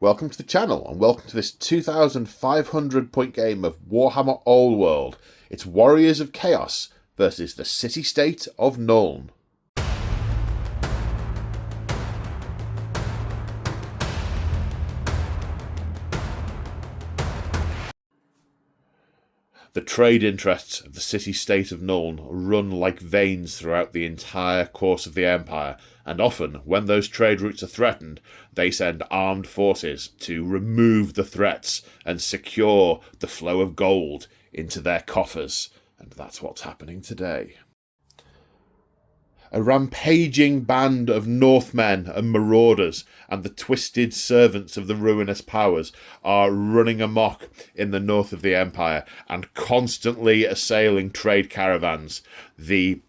Welcome to the channel, and welcome to this 2,500 point game of Warhammer Old World. It's Warriors of Chaos versus the City-State of Nuln. The trade interests of the city-state of Nuln run like veins throughout the entire course of the Empire, and often, when those trade routes are threatened, they send armed forces to remove the threats and secure the flow of gold into their coffers. And that's what's happening today. A rampaging band of Northmen and marauders and the twisted servants of the ruinous powers are running amok in the north of the Empire and constantly assailing trade caravans. The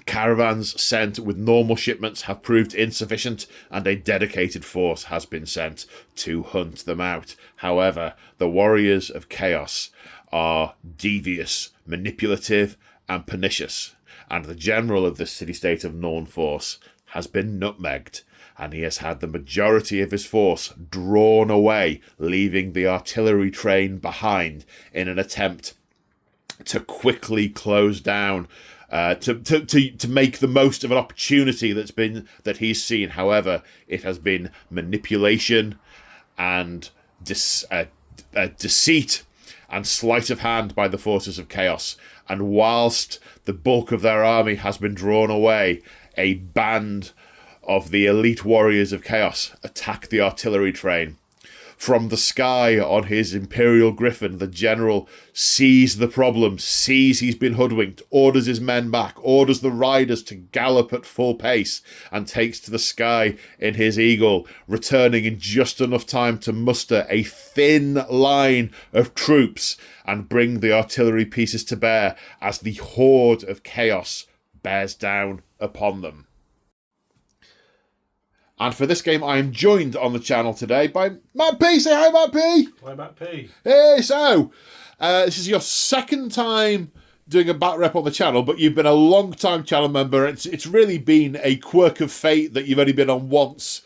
caravans sent with normal shipments have proved insufficient, and a dedicated force has been sent to hunt them out. However, the Warriors of Chaos are devious, manipulative, and pernicious, and the general of the city-state of Nuln force has been nutmegged, and he has had the majority of his force drawn away, leaving the artillery train behind in an attempt to quickly close down, to make the most of an opportunity that he's seen. However, it has been manipulation and deceit and sleight of hand by the forces of chaos. And whilst the bulk of their army has been drawn away, a band of the elite warriors of chaos attack the artillery train. From the sky on his Imperial Griffin, the general sees the problem, sees he's been hoodwinked, orders his men back, orders the riders to gallop at full pace, and takes to the sky in his eagle, returning in just enough time to muster a thin line of troops and bring the artillery pieces to bear as the horde of chaos bears down upon them. And for this game, I am joined on the channel today by Matt P. Say hi, Matt P. Hi, Matt P. Hey, so, this is your second time doing a back rep on the channel, but you've been a long-time channel member. It's really been a quirk of fate that you've only been on once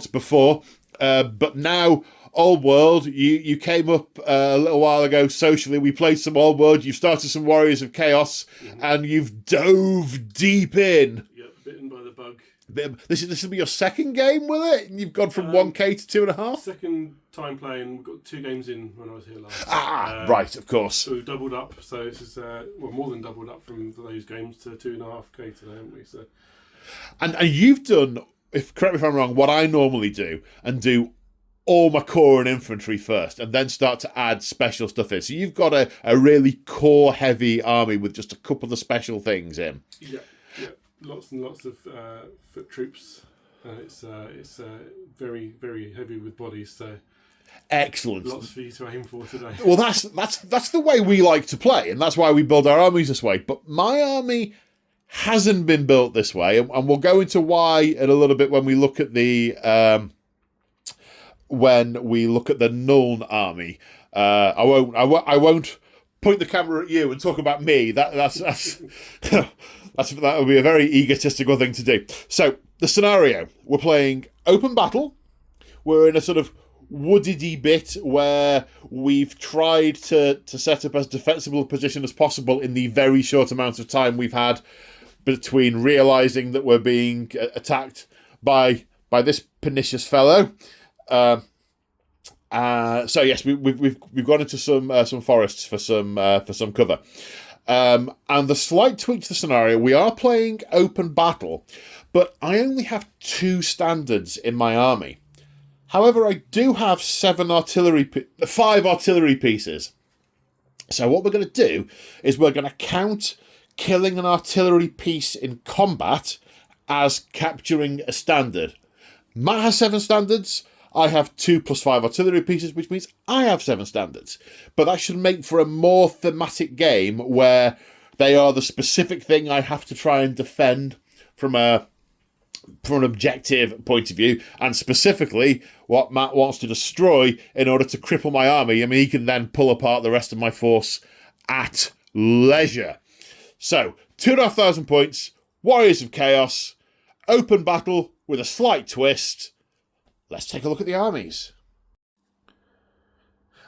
before. But now, Old World, you came up a little while ago socially. We played some Old World. You've started some Warriors of Chaos, and you've dove deep in. Yep, bitten by the bug. This will be your second game with it? And you've gone from 1k to 2.5? Second time playing. We got 2 games in when I was here last. Right, of course. So we've doubled up. So this is more than doubled up from those games to 2.5k today, haven't we? So, and you've done, correct me if I'm wrong, what I normally do, and do all my core and infantry first, and then start to add special stuff in. So you've got a really core heavy army with just a couple of special things in. Yeah. Lots and lots of foot troops. It's very, very heavy with bodies. So excellent. Lots for you to aim for today. Well, that's the way we like to play, and that's why we build our armies this way. But my army hasn't been built this way, and we'll go into why in a little bit when we look at the Nuln army. I won't point the camera at you and talk about me. That's that would be a very egotistical thing to do. So, the scenario. We're playing open battle. We're in a sort of woodedy bit where we've tried to set up as defensible a position as possible in the very short amount of time we've had between realising that we're being attacked by this pernicious fellow. So yes, we've gone into some forests for some cover. And the slight tweak to the scenario, we are playing open battle, but I only have 2 standards in my army. However, I do have 5 artillery pieces. So what we're going to do is we're going to count killing an artillery piece in combat as capturing a standard. Matt has 7 standards. I have 2 + 5 artillery pieces, which means I have 7 standards. But that should make for a more thematic game where they are the specific thing I have to try and defend from an objective point of view, and specifically what Matt wants to destroy in order to cripple my army. I mean, he can then pull apart the rest of my force at leisure. So, 2,500 points, Warriors of Chaos, open battle with a slight twist. let's take a look at the armies.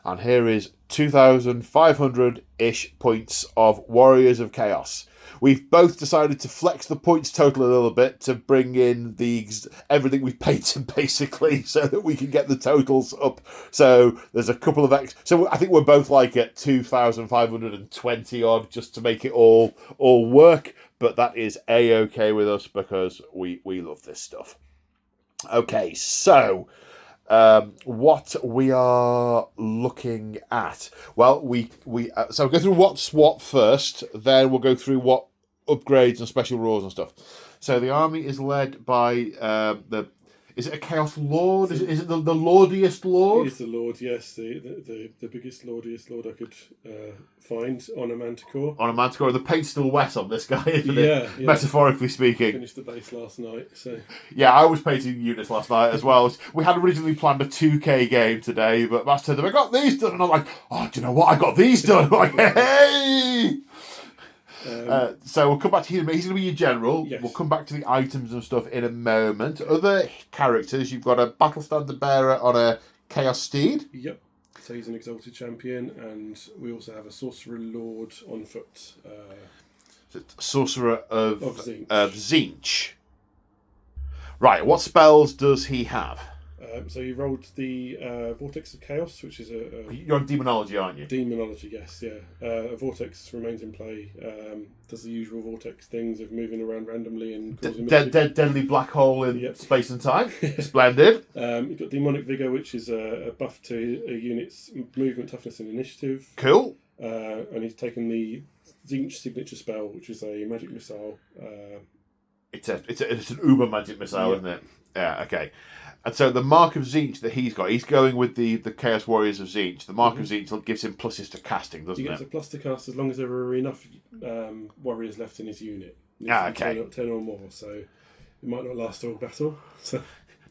And here is 2,500-ish points of Warriors of Chaos. We've both decided to flex the points total a little bit to bring in everything we've paid to, basically, so that we can get the totals up. So there's a couple of so I think we're both like at 2,520 odd, just to make it all work. But that is a-okay with us because we love this stuff. Okay, so what we are looking at. Well, so we'll go through what's what first, then we'll go through what upgrades and special rules and stuff. So the army is led by is it a Chaos Lord? Is it the Lordiest Lord? It is the Lord, yes. The biggest, Lordiest Lord I could find on a Manticore. On a Manticore. The paint's still wet on this guy, isn't it? Yeah. Metaphorically speaking. Finished the base last night, so... Yeah, I was painting units last night as well. We had originally planned a 2K game today, but Matt said, I got these done. And I'm like, oh, do you know what? I got these done. I'm like, hey! So we'll come back to him. He's going to be your general. Yes. We'll come back to the items and stuff in a moment. Other characters, you've got a Battle Standard Bearer on a Chaos Steed. Yep. So he's an exalted champion, and we also have a Sorcerer Lord on foot. Sorcerer of Tzeentch. Right, what spells does he have? So you rolled the Vortex of Chaos, which is You're on Demonology, aren't you? Demonology, yes, yeah. A Vortex remains in play. Does the usual Vortex things of moving around randomly and causing deadly black hole in space and time. Splendid. You've got Demonic Vigor, which is a buff to a unit's movement, toughness, and initiative. Cool. And he's taken the Tzeentch signature spell, which is a magic missile. It's an uber magic missile, isn't it? Yeah. Okay. And so the Mark of Tzeentch that he's going with the Chaos Warriors of Tzeentch. The Mark of Tzeentch gives him pluses to casting, doesn't it? He gets a plus to cast as long as there are enough warriors left in his unit. Okay. 10 or more, so it might not last all battle. So.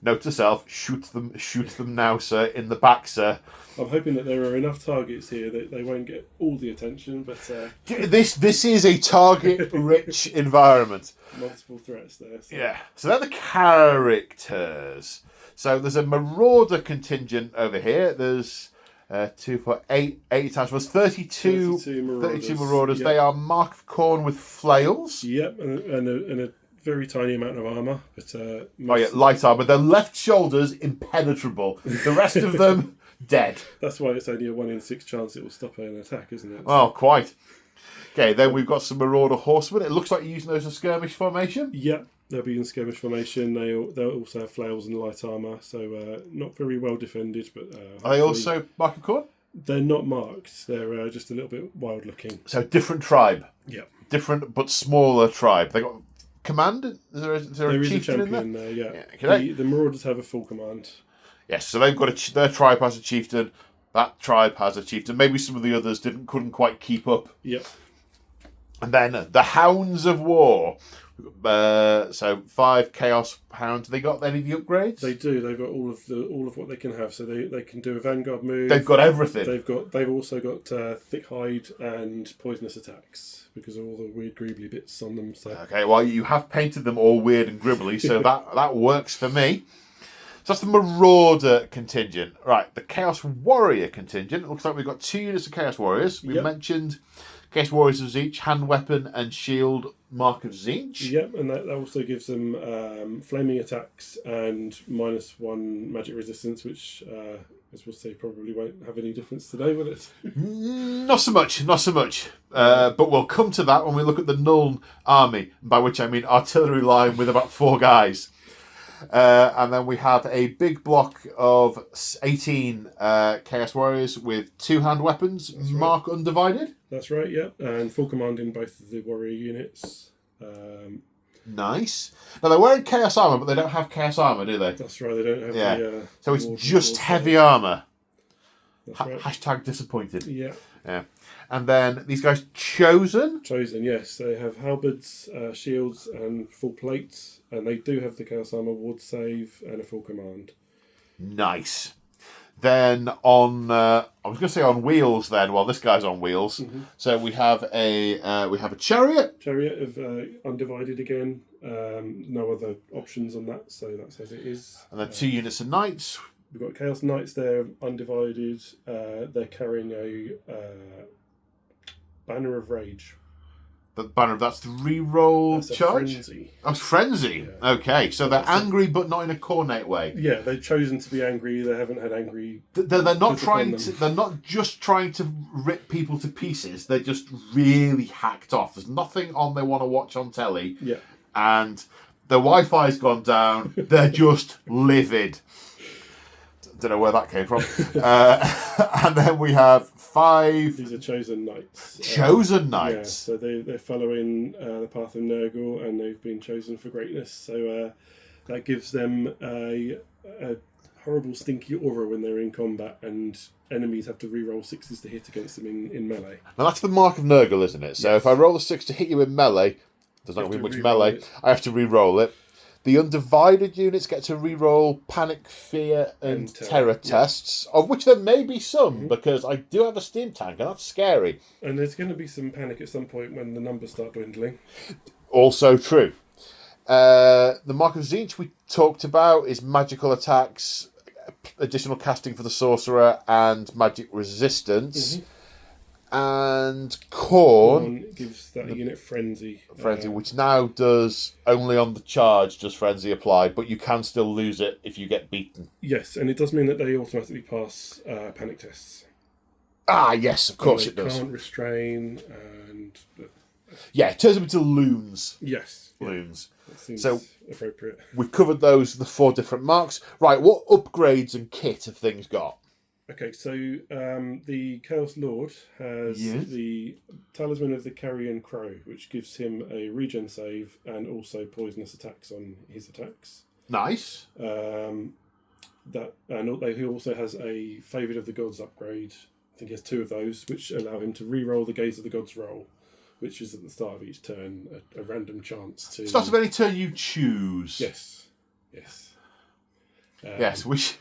Note to self: shoot them now, sir, in the back, sir. I'm hoping that there are enough targets here that they won't get all the attention, but this is a target-rich environment. Multiple threats there. So. Yeah. So they're the characters. So there's a Marauder contingent over here. There's 2 for 8 times. There's 32 Marauders. Yep. They are Mark of Khorne with flails. Yep, and a very tiny amount of armour. But light armour. Their left shoulders impenetrable. The rest of them dead. That's why it's only a 1 in 6 chance it will stop an attack, isn't it? Oh, quite. Okay, then we've got some Marauder Horsemen. It looks like you're using those in skirmish formation. Yep. They'll be in skirmish formation. They'll also have flails and light armour, so not very well defended. But are they also Mark of Khorne? They're not marked. They're just a little bit wild looking. So different tribe. Yep. Different but smaller tribe. They got command. Is there a chieftain champion in there? Yeah. The Marauders have a full command. Yes. So they've got their tribe has a chieftain. That tribe has a chieftain. Maybe some of the others couldn't quite keep up. Yep. And then the Hounds of War. So 5 Chaos Hounds. They got any of the upgrades? They do. They've got all of what they can have. So they can do a Vanguard move. They've got everything. They've also got thick hide and poisonous attacks because of all the weird gribbly bits on them. So. Okay, well you have painted them all weird and gribbly, so that works for me. So that's the Marauder contingent. Right, the Chaos Warrior contingent. It looks like we've got 2 units of Chaos Warriors. We mentioned Chaos Warriors of Tzeentch, hand weapon and shield Mark of Tzeentch. Yep, and that also gives them flaming attacks and -1 magic resistance, which, as we'll say, probably won't have any difference today, will it? Not so much. But we'll come to that when we look at the Nuln army, by which I mean artillery line with about 4 guys. And then we have a big block of 18 Chaos Warriors with 2 hand weapons, Mark Undivided. That's right, yeah. And full command in both of the warrior units. Nice. Now they're wearing Chaos Armour, but they don't have Chaos Armour, do they? That's right, they don't have the... so it's just heavy armour. That's right. Hashtag disappointed. Yeah. And then these guys Chosen, yes. They have halberds, shields, and full plates, and they do have the Chaos Armour ward save and a full command. Nice. Then on, I was going to say on wheels. Then, well, this guy's on wheels. Mm-hmm. So we have a chariot. Chariot of Undivided again. No other options on that, so that's as it is. And then 2 units of knights. We've got Chaos Knights there, undivided. They're carrying a Banner of Rage. The banner, that's the reroll That's a charge? Frenzy. Oh, it's Frenzy. Yeah. Okay, so they're angry but not in a coordinate way. Yeah, they've chosen to be angry. They haven't had angry. They're not put trying upon to. them. They're not just trying to rip people to pieces. They're just really hacked off. There's nothing on they want to watch on telly. Yeah. And the Wi-Fi's gone down. They're just livid. Don't know where that came from. And then we have 5 These are Chosen Knights. chosen Yeah, knights. so they're following the path of Nurgle, and they've been chosen for greatness. So that gives them a horrible, stinky aura when they're in combat, and enemies have to re-roll 6s to hit against them in melee. Now that's the mark of Nurgle, isn't it? So Yes. if I roll a 6 to hit you in melee, there's not You going have to be to much re-roll melee. it. I have to re-roll it. The undivided units get to re-roll panic, fear, and And terror terror, yeah. tests, of which there may be some, Mhm. because I do have a steam tank, and that's scary. And there's going to be some panic at some point when the numbers start dwindling. Also true. The Mark of Tzeentch we talked about is magical attacks, additional casting for the sorcerer, and magic resistance. And Khorne, One gives that unit Frenzy. Frenzy, which now does only on the charge, does Frenzy apply, but you can still lose it if you get beaten. Yes, and it does mean that they automatically pass panic tests. Ah, yes, of course And it they does. Can't restrain, and Yeah, it turns them into loons. yes, yeah, Loons. that seems So- appropriate. We've covered those, the 4 different marks. Right, what upgrades and kit have things got? Okay, so the Chaos Lord has Yes. the Talisman of the Carrion Crow, which gives him a regen save and also poisonous attacks on his attacks. Nice. He also has a Favoured of the Gods upgrade. I think he has 2 of those, which allow him to re-roll the Gaze of the Gods roll, which is at the start of each turn a random chance to. Start of any turn you choose. Yes. Yes, which,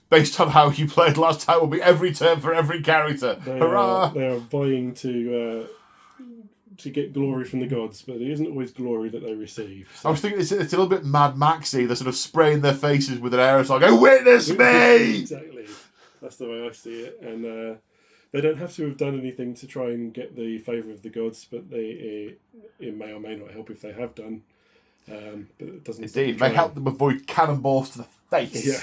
based on how you played last time, will be every turn for every character. Hurrah! They are vying to get glory from the gods, but it isn't always glory that they receive. I was thinking it's a little bit Mad Maxy. They're sort of spraying their faces with an aerosol. Go, witness me! Exactly. That's the way I see it. And they don't have to have done anything to try and get the favour of the gods, but it may or may not help if they have done. But it doesn't. Indeed, may help them avoid cannonballs to the face. Yeah.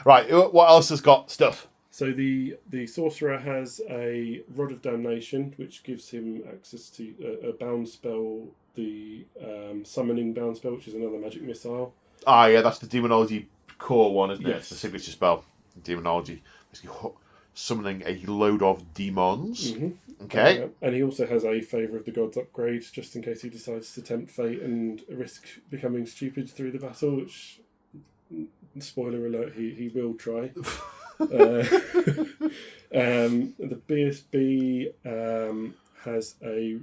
Right, what else has got stuff? So the sorcerer has a Rod of Damnation, which gives him access to a bound spell, the summoning bound spell, which is another magic missile. Ah, yeah, that's the Demonology core one, isn't it? Yes. It's the signature spell. Demonology. Basically summoning a load of demons. Mm-hmm. Okay. And he also has a Favour of the Gods upgrade, just in case he decides to tempt fate and risk becoming stupid through the battle, which, spoiler alert, he will try. The BSB has a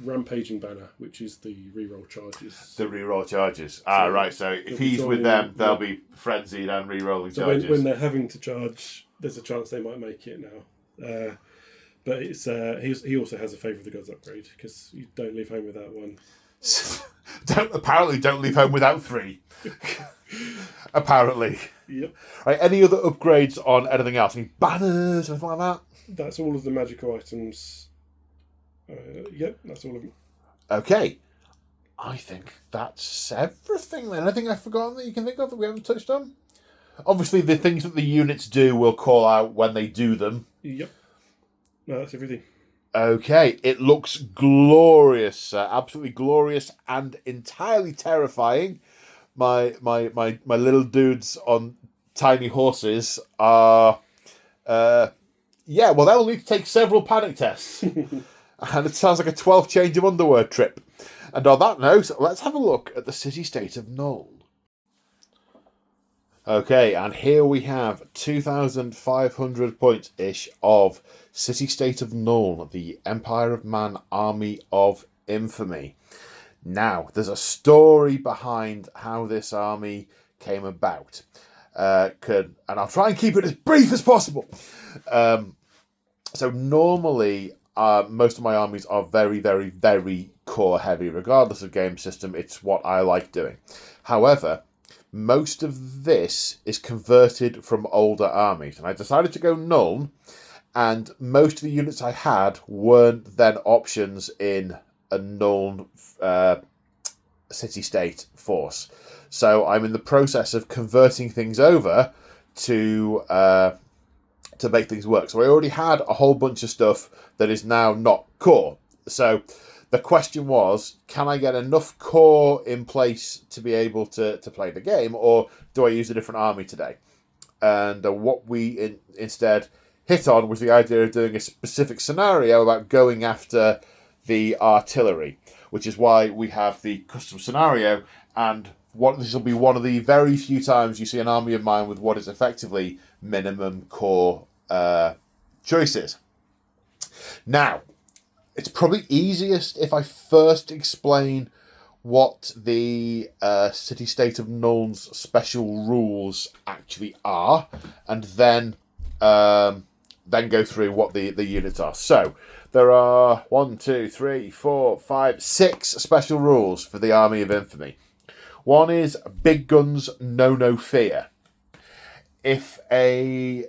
Rampaging Banner, which is the reroll charges. The reroll charges. So Right, so if they'll he's be with joining- them, they'll yeah. be frenzied and rerolling So charges. when they're having to charge, there's a chance they might make it now. But it's he also has a Favour of the Gods upgrade, because you don't leave home without one. Apparently don't leave home without 3. Apparently. Yep. Right, any other upgrades on anything else? Any banners, anything like that? That's all of the magical items. Yep, that's all of them. Okay. I think that's everything then. Anything I've forgotten that you can think of that we haven't touched on? Obviously, the things that the units do will call out when they do them. Yep. No, that's everything. Okay, it looks glorious, absolutely glorious and entirely terrifying. My little dudes on tiny horses are, well, they'll need to take several panic tests. And it sounds like a 12 change of underwear trip. And on that note, let's have a look at the city-state of Nuln. Okay, and here we have 2,500 points-ish of City-State of Nuln, the Empire of Man Army of Infamy. Now, there's a story behind how this army came about. And I'll try and keep it as brief as possible. So normally, most of my armies are very, very, very core heavy, regardless of game system. It's what I like doing. However, most of this is converted from older armies, and I decided to go Nuln, and most of the units I had weren't then options in a Nuln city-state force. So I'm in the process of converting things over to make things work. So I already had a whole bunch of stuff that is now not core. So the question was, can I get enough core in place to be able to play the game, or do I use a different army today? And what we instead hit on was the idea of doing a specific scenario about going after the artillery, which is why we have the custom scenario. And this will be one of the very few times you see an army of mine with what is effectively minimum core choices. Now, it's probably easiest if I first explain what the City-State of Nuln's special rules actually are, and then go through what the units are. So, there are 6 special rules for the Army of Infamy. One is big guns, no fear. If an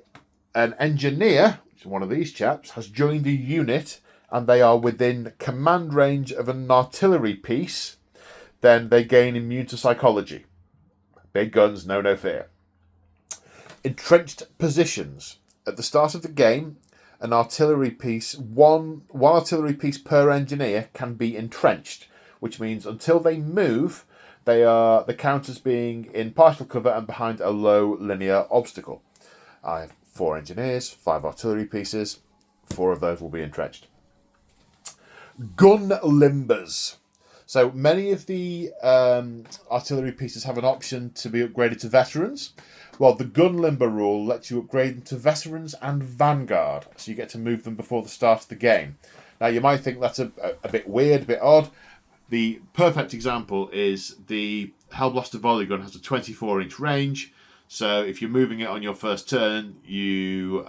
engineer, which is one of these chaps, has joined a unit and they are within command range of an artillery piece, then they gain immune to psychology. Big guns, no fear. Entrenched positions. At the start of the game, an artillery piece, one artillery piece per engineer can be entrenched, which means until they move, the counters being in partial cover and behind a low linear obstacle. I have 4 engineers, 5 artillery pieces. 4 of those will be entrenched. Gun limbers. So many of the artillery pieces have an option to be upgraded to veterans. Well, the gun limber rule lets you upgrade them to veterans and vanguard, so you get to move them before the start of the game. Now, you might think that's a bit weird, a bit odd. The perfect example is the Hellblaster volley gun has a 24-inch range, so if you're moving it on your first turn, you're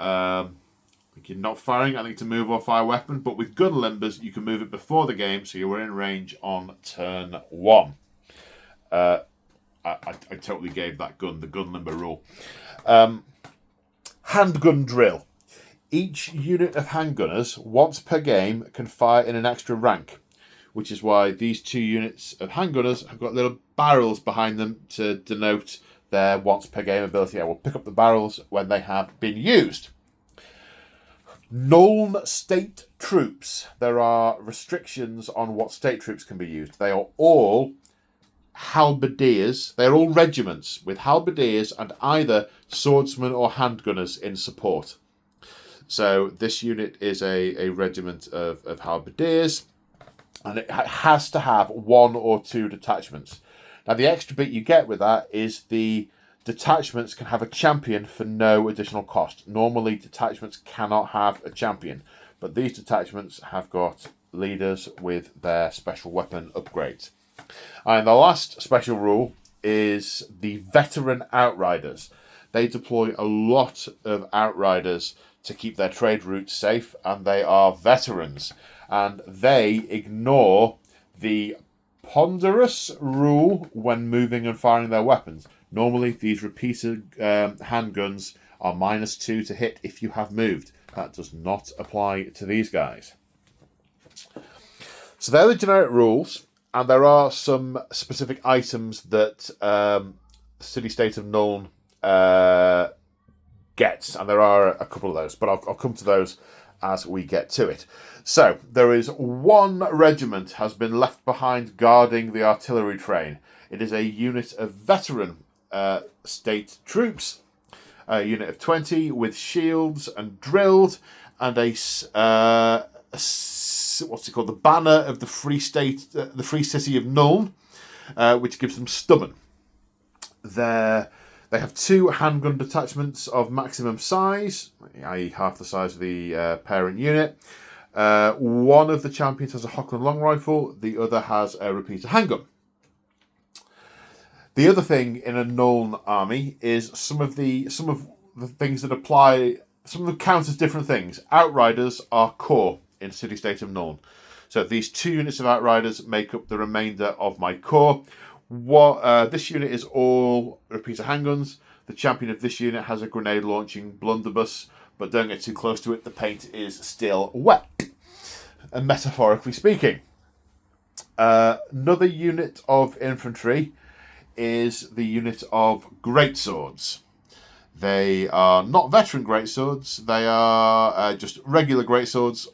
not firing, I think, to move or fire weapon, but with gun limbers, you can move it before the game, so you're in range on turn 1. I totally gave that gun the gun limber rule. Handgun drill. Each unit of handgunners, once per game, can fire in an extra rank, which is why these 2 units of handgunners have got little barrels behind them to denote their once per game ability. I will pick up the barrels when they have been used. Nuln state troops. There are restrictions on what state troops can be used. They are all halberdiers. They're all regiments with halberdiers and either swordsmen or handgunners in support. So this unit is a regiment of halberdiers, and it has to have 1 or 2 detachments. Now, the extra bit you get with that is the detachments can have a champion for no additional cost. Normally, detachments cannot have a champion, but these detachments have got leaders with their special weapon upgrades. And the last special rule is the veteran outriders. They deploy a lot of outriders to keep their trade routes safe, and they are veterans. And they ignore the ponderous rule when moving and firing their weapons. Normally, these repeated handguns are -2 to hit if you have moved. That does not apply to these guys. So they're the generic rules, and there are some specific items that City-State of Nuln gets, and there are a couple of those, but I'll come to those as we get to it. So, there is 1 regiment has been left behind guarding the artillery train. It is a unit of veteran state troops, a unit of 20 with shields and drilled, and what's it called, the banner of the Free State, the Free City of Nuln, which gives them stubborn. They have 2 handgun detachments of maximum size, i.e. half the size of the parent unit. One of the champions has a Hockland long rifle, the other has a repeater handgun. The other thing in a Nuln army is some of the things that apply. Some of them count as different things. Outriders are core in City-State of Nuln. So these 2 units of Outriders make up the remainder of my core. This unit is all repeater handguns. The champion of this unit has a grenade launching blunderbuss, but don't get too close to it. The paint is still wet, and metaphorically speaking. Another unit of infantry is the unit of greatswords. They are not veteran greatswords. They are just regular greatswords,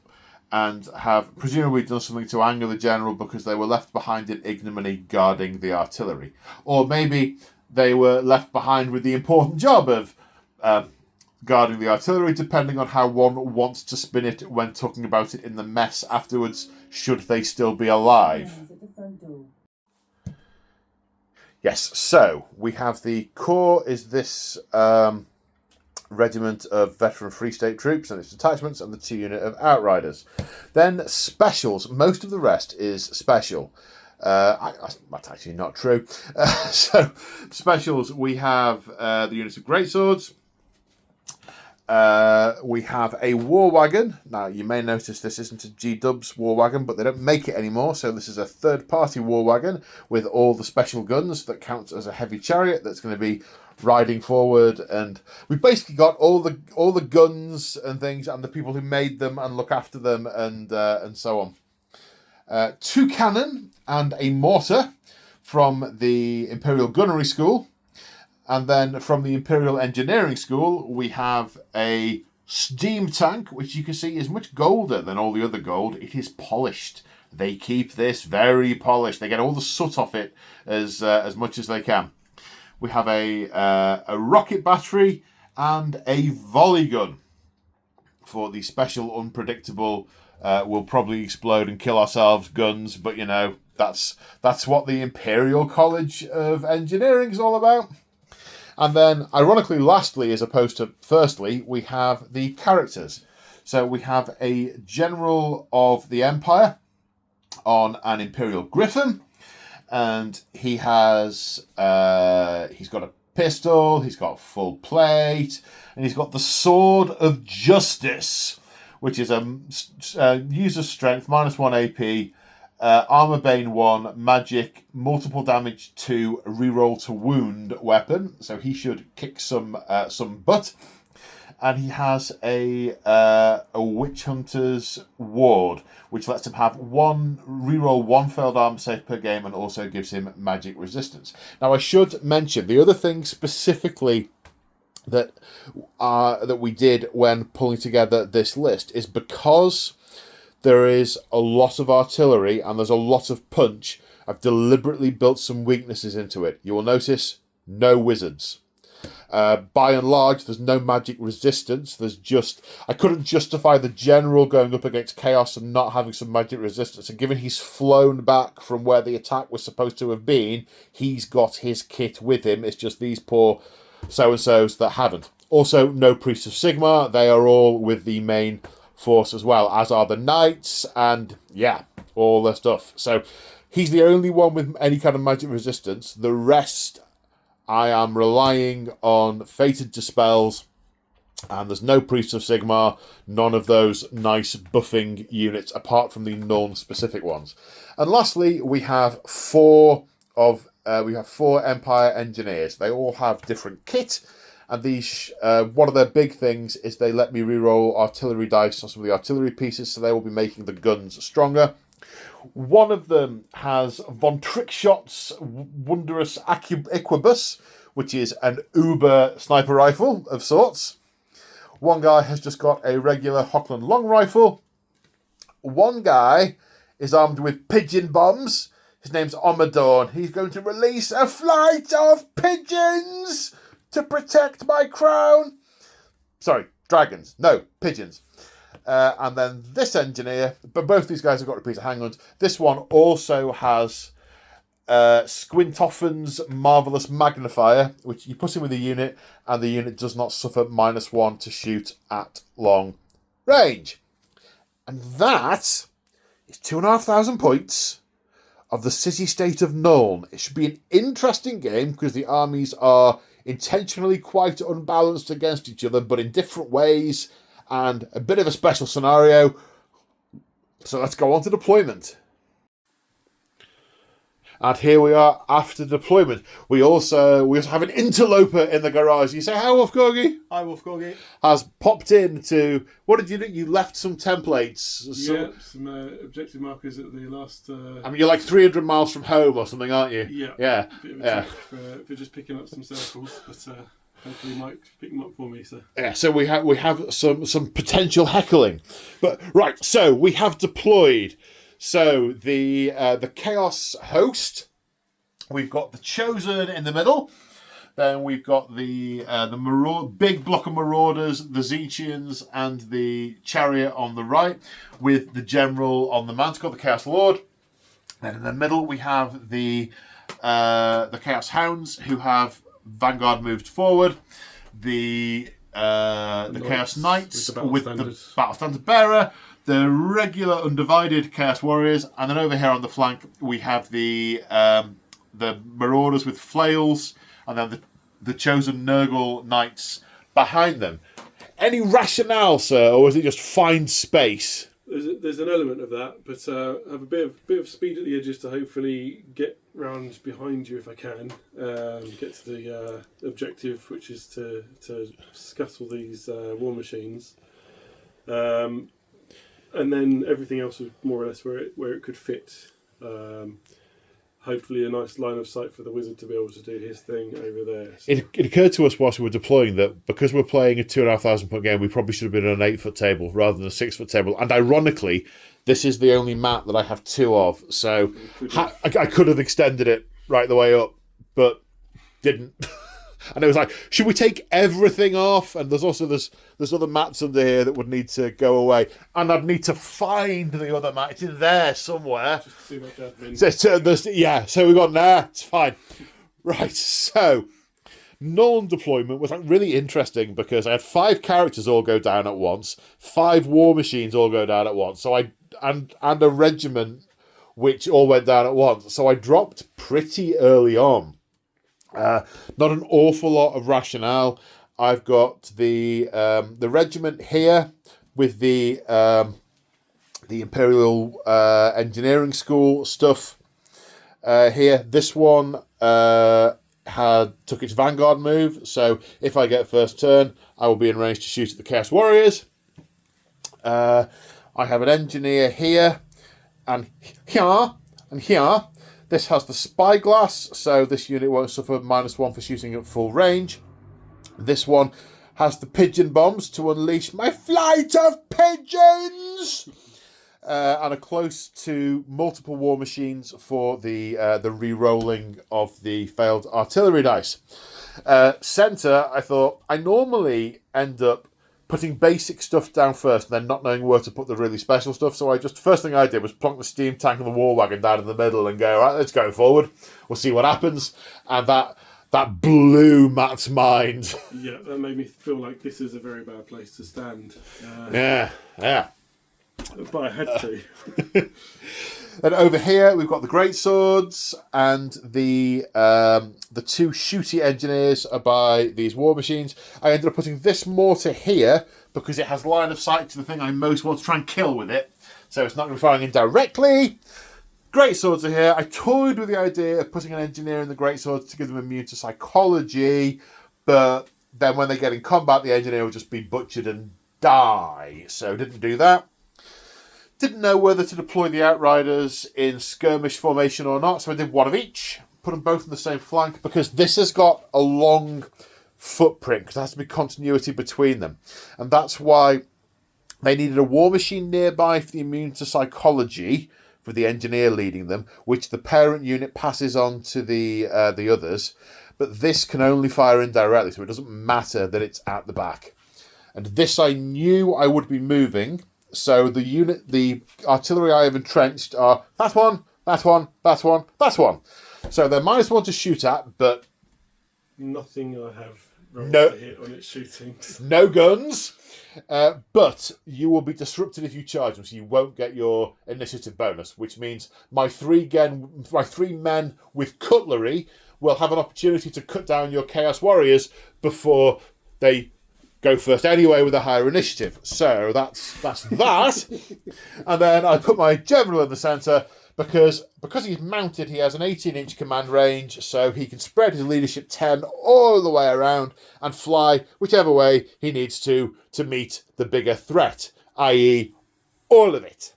and have presumably done something to anger the general because they were left behind in ignominy guarding the artillery. Or maybe they were left behind with the important job of guarding the artillery, depending on how one wants to spin it when talking about it in the mess afterwards, should they still be alive. Yes, so we have the core is this regiment of veteran Free State troops and its detachments, and the 2 unit of Outriders. Then specials. Most of the rest is special. That's actually not true. So specials, we have the units of greatswords. We have a war wagon. Now, you may notice this isn't a G-Dubs war wagon, but they don't make it anymore. So this is a third-party war wagon with all the special guns that counts as a heavy chariot that's going to be riding forward. And we've basically got all the guns and things, and the people who made them and look after them, and so on. 2 cannon and a mortar from the Imperial Gunnery School. And then from the Imperial Engineering School, we have a steam tank, which you can see is much golder than all the other gold. It is polished. They keep this very polished. They get all the soot off it as much as they can. We have a rocket battery and a volley gun for the special, unpredictable, we'll probably explode and kill ourselves guns. But, you know, that's what the Imperial College of Engineering is all about. And then, ironically, lastly, as opposed to firstly, we have the characters. So we have a general of the Empire on an Imperial Griffin, and he has he's got a pistol, he's got full plate, and he's got the Sword of Justice, which is a user strength -1 AP. Armor Bane 1, magic, multiple damage 2, reroll to wound weapon. So he should kick some butt. And he has a Witch Hunter's Ward, which lets him have reroll 1 failed armor save per game, and also gives him magic resistance. Now I should mention the other thing specifically that we did when pulling together this list is because there is a lot of artillery and there's a lot of punch. I've deliberately built some weaknesses into it. You will notice no wizards. By and large, there's no magic resistance. I couldn't justify the general going up against chaos and not having some magic resistance. And given he's flown back from where the attack was supposed to have been, he's got his kit with him. It's just these poor so-and-sos that haven't. Also, no Priests of Sigmar. They are all with the main force as well, as are the knights, and yeah, all the stuff. So he's the only one with any kind of magic resistance. The rest, I am relying on fated dispels, and there's no Priests of Sigmar, none of those nice buffing units apart from the Nuln specific ones. And lastly, we have four Empire engineers. They all have different kit. And these, one of their big things is they let me reroll artillery dice on some of the artillery pieces, so they will be making the guns stronger. One of them has Von Trickshot's Wondrous Equibus, which is an uber sniper rifle of sorts. One guy has just got a regular Hochland long rifle. One guy is armed with pigeon bombs. His name's Omadorn. He's going to release a flight of pigeons to protect my crown. Sorry, dragons. No, pigeons. And then this engineer, but both these guys have got repeater handguns. This one also has Squintoffen's Marvellous Magnifier, which you put in with the unit, and the unit does not suffer -1 to shoot at long range. And that is 2,500 points of the city-state of Nuln. It should be an interesting game because the armies are intentionally quite unbalanced against each other, but in different ways, and a bit of a special scenario. So let's go on to deployment. And here we are after deployment. We also have an interloper in the garage. You say, "Hi, Wolf Corgi." Hi, Wolf Corgi. Has popped in to... What did you do? You left some templates. Some objective markers at the last... I mean, you're like 300 miles from home or something, aren't you? Yeah. Yeah. Bit of a trek for just picking up some circles, but hopefully Mike pick them up for me. So yeah. So we have some potential heckling, but right. So we have deployed. So the Chaos host, we've got the Chosen in the middle. Then we've got the big block of Marauders, the Zechians, and the Chariot on the right, with the General on the Manticore, the Chaos Lord. Then in the middle we have the Chaos Hounds, who have Vanguard moved forward. The Chaos Knights with the Battle Standard Bearer. The regular undivided Chaos Warriors, and then over here on the flank we have the Marauders with flails, and then the Chosen Nurgle Knights behind them. Any rationale, sir, or is it just find space? There's an element of that, but have a bit of speed at the edges to hopefully get round behind you if I can. Get to the objective, which is to scuttle these war machines. And then everything else was more or less where it could fit. Hopefully a nice line of sight for the wizard to be able to do his thing over there. So. It occurred to us whilst we were deploying that because we're playing a 2,500 point game, we probably should have been on an 8-foot table rather than a 6-foot table. And ironically, this is the only map that I have 2 of. So I could have extended it right the way up, but didn't. And it was like, should we take everything off? And there's other mats under here that would need to go away, and I'd need to find the other mat. It's in there somewhere. Just too much admin. So we got it's fine. Right, so Nuln deployment was like really interesting because I had 5 characters all go down at once, 5 war machines all go down at once. So and a regiment which all went down at once. So I dropped pretty early on. Not an awful lot of rationale. I've got the regiment here with the Imperial Engineering School stuff here. This one took its Vanguard move, so if I get first turn, I will be in range to shoot at the Chaos Warriors. I have an engineer here, and here. This has the spyglass, so this unit won't suffer -1 for shooting at full range. This one has the pigeon bombs to unleash my flight of pigeons, and are close to multiple war machines for the re-rolling of the failed artillery dice. Centre, I thought, I normally end up putting basic stuff down first and then not knowing where to put the really special stuff. So first thing I did was plonk the steam tank and the war wagon down in the middle and go, right, let's go forward. We'll see what happens. And that blew Matt's mind. Yeah, that made me feel like this is a very bad place to stand. Yeah. But I had to. And over here we've got the great swords, and the 2 shooty engineers are by these war machines. I ended up putting this mortar here because it has line of sight to the thing I most want to try and kill with it, so it's not going to be firing in directly. Great swords are here. I toyed with the idea of putting an engineer in the great swords to give them immune to psychology, but then when they get in combat, the engineer will just be butchered and die, so didn't do that. Didn't know whether to deploy the Outriders in skirmish formation or not, so I did one of each. Put them both on the same flank, because this has got a long footprint, because there has to be continuity between them. And that's why they needed a war machine nearby for the immune to psychology, for the engineer leading them, which the parent unit passes on to the others. But this can only fire indirectly, so it doesn't matter that it's at the back. And this I knew I would be moving. So the artillery I have entrenched are that one. So they're -1 to shoot at, but nothing I have to hit on its shooting. No guns, but you will be disrupted if you charge them, so you won't get your initiative bonus, which means my 3 men with cutlery will have an opportunity to cut down your Chaos Warriors before they go first anyway with a higher initiative. So that's that. And then I put my general in the centre because he's mounted, he has an 18-inch command range, so he can spread his leadership 10 all the way around and fly whichever way he needs to meet the bigger threat, i.e. all of it.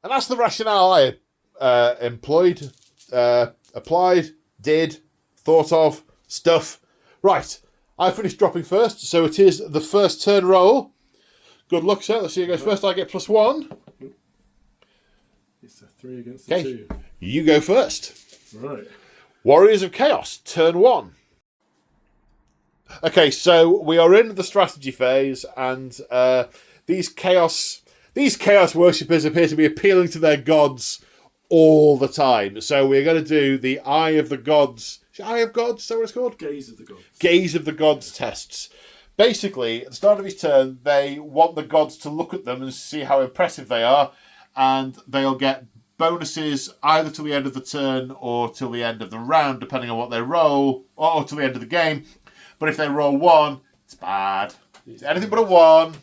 And that's the rationale I employed, applied, did, thought of, stuff. Right, I finished dropping first, so it is the first turn roll. Good luck, sir. Let's see who goes first. I get +1. It's a 3 against the 2. You go first. Right. Warriors of Chaos, turn 1. Okay, so we are in the strategy phase, and these chaos worshippers appear to be appealing to their gods all the time. So we're going to do the Eye of the Gods. Eye of Gods, is that what it's called? Gaze of the Gods. Gaze of the Gods tests. Basically, at the start of each turn, they want the gods to look at them and see how impressive they are, and they'll get bonuses either till the end of the turn or till the end of the round, depending on what they roll, or till the end of the game. But if they roll 1, it's bad. It's anything but a 1.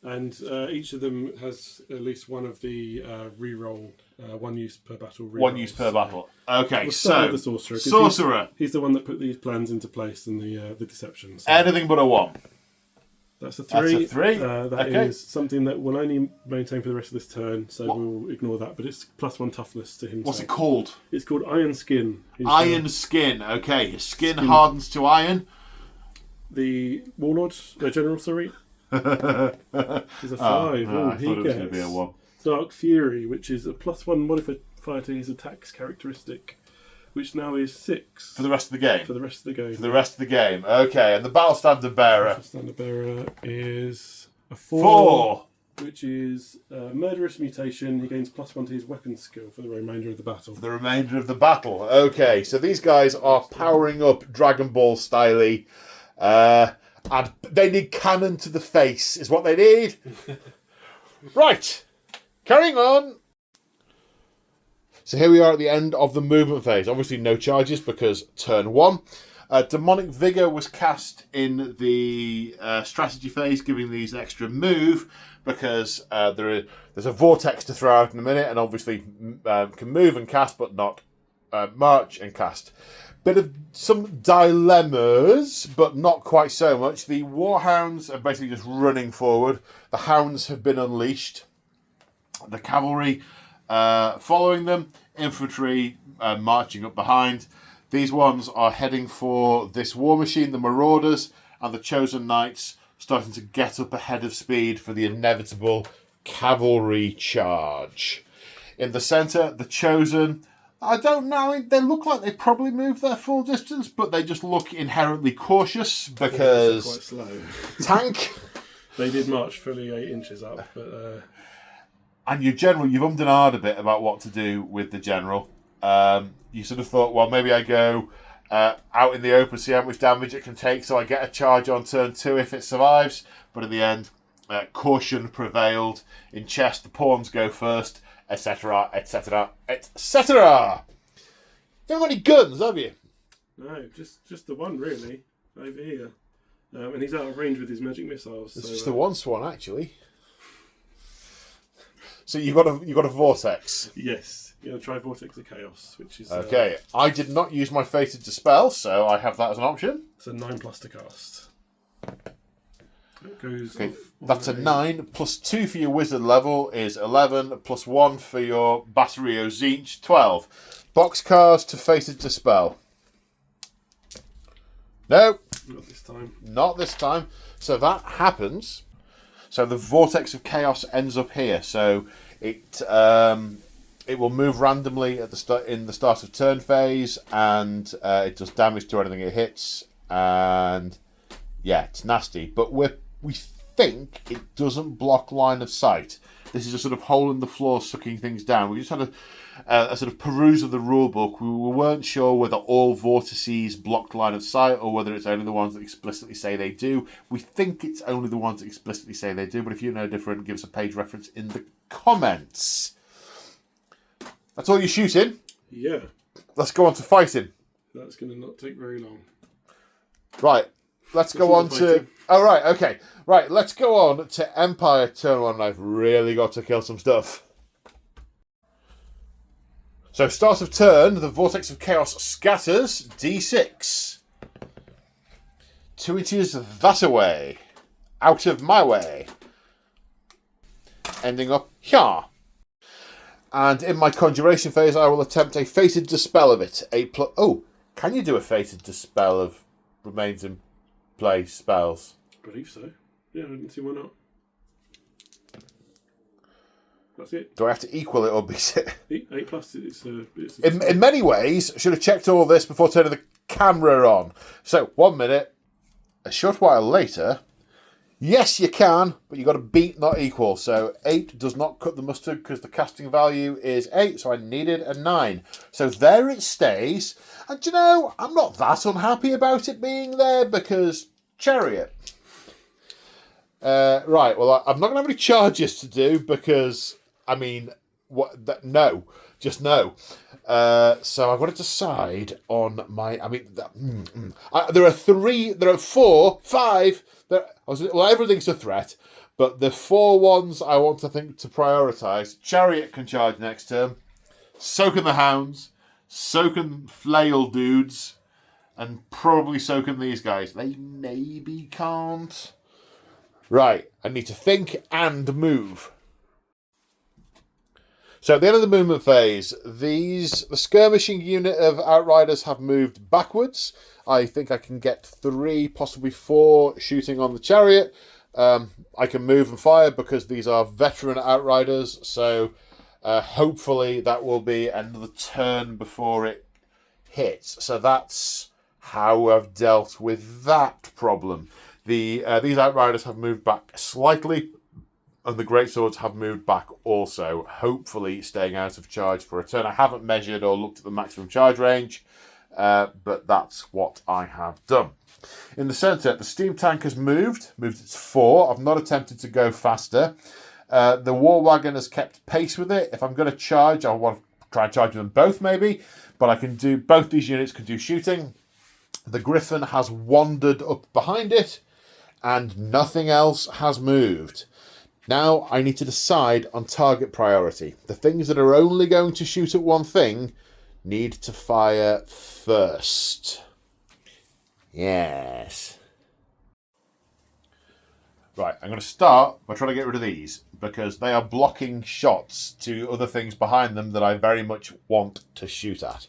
And each of them has at least one of the re-roll, 1 use per battle. One use per battle. Okay, we'll start with the sorcerer. Sorcerer. He's the one that put these plans into place and the deceptions. So. Anything but a 1. That's a 3. That's a 3. That is something that will only maintain for the rest of this turn, so we'll ignore that. But it's +1 toughness to himself. What's it called? It's called Iron Skin. Iron Skin. Okay, his skin hardens to iron. The Warlord, the General, sorry. He's a 5. I he thought it was going to gets be a 1. Dark Fury, which is a +1 modifier to his attacks characteristic, which now is 6. For the rest of the game? For the rest of the game. For the rest of the game. Okay, and the Battle Standard Bearer? The Standard Bearer is a 4. 4. Which is Murderous Mutation. He gains +1 to his weapon skill for the remainder of the battle. For the remainder of the battle. Okay, so these guys are powering up Dragon Ball styley. And they need cannon to the face, is what they need. Right, carrying on. So here we are at the end of the movement phase. Obviously no charges because turn 1. Demonic Vigour was cast in the strategy phase, giving these an extra move because there's a vortex to throw out in a minute, and obviously can move and cast, but not march and cast. Bit of some dilemmas, but not quite so much. The Warhounds are basically just running forward. The Hounds have been unleashed. The cavalry following them. Infantry marching up behind. These ones are heading for this war machine, the Marauders, and the Chosen Knights starting to get up ahead of speed for the inevitable cavalry charge. In the centre, the Chosen... I don't know. They look like they probably moved their full distance, but they just look inherently cautious because quite slow. Tank. They did march fully 8 inches up, but and your general, you've ummed and ahed a bit about what to do with the general. You sort of thought, well, maybe I go out in the open, see how much damage it can take, so I get a charge on turn 2 if it survives. But in the end, caution prevailed. In chess, the pawns go first. Etc., etc., etc. You haven't got any guns, have you? No, just the one really over here, and he's out of range with his magic missiles. It's just the one swan, actually. So you've got a vortex. Yes, try Vortex of Chaos, which is okay. I did not use my Fated Dispel, so I have that as an option. It's a 9+ to cast. It goes okay, that's a 9, +2 for your wizard level is 11, +1 for your battery o Zinch, 12. Boxcars to Fated Dispel. No. Not this time. Not this time. So that happens. So the Vortex of Chaos ends up here. So it will move randomly at in the start of turn phase, and it does damage to anything it hits. And yeah, it's nasty. But we think it doesn't block line of sight. This is a sort of hole in the floor sucking things down. We just had a sort of peruse of the rule book. We weren't sure whether all vortices blocked line of sight or whether it's only the ones that explicitly say they do. We think it's only the ones that explicitly say they do, but if you know different, give us a page reference in the comments. That's all you're shooting? Yeah. Let's go on to fighting. That's going to not take very long. Right. let's go on to... Oh, right, okay. Right, let's go on to Empire turn 1. I've really got to kill some stuff. So, start of turn, the Vortex of Chaos scatters, D6. 2 inches that away. Out of my way. Ending up here. And in my conjuration phase, I will attempt a fated dispel of it. Oh, can you do a fated dispel of remains in play spells? I believe so. Yeah, I didn't see why not. That's it. Do I have to equal it or beat it? 8 plus. It's in many ways, I should have checked all this before turning the camera on. So, 1 minute. A short while later... Yes, you can, but you've got to beat, not equal. So 8 does not cut the mustard because the casting value is 8, so I needed a 9. So there it stays. And you know, I'm not that unhappy about it being there because Chariot. Right, well, I'm not going to have any charges to do because, I mean, no, just no. So I've got to decide on my. I mean, there are 4, 5. Well, everything's a threat, but the 4 ones I want to prioritise. Chariot can charge next turn. So can the Hounds. So can Flail dudes, and probably so can these guys. They maybe can't. Right, I need to think and move. So at the end of the movement phase, the skirmishing unit of Outriders have moved backwards. I think I can get 3, possibly 4 shooting on the Chariot. I can move and fire because these are veteran Outriders. So hopefully that will be another turn before it hits. So that's how I've dealt with that problem. These Outriders have moved back slightly. And the Greatswords have moved back also, hopefully staying out of charge for a turn. I haven't measured or looked at the maximum charge range, but that's what I have done. In the centre, the steam tank has moved it to 4. I've not attempted to go faster. The War Wagon has kept pace with it. If I'm going to charge, I want to try and charge them both maybe, but I can do, both these units can do shooting. The Griffin has wandered up behind it, and nothing else has moved. Now I need to decide on target priority. The things that are only going to shoot at one thing need to fire first. Yes. Right, I'm going to start by trying to get rid of these because they are blocking shots to other things behind them that I very much want to shoot at.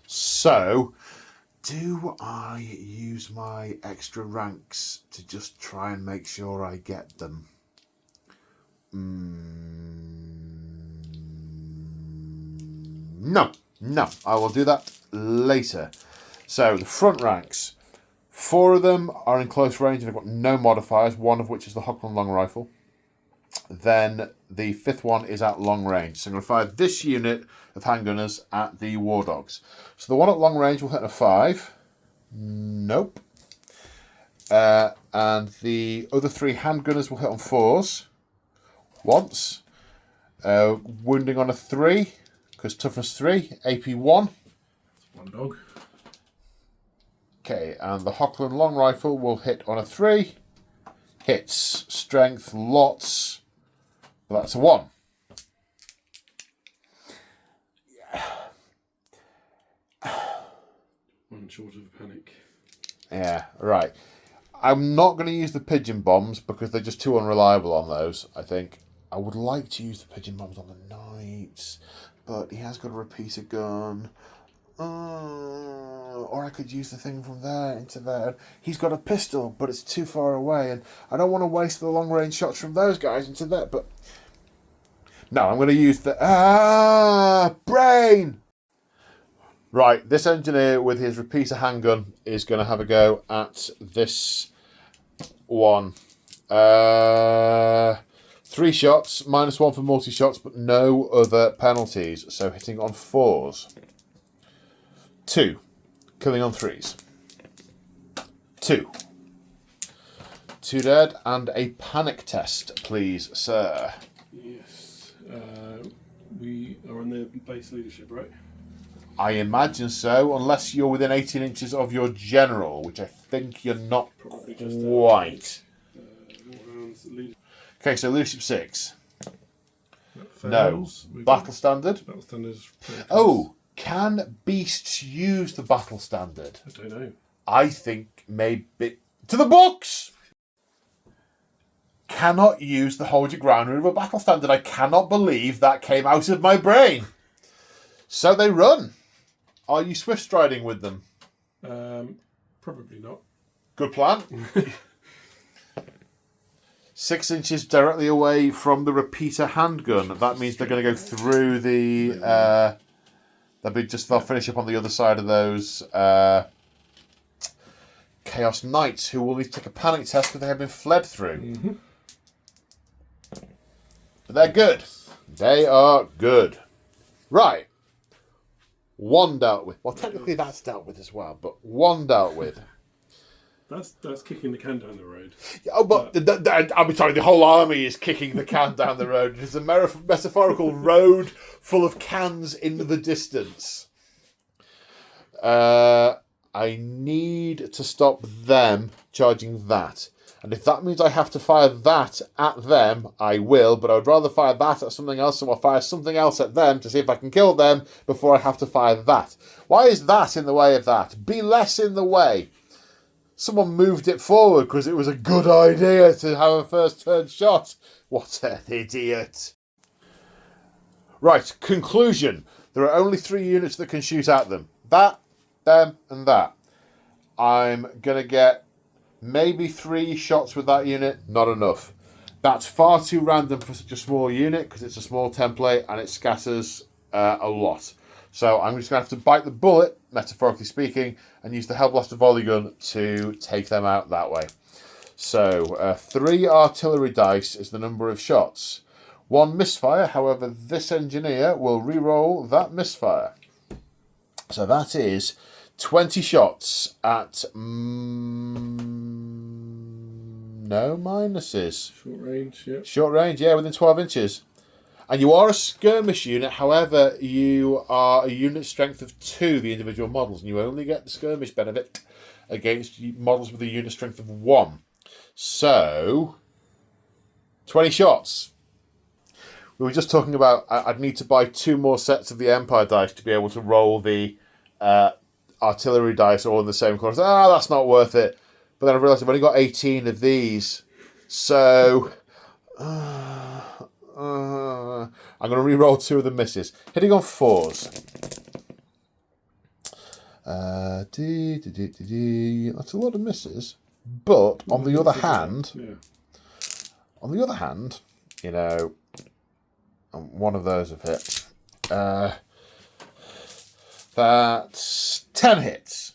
So, do I use my extra ranks to just try and make sure I get them? No, I will do that later. So the front ranks, 4 of them are in close range and I've got no modifiers, one of which is the Hockland long rifle. Then the 5th one is at long range. So I'm going to fire this unit of handgunners at the War Dogs. So the one at long range will hit a 5. Nope. And the other 3 handgunners will hit on 4s. Once. Wounding on a 3, because toughness 3, AP 1. That's 1 dog. Okay, and the Hockland long rifle will hit on a 3. Hits, strength, lots. Well, that's a 1. One short of a panic. Yeah, right. I'm not going to use the pigeon bombs because they're just too unreliable on those, I think. I would like to use the pigeon bombs on the knights, but he has got a repeater gun. Or I could use the thing from there into there. He's got a pistol, but it's too far away, and I don't want to waste the long-range shots from those guys into that, but... No, I'm going to use the... brain! Right, this engineer with his repeater handgun is going to have a go at this one. 3 shots, -1 for multi-shots, but no other penalties. So hitting on 4s. 2. Killing on 3s. 2. 2 dead, and a panic test, please, sir. Yes. We are on the base leadership, right? I imagine so, unless you're within 18 inches of your general, which I think you're not white. Leadership Okay, so leadership 6. No. fails. Battle standard. Battle standard is pretty close. Oh, can beasts use the battle standard? I don't know. I think maybe... To the books! Cannot use the hold your ground rule of a battle standard. I cannot believe that came out of my brain. So they run. Are you swift striding with them? Probably not. Good plan. 6 inches directly away from the repeater handgun. That means they're going to go through the... they'll finish up on the other side of those Chaos Knights, who will need to take a panic test because they have been fled through. Mm-hmm. But they're good. They are good. Right. 1 dealt with. Well, technically that's dealt with as well, but 1 dealt with. That's kicking the can down the road. Oh, but I'm sorry, the whole army is kicking the can down the road. It's a metaphorical road full of cans in the distance. I need to stop them charging that. And if that means I have to fire that at them, I will. But I would rather fire that at something else, so I'll fire something else at them to see if I can kill them before I have to fire that. Why is that in the way of that? Be less in the way. Someone moved it forward because it was a good idea to have a first turn shot. What an idiot. Right, conclusion. There are only 3 units that can shoot at them. That, them, and that. I'm going to get maybe 3 shots with that unit. Not enough. That's far too random for such a small unit because it's a small template and it scatters a lot. So I'm just going to have to bite the bullet, metaphorically speaking, and use the Hellblaster volley gun to take them out that way. So 3 artillery dice is the number of shots. 1 misfire, however, this engineer will re-roll that misfire. So that is 20 shots at... no minuses. Short range, yeah. Short range, yeah, within 12 inches. And you are a skirmish unit, however, you are a unit strength of 2, the individual models, and you only get the skirmish benefit against models with a unit strength of 1. So, 20 shots. We were just talking about I'd need to buy 2 more sets of the Empire dice to be able to roll the artillery dice all in the same class. That's not worth it. But then I realised I've only got 18 of these. So... I'm going to re-roll 2 of the misses. Hitting on 4s. That's a lot of misses. But on the other hand, you know, one of those have hit. That's 10 hits.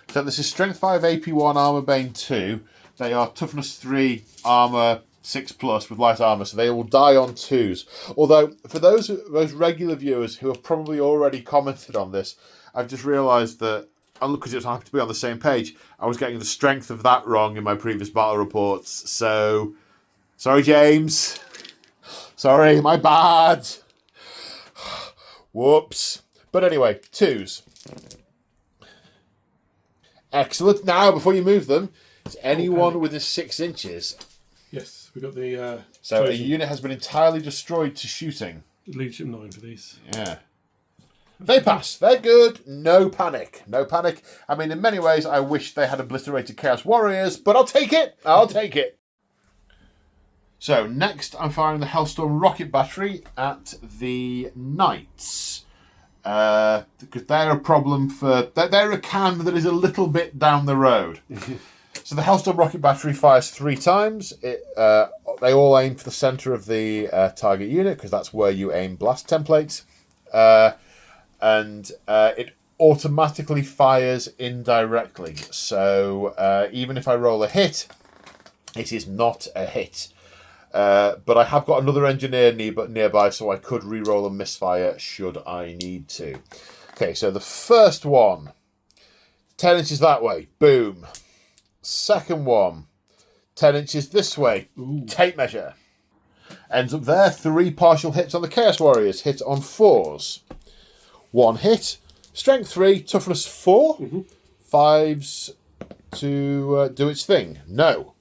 So this is Strength 5, AP 1, Armor Bane 2. They are Toughness 3, Armor 6+ with light armor, so they will die on 2s. Although, for those regular viewers who have probably already commented on this, I've just realised that, and because it was happy to be on the same page, I was getting the strength of that wrong in my previous battle reports. So, sorry, James. Sorry, my bad. Whoops. But anyway, 2s. Excellent. Now, before you move them, is anyone within 6 inches? Yes, we got the... so a unit has been entirely destroyed to shooting. Leadership 9 for these. Yeah. They pass. They're good. No panic. No panic. I mean, in many ways, I wish they had obliterated Chaos Warriors, but I'll take it. I'll take it. So, next, I'm firing the Hellstorm rocket battery at the Knights. Because they're a problem for... They're a can that is a little bit down the road. So the Hellstorm rocket battery fires 3 times. They all aim for the centre of the target unit, because that's where you aim blast templates. And it automatically fires indirectly. So even if I roll a hit, it is not a hit. But I have got another engineer nearby, so I could re-roll a misfire should I need to. Okay, so the first one, 10 inches that way, boom. Second one, 10 inches this way, tape measure. Ends up there, 3 partial hits on the Chaos Warriors, hit on 4s. 1 hit, strength 3, toughness 4, 5s to do its thing? No.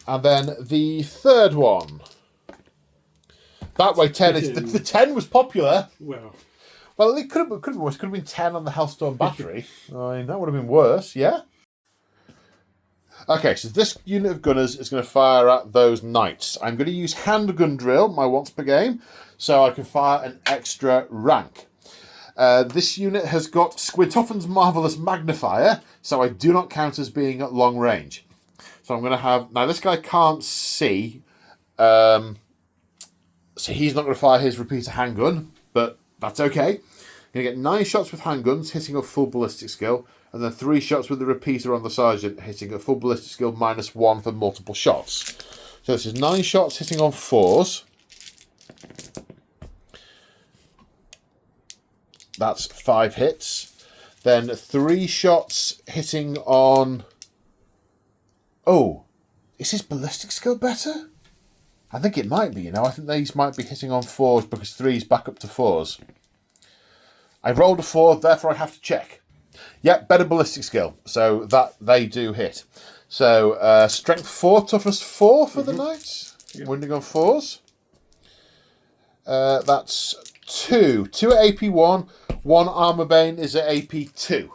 And then the third one. That way, 10 is... The 10 was popular. Well, it could have been worse. It could have been 10 on the Hellstorm battery. I mean, that would have been worse, yeah? Okay, so this unit of gunners is going to fire at those knights. I'm going to use handgun drill, my once per game, so I can fire an extra rank. This unit has got Squintoffin's Marvellous Magnifier, so I do not count as being at long range. So I'm going to have... Now, this guy can't see, so he's not going to fire his repeater handgun, but that's okay. You're going to get 9 shots with handguns, hitting a full ballistic skill, and then 3 shots with the repeater on the sergeant, hitting a full ballistic skill -1 for multiple shots. So this is 9 shots hitting on 4s. That's 5 hits. Then 3 shots hitting on... Oh, is his ballistic skill better? I think it might be, you know. I think these might be hitting on 4s because 3's back up to 4s. I rolled a 4, therefore I have to check. Yep, better ballistic skill. So that they do hit. So strength 4, toughness 4 for the knights. Yep. Wounding on 4s. That's 2. 2 at AP 1. 1 armor bane is at AP 2.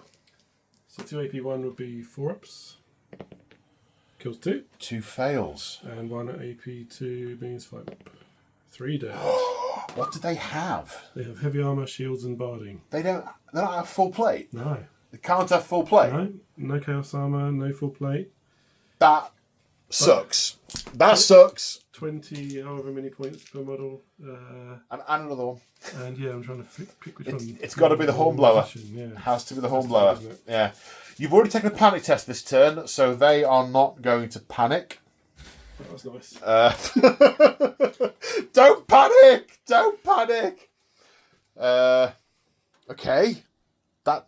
So 2 AP 1 would be 4 ups. Kills 2. 2 fails. And 1 at AP 2 means 5 up. 3 down. What do they have? They have heavy armor, shields, and barding. They don't have full plate? No. They can't have full plate? No. No chaos armor, no full plate. That sucks. That sucks. 20, however many points per model. And another one. And yeah, I'm trying to pick which one. It's got to be the Hornblower. Yeah. It has to be the Hornblower. Yeah. You've already taken a panic test this turn, so they are not going to panic. That was nice. Don't panic! Don't panic! Okay. That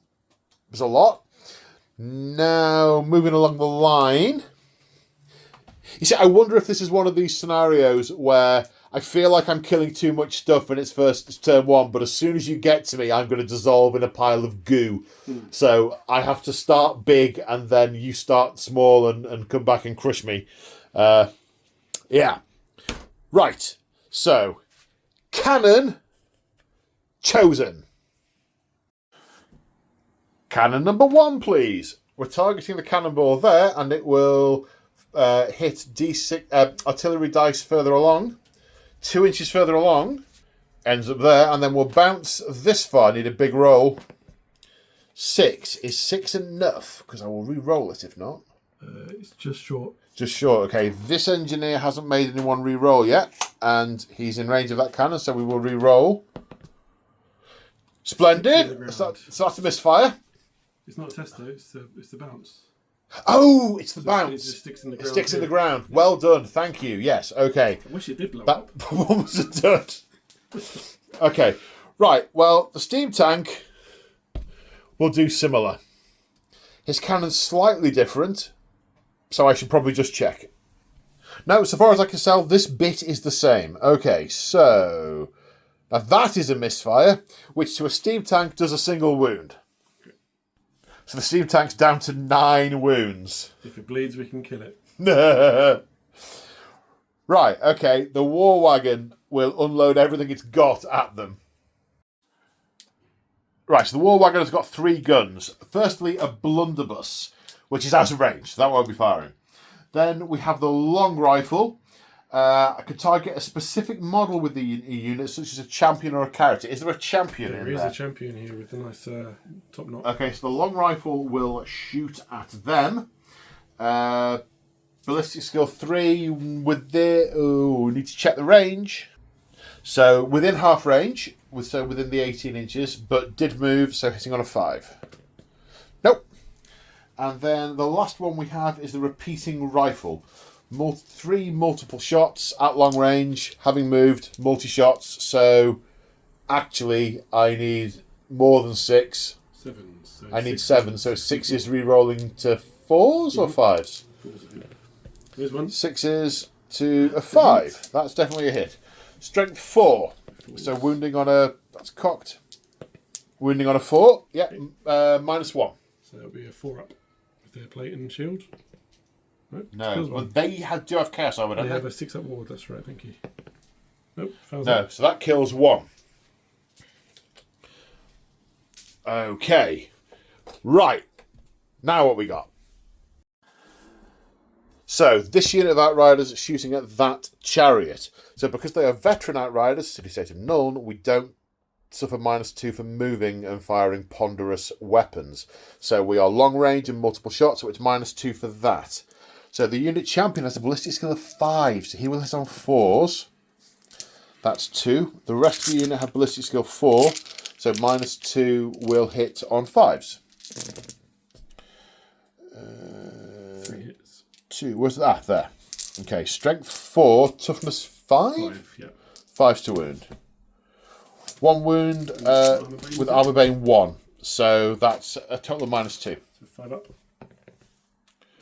was a lot. Now, moving along the line. You see, I wonder if this is one of these scenarios where I feel like I'm killing too much stuff when it's turn 1, but as soon as you get to me, I'm going to dissolve in a pile of goo. So I have to start big and then you start small and come back and crush me. Yeah. Right. So, cannon chosen. Cannon number 1, please. We're targeting the cannonball there, and it will hit D6 artillery dice further along. 2 inches further along. Ends up there, and then we'll bounce this far. Need a big roll. 6. Is 6 enough? Because I will re-roll it if not. It's just short. Just short. Okay, this engineer hasn't made anyone re-roll yet, and he's in range of that cannon, so we will re-roll. Splendid. So that's a misfire. It's not a test though. It's the bounce. Oh, it's the bounce. It just sticks in the ground. It sticks in the ground. Well done. Thank you. Yes. Okay. I wish it did blow up. That one was a dud. Okay. Right. Well, the steam tank will do similar. His cannon's slightly different, so I should probably just check. No, so far as I can tell, this bit is the same. Okay, so now that is a misfire, which to a steam tank does a single wound. So the steam tank's down to 9 wounds. If it bleeds, we can kill it. Right, okay, the war wagon will unload everything it's got at them. Right, so the war wagon has got 3 guns. Firstly, a blunderbuss, which is out of range, so that won't be firing. Then we have the long rifle. I could target a specific model with the unit, such as a champion or a character. Is there a champion in there? There is a champion here with a nice top knot. Okay, so the long rifle will shoot at them. Ballistic skill 3 with the... Oh, need to check the range. So within half range, so within the 18 inches, but did move, so hitting on a 5. Nope. And then the last one we have is the repeating rifle. 3 multiple shots at long range, having moved, multi-shots. So actually, I need more than 6. 7. So I need 7, so 6 is re-rolling to 4s or 5s? There's one. 6 is to a 5. That's definitely a hit. Strength 4. So wounding on a... That's cocked. Wounding on a 4. Yeah, -1. So that'll be a 4 up. With their plate and shield. Nope, No, but they do have chaos armor, don't they they? have a 6-up ward, that's right, thank you. Nope, fails No, up. so that kills one. Okay. Right. Now what we got? So, this unit of Outriders is shooting at that chariot. So, because they are veteran Outriders, City State of Nuln, we don't suffer -2 for moving and firing ponderous weapons. So, we are long range and multiple shots, so it's -2 for that. So, the unit champion has a ballistic skill of 5, so he will hit on 4s. That's 2. The rest of the unit have ballistic skill 4, so -2 will hit on 5s. 3 hits. 2. Where's that? There. Okay, strength 4, toughness 5? 5, yeah. 5's to wound. 1 wound with armor bane 1. So that's a total of -2. So 5 up.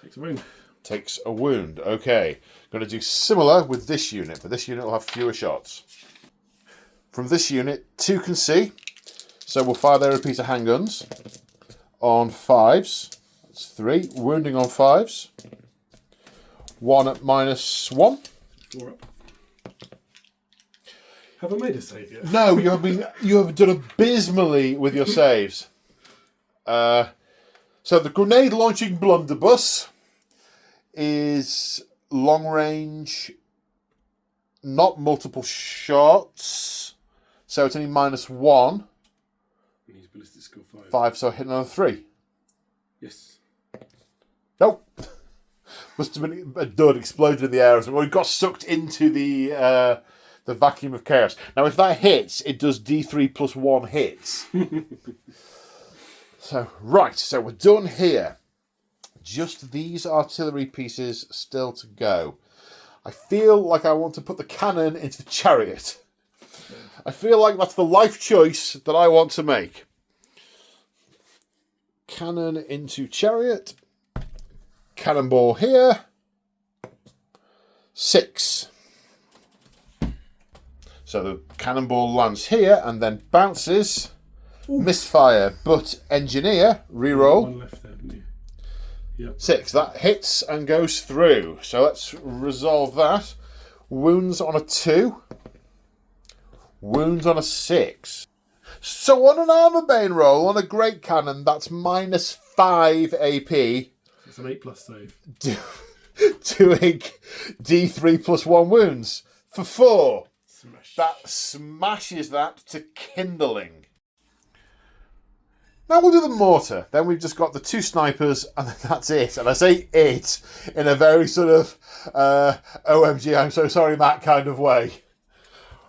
Takes a wound. Takes a wound. Okay. Going to do similar with this unit, but this unit will have fewer shots. From this unit, 2 can see. So we'll fire their repeater handguns on 5s. That's 3. Wounding on 5s. 1 at -1. 4 up. Have I made a save yet? No, you have done abysmally with your saves. So the grenade launching blunderbuss is long range, not multiple shots. So it's only -1. And he's ballistic skill 5. 5, so hitting on a 3. Yes. Nope. Must have been a dud, exploded in the air. Well, it got sucked into the vacuum of chaos. Now, if that hits, it does D3 plus 1 hits. So, right, so we're done here. Just these artillery pieces still to go. I feel like I want to put the cannon into the chariot. I feel like that's the life choice that I want to make. Cannon into chariot. Cannonball here. 6. So the cannonball lands here and then bounces. Ooh. Misfire, but engineer, reroll. 1 left there, didn't you? Yep. 6. That hits and goes through. So let's resolve that. Wounds on a 2. Wounds on a 6. So on an armor bane roll on a great cannon, that's -5 AP. It's an 8+ save. Doing D3 plus 1 wounds for 4. Smash. That smashes that to kindling. Now we'll do the mortar. Then we've just got the 2 snipers, and then that's it. And I say it in a very sort of OMG, I'm so sorry, Matt kind of way.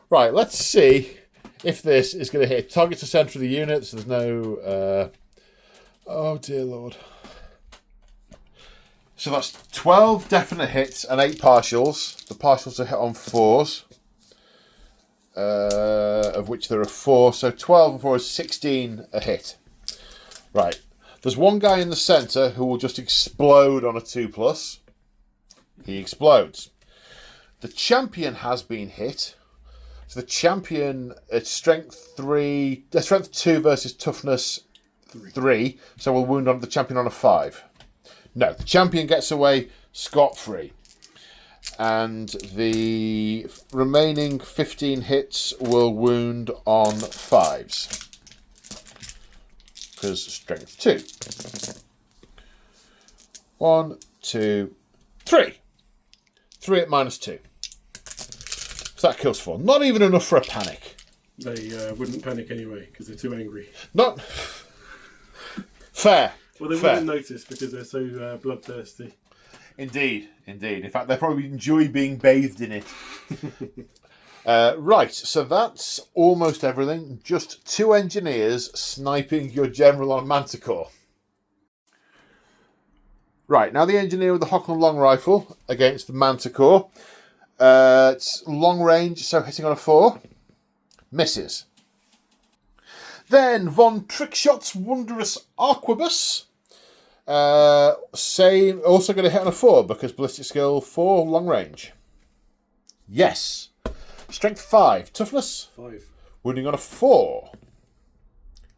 Right, let's see if this is going to hit. Target to centre of the unit, so there's no... oh, dear Lord. So that's 12 definite hits and 8 partials. The partials are hit on 4s, of which there are 4. So 12 and 4 is 16 a hit. Right. There's one guy in the centre who will just explode on a 2+. He explodes. The champion has been hit. So the champion, it's strength 2 versus toughness 3. So we'll wound on the champion on a 5. No, the champion gets away scot-free. And the remaining 15 hits will wound on 5s. Because strength 2. 1, 2, 3. 3 at -2. So that kills 4. Not even enough for a panic. They wouldn't panic anyway because they're too angry. Not fair. Well, they wouldn't notice because they're so bloodthirsty. Indeed, indeed. In fact, they probably enjoy being bathed in it. Right, so that's almost everything. Just 2 engineers sniping your general on Manticore. Right, now the engineer with the Hockland long rifle against the Manticore. It's long range, so hitting on a 4. Misses. Then Von Trickshot's Wondrous Arquebus. Same, also going to hit on a 4 because ballistic skill 4, long range. Yes. Strength 5, toughness 5. Wounding on a 4.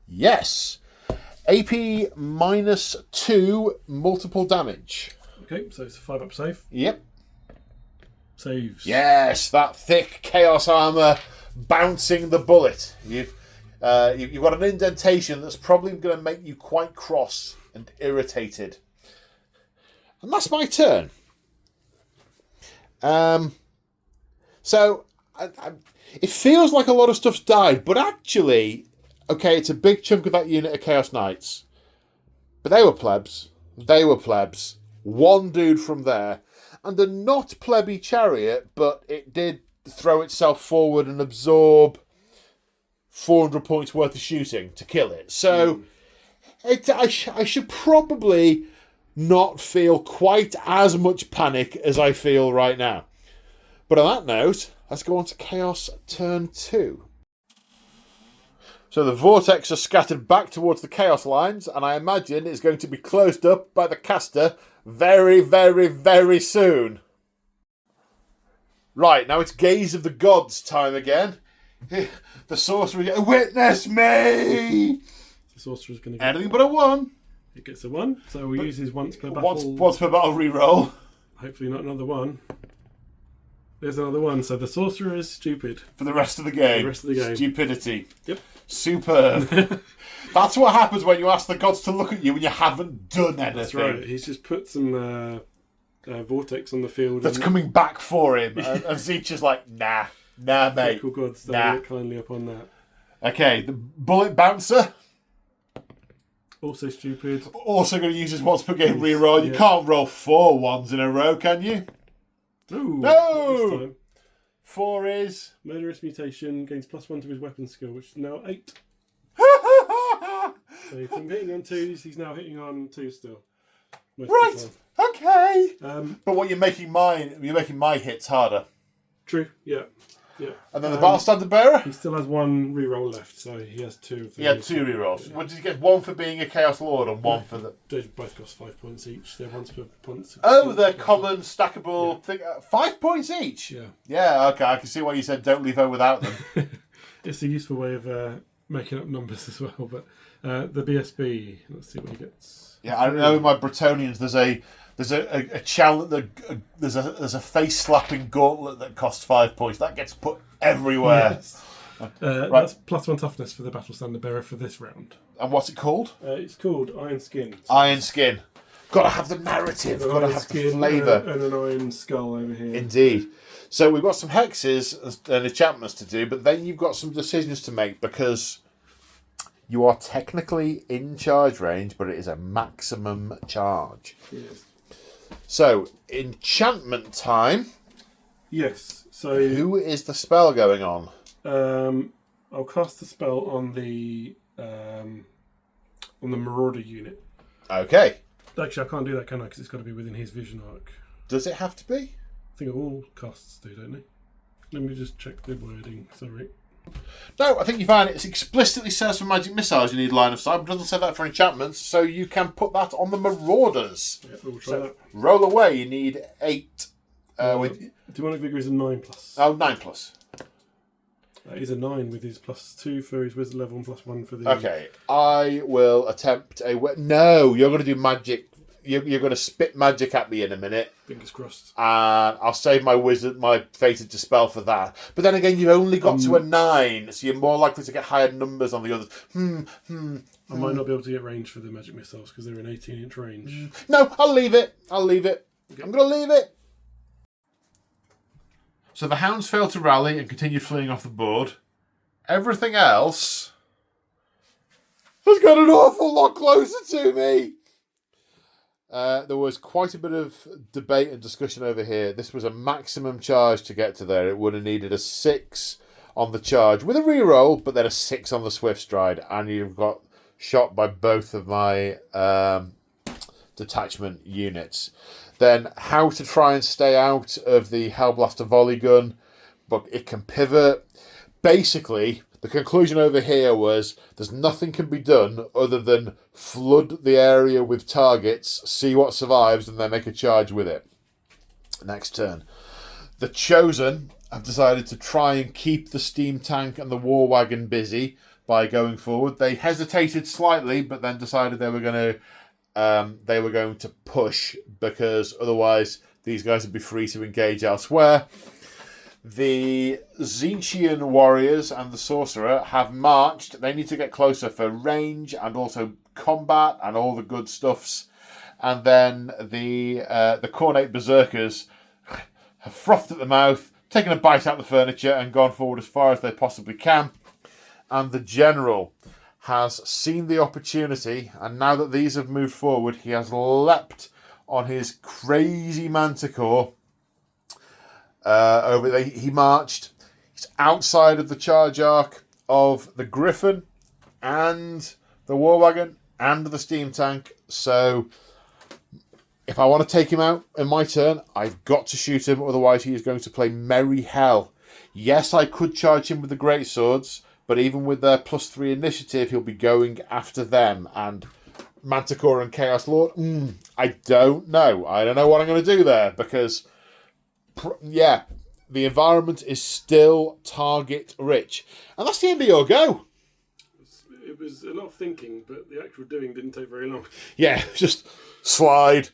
Yes. AP -2, multiple damage. Okay, so it's a 5-up save. Yep. Saves. Yes, that thick chaos armor bouncing the bullet. You've got an indentation that's probably going to make you quite cross and irritated. And that's my turn. So it feels like a lot of stuff's died, but actually, okay, it's a big chunk of that unit of Chaos Knights. But they were plebs. One dude from there. And a not plebby chariot, but it did throw itself forward and absorb 400 points worth of shooting to kill it. So I should probably not feel quite as much panic as I feel right now. But on that note, let's go on to Chaos turn 2. So the vortex are scattered back towards the Chaos lines, and I imagine it's going to be closed up by the caster very, very, very soon. Right, now it's Gaze of the Gods time again. The sorcerer, witness me! The sorcerer's going to get anything but a 1. It gets a 1, so we'll use his once per battle. Once per battle reroll. Hopefully not another 1. There's another 1, so the sorcerer is stupid. For the rest of the game. For the rest of the game. Stupidity. Yep. Superb. That's what happens when you ask the gods to look at you when you haven't done anything. That's right. He's just put some vortex on the field. That's coming back for him. And Zeech is like, nah, mate. Cool gods, they'll look kindly upon that. Okay, the bullet bouncer. Also stupid. Also going to use his once per game reroll. You can't roll 4 ones in a row, can you? No! This time. 4 is Murderous Mutation, gains +1 to his weapon skill, which is now 8. So from hitting on 2s, he's now hitting on 2 still. Right, okay. But what you're making my hits harder. True, yeah. And then the Battle Standard Bearer? He still has 1 reroll left, so he has 2 of them. He had 2 rerolls. Yeah. What did he get? 1 for being a Chaos Lord and 1 for the... They both cost 5 points each. They're once per point. Oh, they're common, stackable thing. 5 points each? Yeah. Yeah, okay. I can see why you said don't leave her without them. It's a useful way of making up numbers as well. But the BSB, let's see what he gets. Yeah, I know in my Bretonians there's a challenge. There's a face slapping gauntlet that costs 5 points. That gets put everywhere. Yes. That's +1 toughness for the Battle Standard Bearer for this round. And what's it called? It's called Iron Skin. Iron Skin. Got to have the narrative. Got to have the flavour. And an iron skull over here. Indeed. So we've got some hexes and enchantments to do, but then you've got some decisions to make because you are technically in charge range, but it is a maximum charge. Yes. So, enchantment time. Yes. So who is the spell going on? I'll cast the spell on the Marauder unit. Okay. Actually, I can't do that, can I? Because it's got to be within his vision arc. Does it have to be? I think all casts do, don't they? Let me just check the wording. Sorry. No, I think you find it explicitly says for magic missiles you need line of sight, but it doesn't say that for enchantments, so you can put that on the Marauders. Yeah, we'll try that. Roll away, you need 8. Demonic Vigor is a 9+. Oh, 9+. That is a 9 with his +2 for his wisdom level and +1 for the... Okay, I will attempt a... No, you're going to do magic. You're going to spit magic at me in a minute. Fingers crossed. And I'll save my fated dispel for that. But then again, you've only got to a 9, so you're more likely to get higher numbers on the others. I might not be able to get range for the magic missiles because they're an 18-inch range. No, I'll leave it. Okay. I'm going to leave it. So the hounds failed to rally and continued fleeing off the board. Everything else has got an awful lot closer to me. There was quite a bit of debate and discussion over here. This was a maximum charge to get to there. It would have needed a 6 on the charge with a reroll, but then a 6 on the swift stride, and you've got shot by both of my detachment units. Then how to try and stay out of the Hellblaster volley gun, but it can pivot. Basically, the conclusion over here was there's nothing can be done other than flood the area with targets, see what survives, and then make a charge with it. Next turn. The Chosen have decided to try and keep the steam tank and the war wagon busy, by going forward. They hesitated slightly, but then decided they were going to push, because otherwise these guys would be free to engage elsewhere. The Tzeentchian warriors and the sorcerer have marched. They need to get closer for range and also combat and all the good stuffs. And then the Khornate berserkers have frothed at the mouth, taken a bite out of the furniture, and gone forward as far as they possibly can. And the general has seen the opportunity, and now that these have moved forward, he has leapt on his crazy manticore. He marched. He's outside of the charge arc of the Griffin and the War Wagon and the steam tank. So if I want to take him out in my turn, I've got to shoot him, otherwise he is going to play merry hell. Yes, I could charge him with the great swords, but even with their +3 initiative, he'll be going after them. And Manticore and Chaos Lord, I don't know. I don't know what I'm going to do there, because the environment is still target rich. And that's the end of your go. It was a lot of thinking, but the actual doing didn't take very long. Yeah, just slide.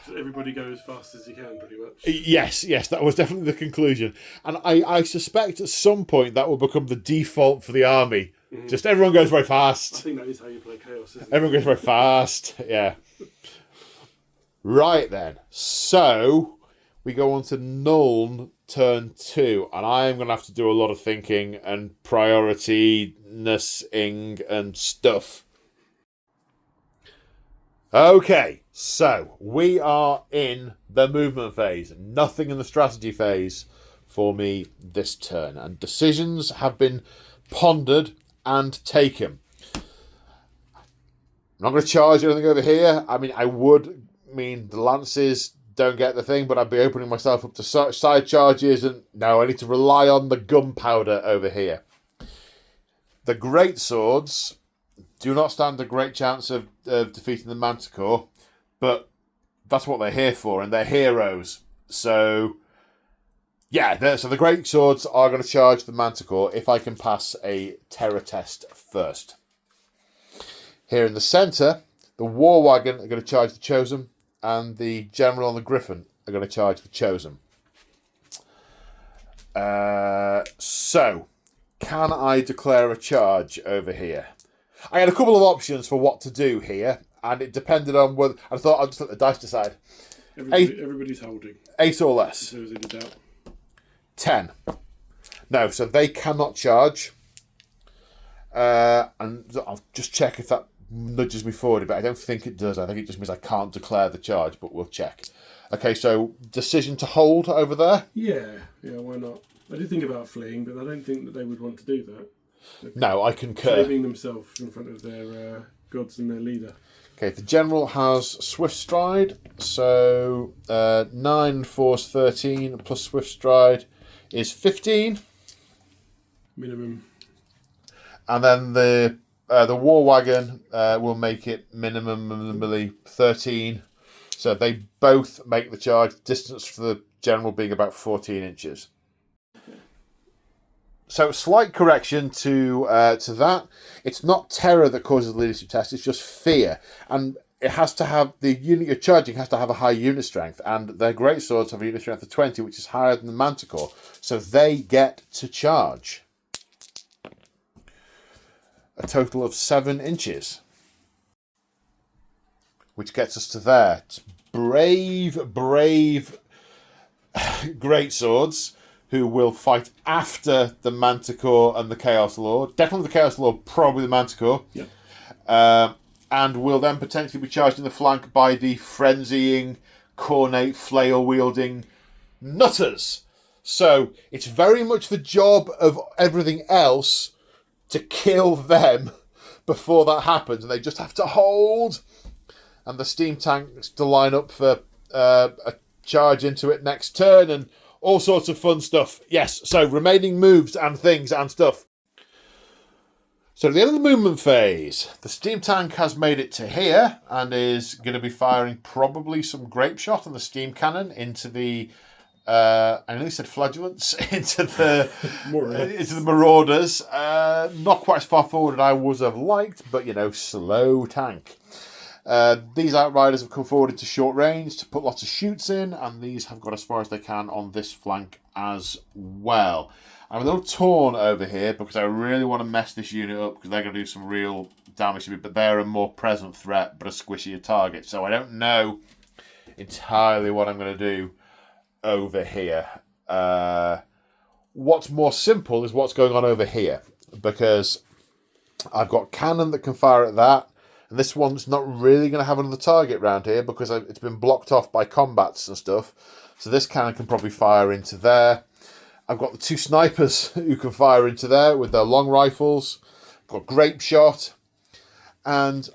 Everybody go as fast as you can, pretty much. Yes, that was definitely the conclusion. And I suspect at some point that will become the default for the army. Mm-hmm. Just everyone goes very fast. I think that is how you play Chaos, isn't it? Everyone goes very fast, yeah. Right then, so we go on to Nuln turn 2, and I'm going to have to do a lot of thinking and priority-nessing and stuff. Okay, so we are in the movement phase. Nothing in the strategy phase for me this turn, and decisions have been pondered and taken. I'm not going to charge anything over here. I mean, the lances don't get the thing, but I'd be opening myself up to side charges, and no, I need to rely on the gunpowder over here. The great swords do not stand a great chance of defeating the Manticore, but that's what they're here for, and they're heroes. So, so the great swords are going to charge the Manticore if I can pass a terror test first. Here in the centre, the War Wagon are going to charge the Chosen, and the General and the Griffin are going to charge the Chosen. So, can I declare a charge over here? I had a couple of options for what to do here, and it depended on whether... I thought I'd just let the dice decide. Everybody's holding. 8 or less. So is it a doubt? 10. No, so they cannot charge. And I'll just check if that nudges me forward a bit. I don't think it does. I think it just means I can't declare the charge, but we'll check. Okay, so decision to hold over there? Yeah, why not? I did think about fleeing, but I don't think that they would want to do that. No, I concur. Saving themselves in front of their gods and their leader. Okay, the General has Swift Stride, so 9 force 13 plus Swift Stride is 15. Minimum. And then the War Wagon will make it minimally 13. So they both make the charge, distance for the General being about 14 inches. So slight correction to that. It's not terror that causes the leadership test, it's just fear. And it has to have, the unit you're charging has to have a high unit strength. And their great swords have a unit strength of 20, which is higher than the Manticore. So they get to charge a total of 7 inches. Which gets us to there. It's brave great swords who will fight after the Manticore and the Chaos Lord. Definitely the Chaos Lord, probably the Manticore. Yeah. And will then potentially be charged in the flank by the frenzying, Khornate, flail-wielding nutters. So it's very much the job of everything else to kill them before that happens. And they just have to hold. And the steam tanks to line up for a charge into it next turn, and all sorts of fun stuff. Yes, so remaining moves and things and stuff. So at the end of the movement phase, the steam tank has made it to here and is going to be firing probably some grape shot on the steam cannon into the I nearly said flagellants into the More or less. into the marauders. Not quite as far forward as I would have liked, but slow tank. These outriders have come forward into short range to put lots of shoots in, and these have got as far as they can on this flank as well. I'm a little torn over here because I really want to mess this unit up because they're going to do some real damage to me, but they're a more present threat but a squishier target. So I don't know entirely what I'm going to do over here. What's more simple is what's going on over here, because I've got cannon that can fire at that, and this one's not really going to have another target round here because it's been blocked off by combats and stuff. So this cannon can probably fire into there. I've got the 2 snipers who can fire into there with their long rifles. I've got grape shot. And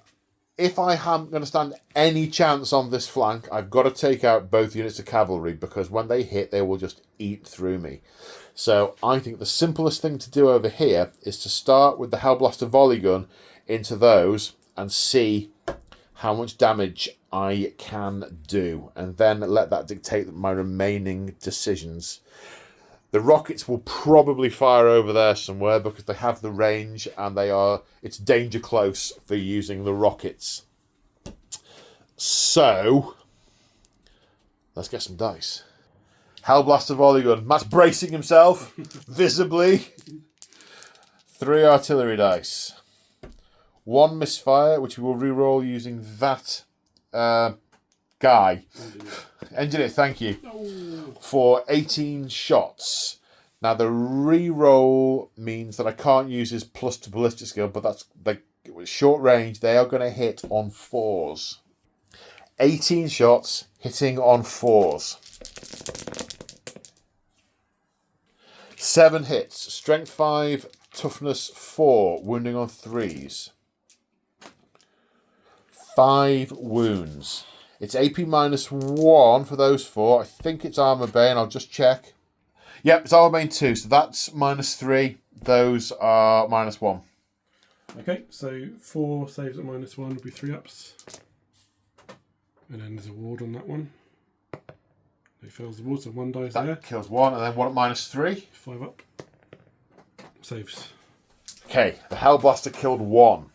if I am going to stand any chance on this flank, I've got to take out both units of cavalry, because when they hit, they will just eat through me. So I think the simplest thing to do over here is to start with the Hellblaster volley gun into those and see how much damage I can do, and then let that dictate my remaining decisions. The rockets will probably fire over there somewhere because they have the range and it's danger close for using the rockets. So, let's get some dice. Hellblaster volley gun. Matt's bracing himself, visibly. 3 artillery dice. 1 misfire, which we will re-roll using that guy. Engineer, thank you. For 18 shots. Now, the re-roll means that I can't use his plus to ballistic skill, but that's short range. They are going to hit on 4s. 18 shots hitting on 4s. 7 hits. Strength 5, toughness 4, wounding on 3s. 5 wounds. It's AP -1 for those 4. I think it's armor bane. I'll just check. Yep, it's armor bane 2. So that's -3. Those are -1. Okay, so 4 saves at -1 would be 3 ups. And then there's a ward on that one. He fails the ward, so 1 dies there. That kills 1, and then 1 at -3. 5 up. Saves. Okay, the Hellblaster killed 1.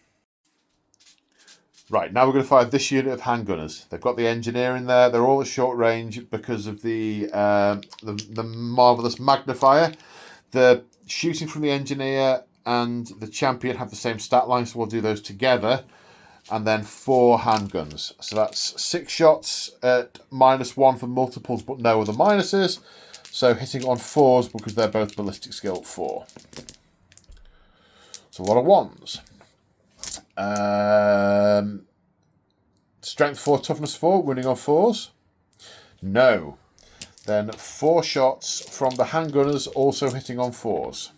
Right, now we're going to fire this unit of handgunners. They've got the engineer in there. They're all at short range because of the marvellous magnifier. The shooting from the engineer and the champion have the same stat line, so we'll do those together. And then 4 handguns. So that's 6 shots at -1 for multiples, but no other minuses. So hitting on 4s because they're both ballistic skill 4. It's a lot of 1s. Strength 4, toughness 4, winning on 4s. No. Then 4 shots from the handgunners, also hitting on 4s.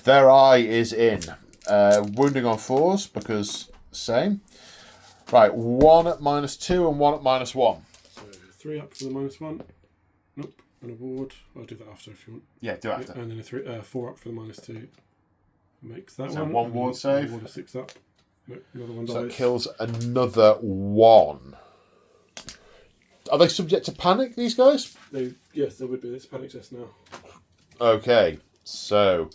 Their eye is in. Wounding on 4s because same. Right, 1 at -2 and 1 at -1. So 3 up for the -1. Nope. And a ward. I'll do that after if you want. Yeah, do after. And then 4 up for the -2. Makes that So one. 1 ward save. 1 ward 6 up. Nope, the other one So dies. that kills another 1. Are they subject to panic, these guys? Yes, there would be. It's a panic test now. Okay, so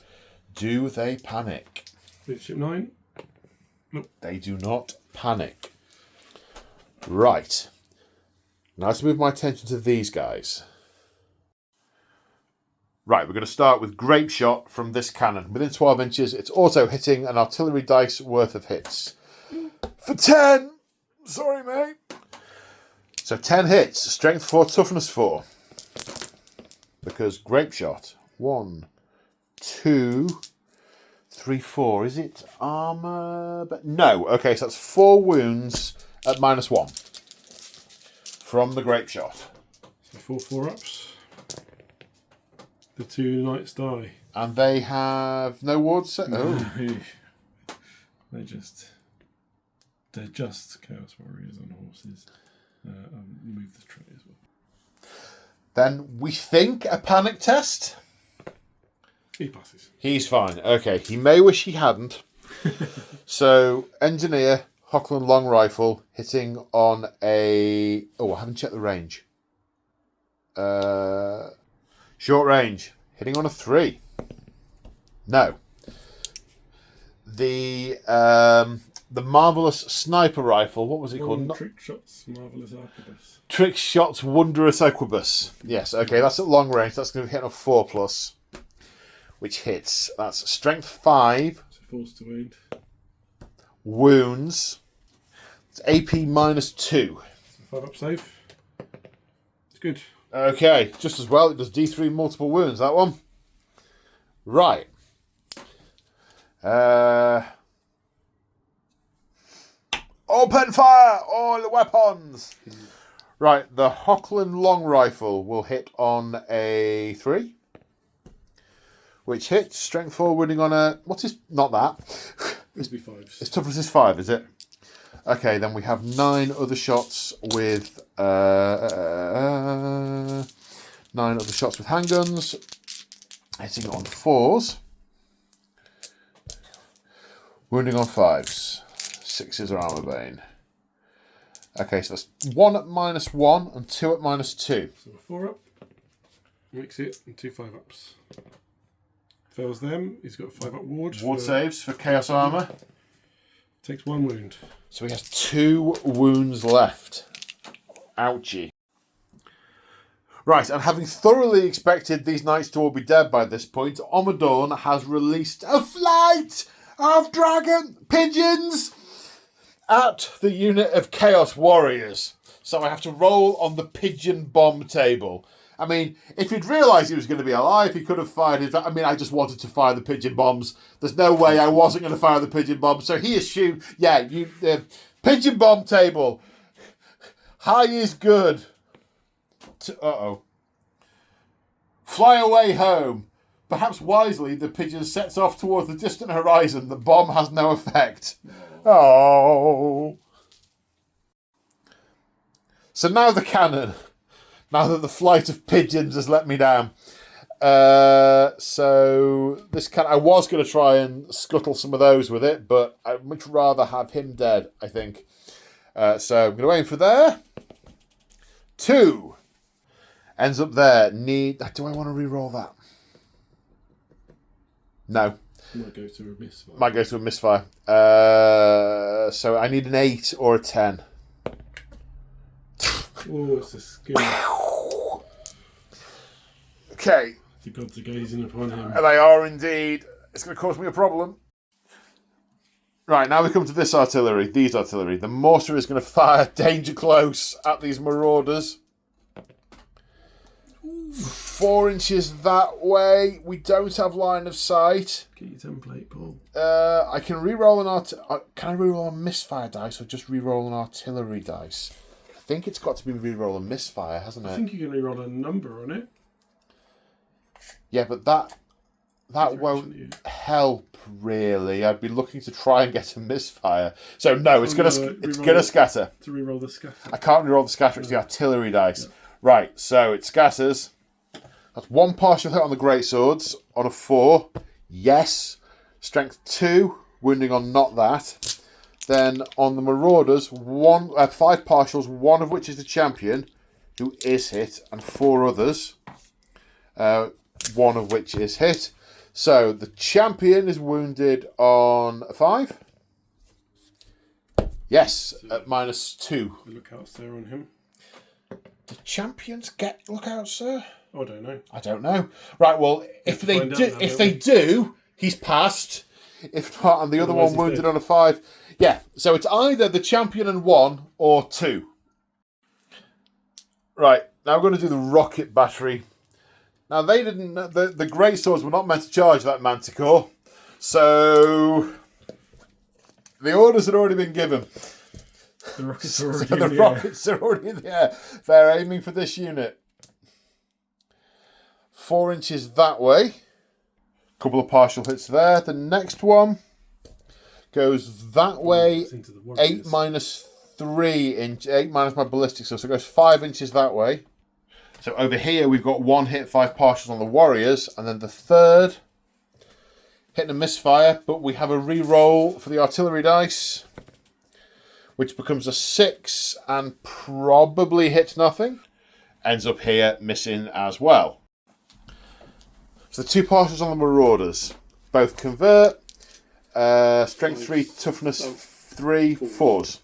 do they panic? Leadership 9. Nope. They do not panic. Right. Now let's move my attention to these guys. Right, we're going to start with grape shot from this cannon. Within 12 inches, it's auto hitting an artillery dice worth of hits. For 10! Sorry, mate. So 10 hits. Strength 4, toughness 4. Because grape shot. 1, 2, 3, 4. Is it armor? But no. Okay, so that's 4 wounds at -1 from the grape shot. So 4 ups. The 2 knights die. And they have no wards set. Oh. They're just Chaos Warriors on horses. I'll move the tray as well. Then we think a panic test. He passes. He's fine. Okay, he may wish he hadn't. So, engineer, Hockland long rifle, hitting on a... Oh, I haven't checked the range. Short range. Hitting on a 3. No. The marvelous sniper rifle. What was it called? Trick shots, marvelous arquebus. Trick shots, wondrous arquebus. Yes. Okay, that's at long range. That's going to hit on 4+, which hits. That's strength 5. So force to wound. Wounds. It's AP -2. 5 up save. It's good. Okay, just as well. It does D3 multiple wounds. That one. Right. Open fire! All the weapons! Right, the Hochland long rifle will hit on a 3. Which hits. Strength 4 wounding on a... What's his... Not that. Must be 5s. It's toughness is 5, is it? Okay, then we have 9 other shots with... 9 other shots with handguns. Hitting on 4s. Wounding on 5s. 6s are armor bane. Okay, so that's 1 at -1 and 2 at -2. So a 4 up. Makes it, and 2 5 ups. Fails them. He's got a 5 up ward. Ward saves for chaos armor. Takes 1 wound. So he has 2 wounds left. Ouchie. Right, and having thoroughly expected these knights to all be dead by this point, Omadorn has released a flight of dragon pigeons at the unit of Chaos Warriors. So I have to roll on the pigeon bomb table. I mean, if he'd realised he was going to be alive, he could have fired his... I mean, I just wanted to fire the pigeon bombs. There's no way I wasn't going to fire the pigeon bombs. So he assumed, yeah, pigeon bomb table. High is good. Uh-oh. Fly away home. Perhaps wisely, the pigeon sets off towards the distant horizon. The bomb has no effect. Oh. So now the cannon. Now that the flight of pigeons has let me down. So this I was going to try and scuttle some of those with it, but I'd much rather have him dead, I think. So I'm going to aim for there. 2. Ends up there. Do I want to re-roll that? No. Might go to a misfire. Might go to a misfire. So I need an 8 or a 10. Oh, it's a skill. Okay. The gods are gazing upon him. And they are indeed. It's going to cause me a problem. Right, now we come to this artillery. These artillery. The mortar is going to fire danger close at these marauders. 4 inches that way. We don't have line of sight. Get your template, Paul. I can re-roll can I re-roll a misfire dice or just re-roll an artillery dice? I think it's got to be re-roll a misfire, hasn't it? I think you can re-roll a number on it. Yeah, but that won't help really. I'd be looking to try and get a misfire. So no, it's gonna scatter. To re-roll the scatter. I can't re-roll the scatter. It's the artillery dice. Yeah. Right, so it scatters. That's 1 partial hit on the greatswords on a 4. Yes. Strength 2, wounding on not that. Then on the marauders, 5 partials, 1 of which is the champion, who is hit, and 4 others, 1 of which is hit. So the champion is wounded on a 5. Yes, at -2. Look out, sir, on him. The champions get lookout, sir? I don't know. I don't know. Right, well, if they do, he's passed. If not, and the other one wounded on a 5. Yeah, so it's either the champion and 1 or 2. Right, now we're going to do the rocket battery. Now, they didn't... The great swords were not meant to charge that manticore. So the orders had already been given. The rockets are already the rockets are already in the air. They're aiming for this unit. 4 inches that way. Couple of partial hits there. The next one goes that way. 8 -3 inch. 8 minus my ballistic, so it goes 5 inches that way. So over here we've got 1 hit, 5 partials on the warriors, and then the third hitting a misfire, but we have a re-roll for the artillery dice, which becomes a 6 and probably hits nothing. ends up here missing as well. So the 2 partials on the Marauders both convert. Strength 3, toughness 3, 4s.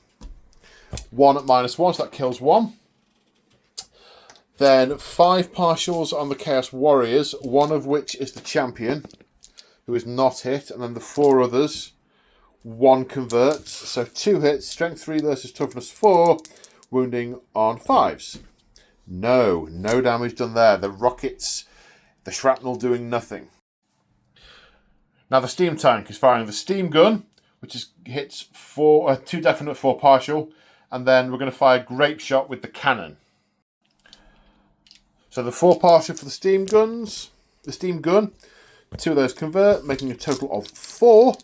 1 at -1, so that kills 1. Then 5 partials on the Chaos Warriors, one of which is the champion, who is not hit, and then the 4 others, 1 converts. So 2 hits, strength 3 versus toughness 4, wounding on 5s. No damage done there. The rockets, the shrapnel doing nothing. Now the steam tank is firing the steam gun, which hits 2 definite, 4 partial, and then we're going to fire grape shot with the cannon. So the 4 partial for the steam gun, 2 of those convert, making a total of 4.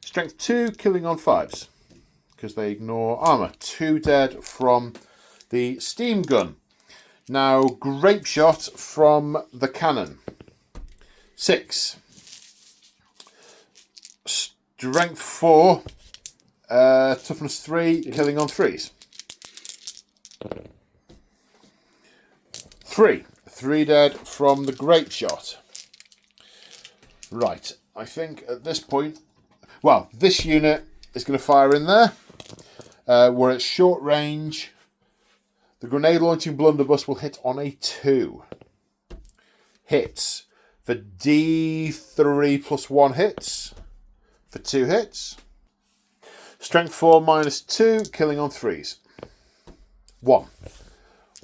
Strength 2, killing on 5s, because they ignore armour. 2 dead from the steam gun. Now, grape shot from the cannon. 6. Strength 4, toughness 3, killing on 3s. 3 dead from the grape shot. Right, I think at this point, well, this unit is going to fire in there. We're at short range. The grenade launching blunderbuss will hit on a 2. Hits for D3 plus 1 hits for 2 hits. Strength 4 -2, killing on 3s. 1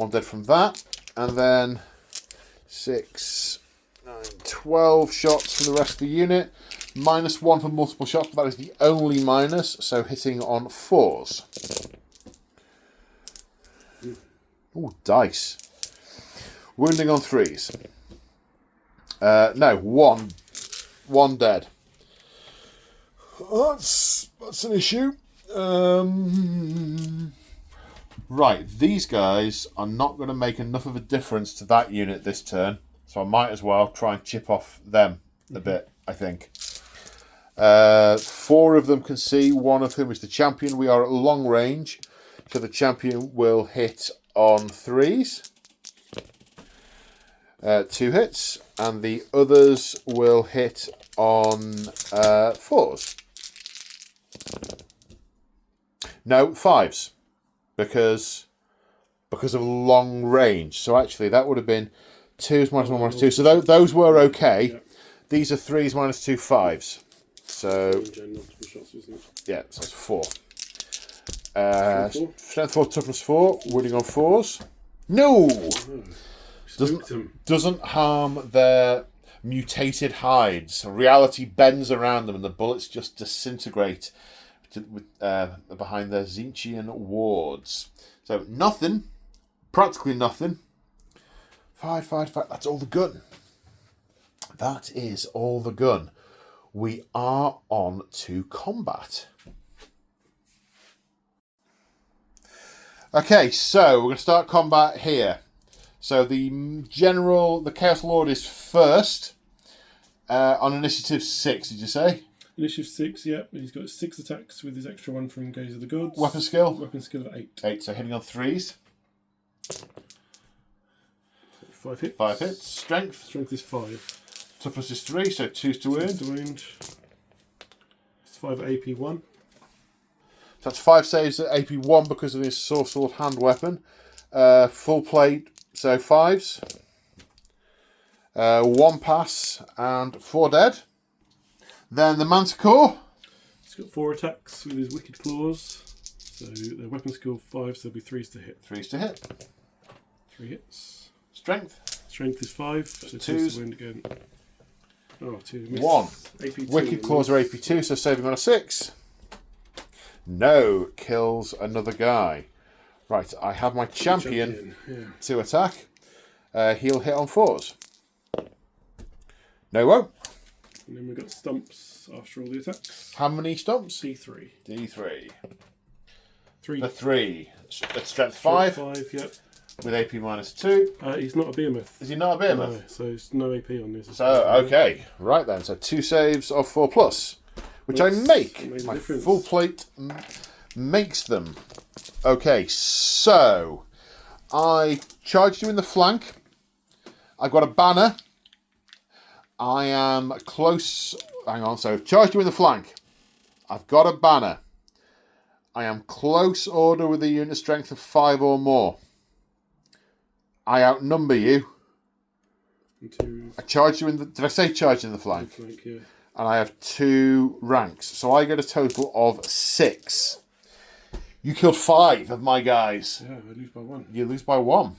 dead from that. And then 6, 9, 12 shots from the rest of the unit. -1 for multiple shots, but that is the only minus, so hitting on 4s. Ooh, dice. Wounding on 3s. No, 1 dead. That's an issue. Right, these guys are not going to make enough of a difference to that unit this turn, so I might as well try and chip off them a bit, I think. 4 of them can see, 1 of whom is the champion. We are at long range, so the champion will hit on 3s. 2 hits, and the others will hit on 4s. No, 5s. Because of long range. So actually that would have been 2s -1 -2. So those were okay. Yeah. These are 3s -2 5s. So yeah, so it's 4. Strength 4, toughness 4, wounding on 4s. No! Doesn't harm their mutated hides. Reality bends around them and the bullets just disintegrate behind their Zinchian wards. So nothing, practically nothing. 5. That's all the gun. That is all the gun. We are on to combat. Okay, so we're going to start combat here. So the Chaos Lord is first on initiative 6. Did you say? Initiative 6, yeah. He's got 6 attacks with his extra 1 from Gaze of the Gods. Weapon skill? Weapon skill of 8. 8, so hitting on 3s. 5 hits. 5 hits. Strength? Strength is 5. Toughness is 3, so 2's to wound. 2's to wound. It's 5 at AP 1. So that's 5 saves at AP 1 because of his sword hand weapon. Full plate, so 5s. 1 pass and 4 dead. Then the Manticore. He's got 4 attacks with his Wicked Claws. So the weapon skill 5, so it'll be 3s to hit. 3s to hit. 3 hits. Strength. Strength is 5, so 2's to wound again. Oh, 2 missed. 1. AP2. Wicked Claws are AP2, so saving on a 6. No, kills another guy. Right, I have my champion to attack. He'll hit on 4s. No, won't. And then we've got stumps after all the attacks. How many stumps? D3. D3. 3. The 3. That's strength 5. 5, yep. With AP -2. He's not a behemoth. Is he not a behemoth? No, so it's no AP on this. So, okay. Right then. So 2 saves of 4+, which I make. My full plate makes them. Okay, so I charged you in the flank. I've got a banner. I am close. Hang on. So charged you in the flank. I've got a banner. I am close order with a unit strength of 5 or more. I outnumber you. I charge you in the... Did I say charge in the flank? Yeah. And I have 2 ranks. So I get a total of 6. You killed 5 of my guys. Yeah, I lose by 1. You lose by 1.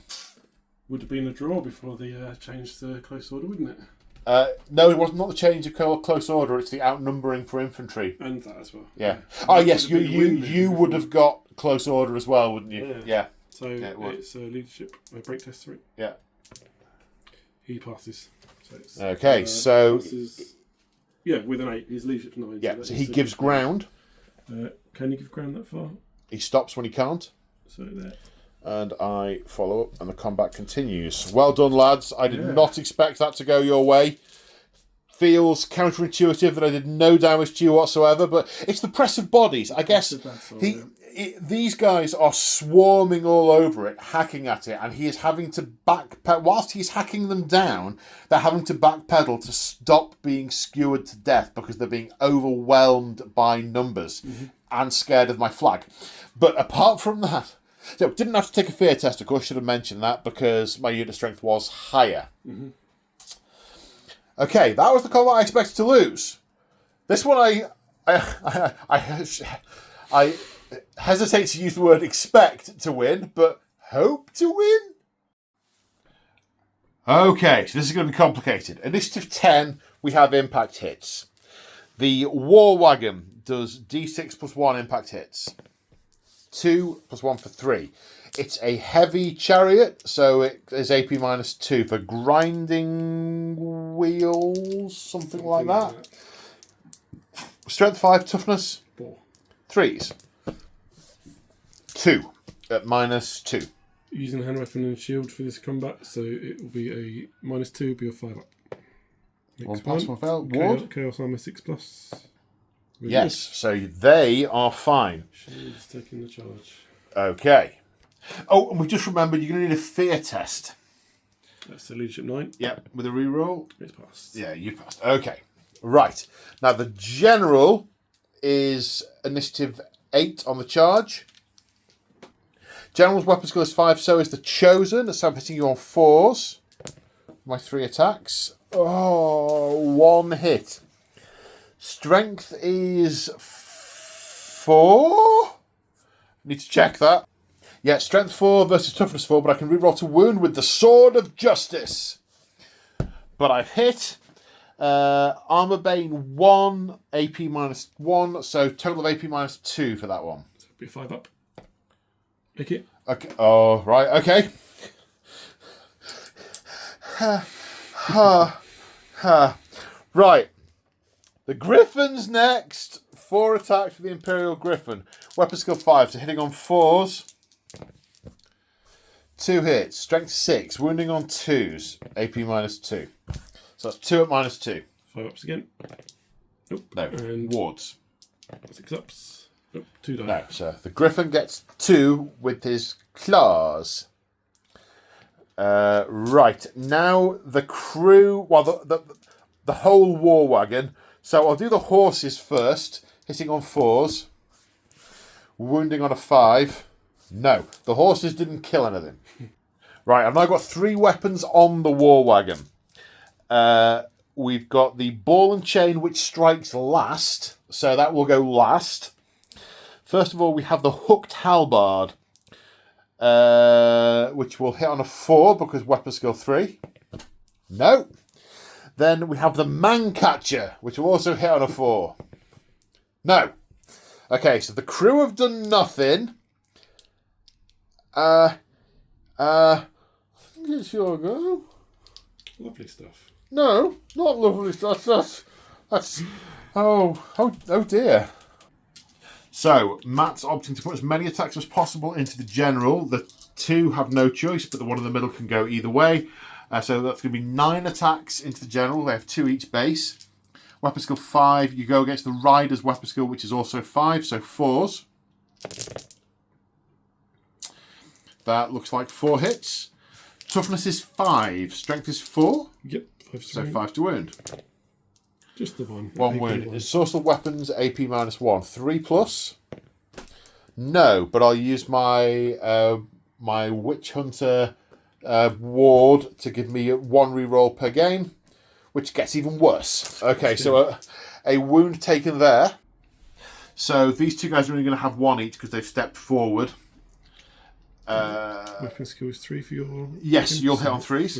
Would have been a draw before they changed the close order, wouldn't it? No, it was not the change of close order. It's the outnumbering for infantry. And that as well. Yeah. Oh, yes, you would have got close order as well, wouldn't you? Yeah. So it's leadership, break test 3. Yeah. He passes. So it's, Okay, so... Passes, with an 8. His leadership's 9. Yeah, so he gives ground. Can you give ground that far? He stops when he can't. So there. And I follow up, and the combat continues. Well done, lads. I did not expect that to go your way. Feels counterintuitive that I did no damage to you whatsoever, but it's the press of bodies. I guess these guys are swarming all over it, hacking at it, and he is having to backpedal. Whilst he's hacking them down, they're having to backpedal to stop being skewered to death because they're being overwhelmed by numbers and scared of my flag. But apart from that, so didn't have to take a fear test, of course, should have mentioned that because my unit strength was higher. Okay, that was the combat I expected to lose. This one I hesitate to use the word expect to win, but hope to win? Okay, so this is going to be complicated. Initiative 10, we have impact hits. The War Wagon does D6 plus 1 impact hits. 2 plus 1 for 3. It's a heavy chariot, so it is AP minus 2 for grinding wheels, something like that. Strength 5, toughness 4. 3s. 2 at minus 2. Using a hand weapon and shield for this combat, so it will be a minus 2, be a 5 up. One pass, one fail. Ward? Chaos armor 6 plus. Really yes, good. so they are fine. Shield's taking the charge. Okay. Oh, and we just remembered you're going to need a fear test. That's the leadership 9. Yep, with a reroll. It's passed. Yeah, you passed. Okay. Right. Now, the general is initiative 8 on the charge. General's weapon skill is 5, so is the chosen. So I'm hitting you on 4s. My 3 attacks. Oh, 1 hit. Strength is 4. Need to check that. Yeah, strength 4 versus toughness 4, but I can reroll to wound with the Sword of Justice. But I've hit. Armor Bane 1, AP minus 1, so total of AP minus 2 for that one. So it'll be a 5 up. Make it. Okay. Oh, right. Okay. Right. The Griffin's next. 4 attacks for the Imperial Griffin. Weapon skill 5, so hitting on 4s. 2 hits. Strength 6. Wounding on 2s. AP minus 2. So that's 2 at minus 2. 5 ups again. Nope. No. And Wards. 6 ups. Nope. 2 die. No. So the Griffin gets 2 with his claws. Right. Now the crew... Well, the whole war wagon. So I'll do the horses first. Hitting on 4s. Wounding on a 5. No. The horses didn't kill anything. Right. I've now got 3 weapons on the war wagon. We've got the ball and chain, which strikes last. So that will go last. First of all, we have the hooked halberd, which will hit on a 4 because weapon skill 3. No. Then we have the man catcher, which will also hit on a 4. No. Okay, so the crew have done nothing. I think it's your go. Lovely stuff. No, not lovely stuff. That's oh dear. So Matt's opting to put as many attacks as possible into the general. The 2 have no choice, but the one in the middle can go either way. So that's going to be 9 attacks into the general. They have 2 each base. Weapon skill 5. You go against the rider's weapon skill, which is also 5, so 4s. That looks like 4 hits. Toughness is 5. Strength is 4. Yep. 5 So 5 to wound. Just the one. 1 wound. Is source of weapons AP -1. 3 plus? No, but I'll use my my Witch Hunter ward to give me 1 reroll per game, which gets even worse. Okay, so a wound taken there. So these 2 guys are only going to have 1 each because they've stepped forward. Weapon skill is 3 for your... Yes, you'll hit on 3s.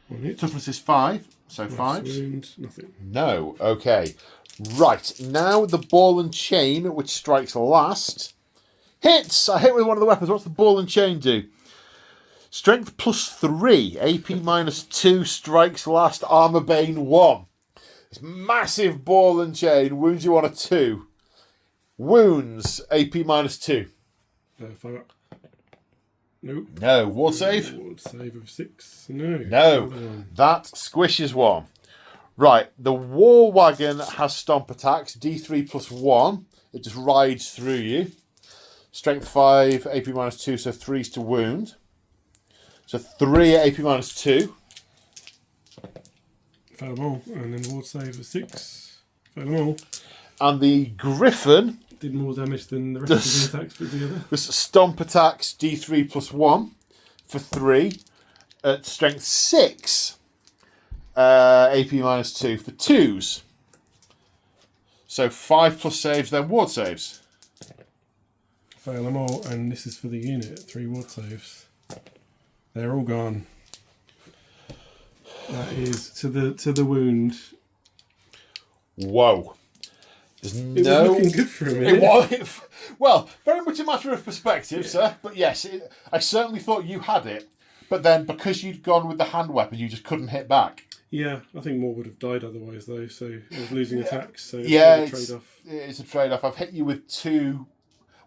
1 hit. Toughness is 5, so 5. Wound, nothing. No, okay. Right, now the ball and chain, which strikes last, hits! I hit with one of the weapons. What's the ball and chain do? Strength +3, AP -2, strikes last, armor bane 1. This massive ball and chain wounds you on a 2. Wounds, AP -2. Fire up. Nope. No. Ward save? Ward save of 6. No. No. That squishes 1. Right. The war wagon has stomp attacks. D3 +1. It just rides through you. Strength 5, AP -2, so 3's to wound. So 3 at AP -2. Fail them all. And then ward save of 6. Fail them all. And the griffin Did more damage than the rest of the attacks put together. was stomp attacks D3 +1 for 3 at strength 6. AP -2 for 2s. So 5 plus saves, then ward saves. Fail them all, and this is for the unit. 3 ward saves. They're all gone. That is to the wound. Whoa. There's It no. was looking good for a minute. It was. Well, very much a matter of perspective, sir. But yes, I certainly thought you had it. But then, because you'd gone with the hand weapon, you just couldn't hit back. Yeah, I think more would have died otherwise, though. So it was losing attacks. So Yeah, it's a trade-off. it's a trade-off. I've hit you with 2,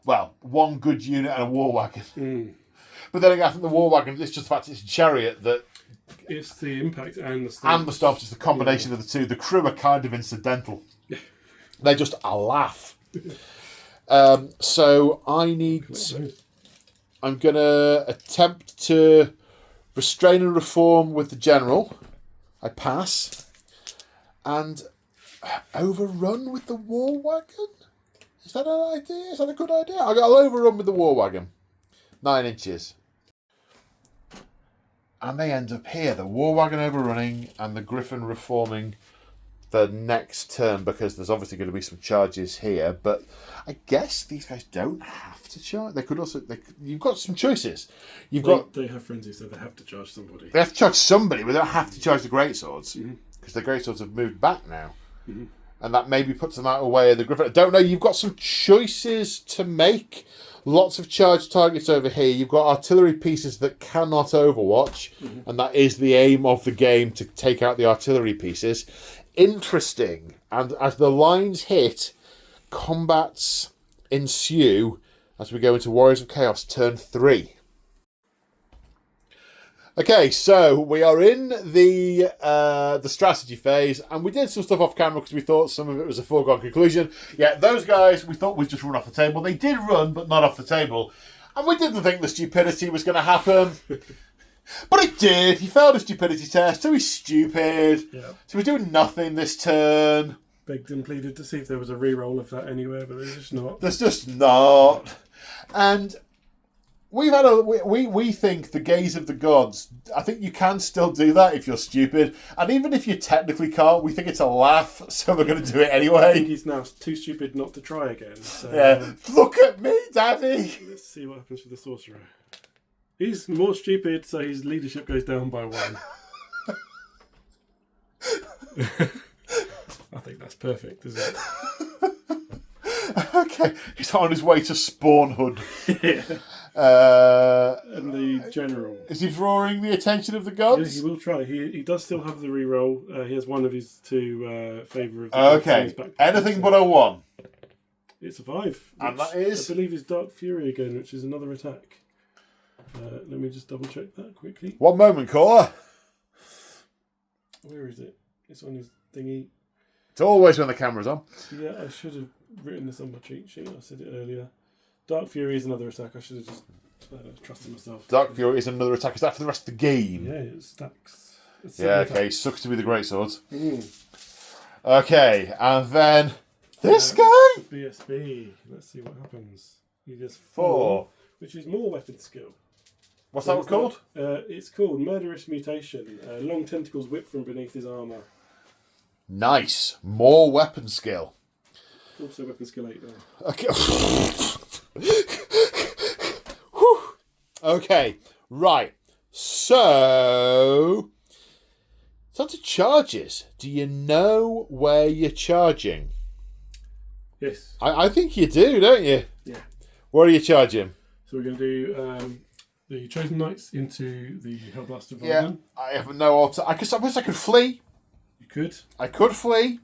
well, 1 good unit and a war wagon. Mm. But then again, I think the war wagon, it's just the fact it's a chariot that... It's the impact and the stomp. And the stops, it's the combination of the two. The crew are kind of incidental. Yeah. They're just a laugh. So I need... I'm going to attempt to restrain and reform with the general. I pass. And overrun with the war wagon? Is that an idea? Is that a good idea? I'll overrun with the war wagon. 9 inches. And they end up here. The war wagon overrunning and the griffin reforming the next turn, because there's obviously going to be some charges here. But I guess these guys don't have to charge. They could also... you've got some choices. They have frenzy, so they have to charge somebody. They have to charge somebody, but they don't have to charge the greatswords. Because the greatswords have moved back now. Mm-hmm. And that maybe puts them out of the way of the griffin. I don't know. You've got some choices to make. Lots of charged targets over here. You've got artillery pieces that cannot overwatch. Mm-hmm. And that is the aim of the game, to take out the artillery pieces. Interesting. And as the lines hit, combats ensue as we go into Warriors of Chaos turn 3. Okay, so we are in the strategy phase, and we did some stuff off camera because we thought some of it was a foregone conclusion. Yeah, those guys, we thought we'd just run off the table. They did run, but not off the table. And we didn't think the stupidity was going to happen. But it did. He failed a stupidity test, so he's stupid. Yeah. So we're doing nothing this turn. Begged and pleaded to see if there was a reroll of that anywhere, but there's just not. There's just not. And we've had we think the gaze of the gods. I think you can still do that if you're stupid, and even if you technically can't, we think it's a laugh, so we're going to do it anyway. I think he's now too stupid not to try again. So, yeah, look at me, Daddy. Let's see what happens for the sorcerer. He's more stupid, so his leadership goes down by 1. I think that's perfect, isn't it? Okay, he's on his way to Spawnhood. Yeah. And the general. Is he drawing the attention of the gods? Yeah, he will try. He does still have the reroll. He has one of his 2 favour of the okay, anything but a 1. It's a 5. And that is? I believe is Dark Fury again, which is another attack. Let me just double check that quickly. One moment, caller. Where is it? It's on his thingy. It's always when the camera's on. Yeah, I should have written this on my cheat sheet. I said it earlier. Dark Fury is another attack. I should have just Trusting myself. Dark Fury is another attack. Is that for the rest of the game? Yeah, it stacks. Yeah, okay. Sucks to be the greatswords. Mm. Okay, and then this guy? BSB. Let's see what happens. He gets 4. which is more weapon skill. What's that one called? It's called Murderous Mutation. Long tentacles whip from beneath his armour. Nice. More weapon skill. Also weapon skill 8 there. Okay. Whew. Okay, right. So to charges. Do you know where you're charging? Yes. I think you do, don't you? Yeah. Where are you charging? So we're going to do the Chosen Knights into the Hellblaster Volgun. Yeah, I have no alter. I suppose I could flee. You could. I could flee.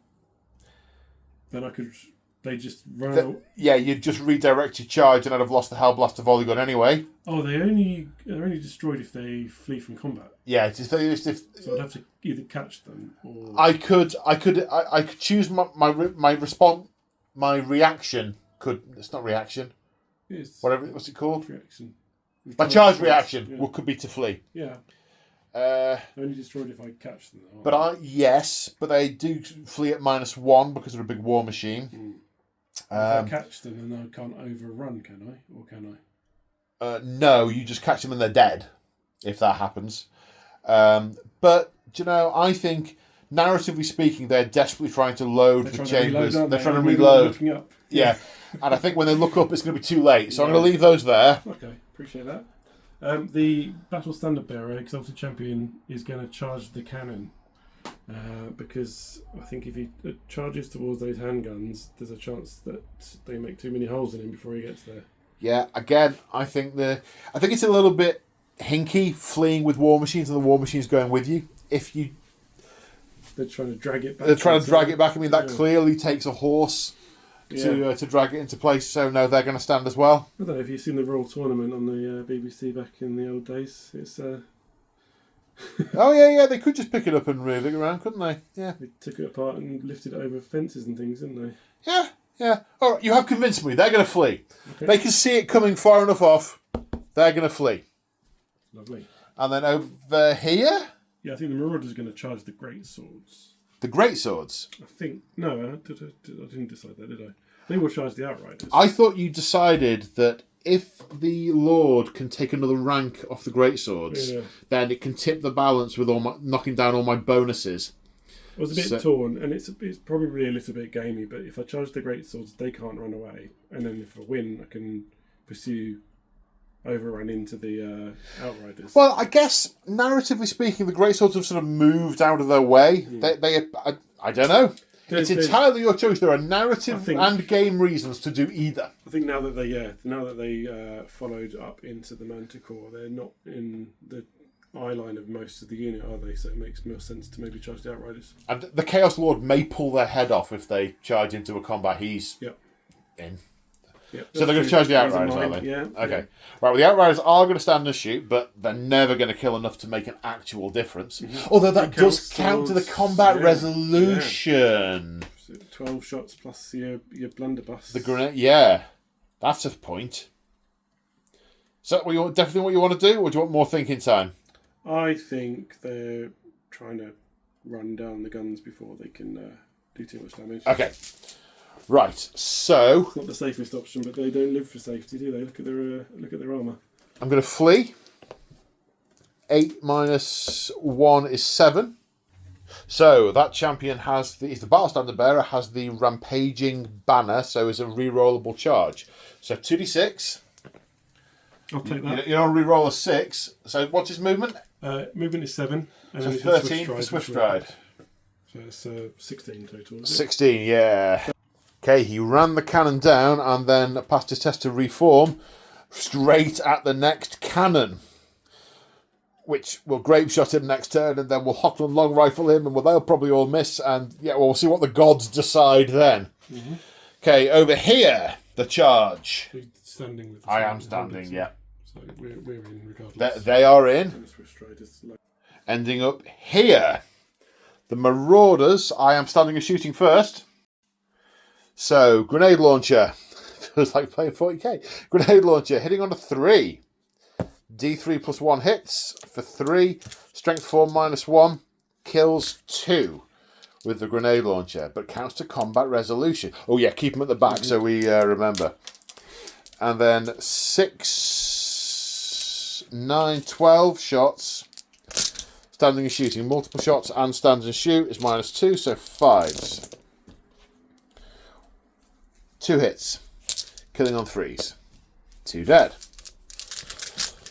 Then I could. They just run out. Yeah, you'd just redirect your charge, and I'd have lost the Hellblaster volley gun anyway. Oh, they're only destroyed if they flee from combat. Yeah, if So I'd have to either catch them or. I could choose my response. My reaction could. It's not reaction. Yes. What's it called? Reaction. My charge reaction could be to flee. Yeah. Only destroyed if I catch them. But but they do flee at -1 because they're a big war machine. Mm. If I catch them, then I can't overrun, can I? Or can I? No, you just catch them and they're dead, if that happens. But I think, narratively speaking, they're desperately trying to load the chambers. They're trying to reload. Looking up. Yeah, and I think when they look up, it's going to be too late. So I'm going to leave those there. Okay, appreciate that. The Battle Standard Bearer, Exalted Champion, is going to charge the cannon. Because I think if he charges towards those handguns, there's a chance that they make too many holes in him before he gets there. Yeah, again, I think it's a little bit hinky fleeing with war machines and the war machines going with you. They're trying to drag it back. They're trying to drag it back. I mean, that clearly takes a horse to drag it into place. So no, they're going to stand as well. I don't know if you've seen the Royal Tournament on the BBC back in the old days. It's oh yeah, they could just pick it up and move it around, couldn't they? Yeah. They took it apart and lifted it over fences and things, didn't they? Yeah. All right, you have convinced me. They're going to flee. Okay. They can see it coming far enough off. They're going to flee. Lovely. And then over here? Yeah, I think the Marauder's going to charge the great swords. The great swords? I think... No, I didn't decide that, did I? I think we'll charge the Outriders. I thought you decided that if the Lord can take another rank off the great swords, then it can tip the balance with knocking down all my bonuses. I was a bit torn, and it's probably a little bit gamey, but if I charge the great swords, they can't run away. And then if I win, I can pursue... overrun into the Outriders. Well, I guess, narratively speaking, the greatswords have sort of moved out of their way. I don't know. It's entirely your choice. There are narrative and game reasons to do either. I think now that they followed up into the Manticore, they're not in the eye line of most of the unit, are they? So it makes more sense to maybe charge the Outriders. And the Chaos Lord may pull their head off if they charge into a combat he's in. Yep, so they're going to charge the Outriders, aren't they? Yeah. Okay. Yeah. Right, well, the Outriders are going to stand and shoot, but they're never going to kill enough to make an actual difference. Mm-hmm. Although that does count to the combat resolution. So 12 shots plus your blunderbuss. The grenade, that's a point. So, definitely what you want to do, or do you want more thinking time? I think they're trying to run down the guns before they can do too much damage. Okay. Right, so it's not the safest option, but they don't live for safety, do they? Look at their armour. I'm going to flee. 8 minus 1 is 7. So that champion he's the Battle Standard Bearer, has the Rampaging Banner, so is a rerollable charge. So 2d6. I'll take that. You don't reroll a 6. So what's his movement? Movement is 7. And so 13 for Swift Stride. So it's 16 total. 16, yeah. Okay, he ran the cannon down and then passed his test to reform straight at the next cannon, which will grape shot him next turn, and then we'll hot and long rifle him, and they'll probably all miss, and we'll see what the gods decide then. Mm-hmm. Okay, over here, the charge. So standing with I am standing, yeah. So we're in regardless. They are in. Ending up here. The Marauders, I am standing and shooting first. So, grenade launcher. Feels like playing 40k. Grenade launcher, hitting on a 3. D3 plus 1 hits for 3. Strength 4 minus 1 kills 2 with the grenade launcher, but counts to combat resolution. Oh yeah, keep them at the back so we remember. And then 6, 9, 12 shots. Standing and shooting. Multiple shots and stands and shoot is minus 2, so 5s. 2 hits. Killing on 3s. 2 dead.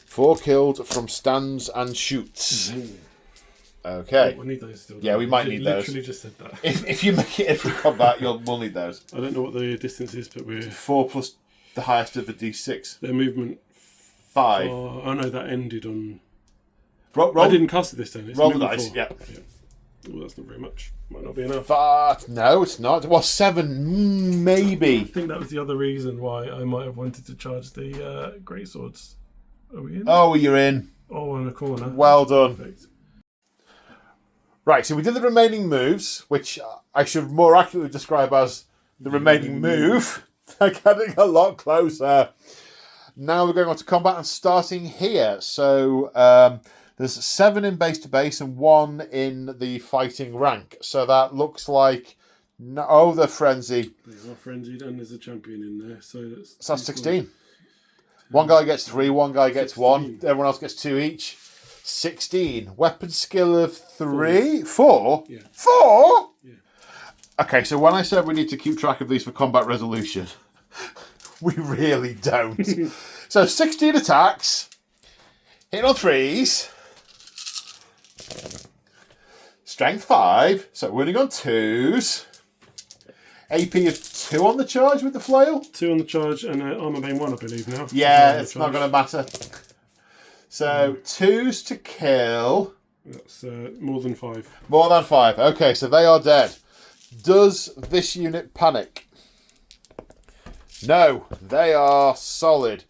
4 killed from stands and shoots. Okay. Oh, I need those still. Yeah, we might need those. Literally just said that. If you make it every combat, we'll need those. I don't know what the distance is, but we're 4 plus the highest of the D6. their movement. 5. Oh no, that ended on. Roll, I didn't cast it this turn. It's roll the movement dice. 4. Yeah. Well, that's not very much. Might not be enough. But no, it's not. Well, 7, I maybe. think that was the other reason why I might have wanted to charge the great swords. Are we in? Oh, you're in. Oh, in a corner. Well done. Perfect. Right, so we did the remaining moves, which I should more accurately describe as the remaining move. They're getting a lot closer. Now we're going on to combat and starting here. So there's 7 in base to base and 1 in the fighting rank. So that looks like... No, the frenzy. They are frenzied and there's a champion in there. So that's 16. One guy gets 3, one guy gets 16. 1. Everyone else gets 2 each. 16. Weapon skill of 3. 4? Yeah. 4? Yeah. Okay, so when I said we need to keep track of these for combat resolution, we really don't. So 16 attacks. Hit on 3s. Strength 5. So winning on 2s. AP of 2 on the charge with the flail. 2 on the charge and armor bane 1, I believe now. Yeah, it's not going to matter. So 2s to kill. That's more than 5. More than 5. Okay, so they are dead. Does this unit panic? No, they are solid.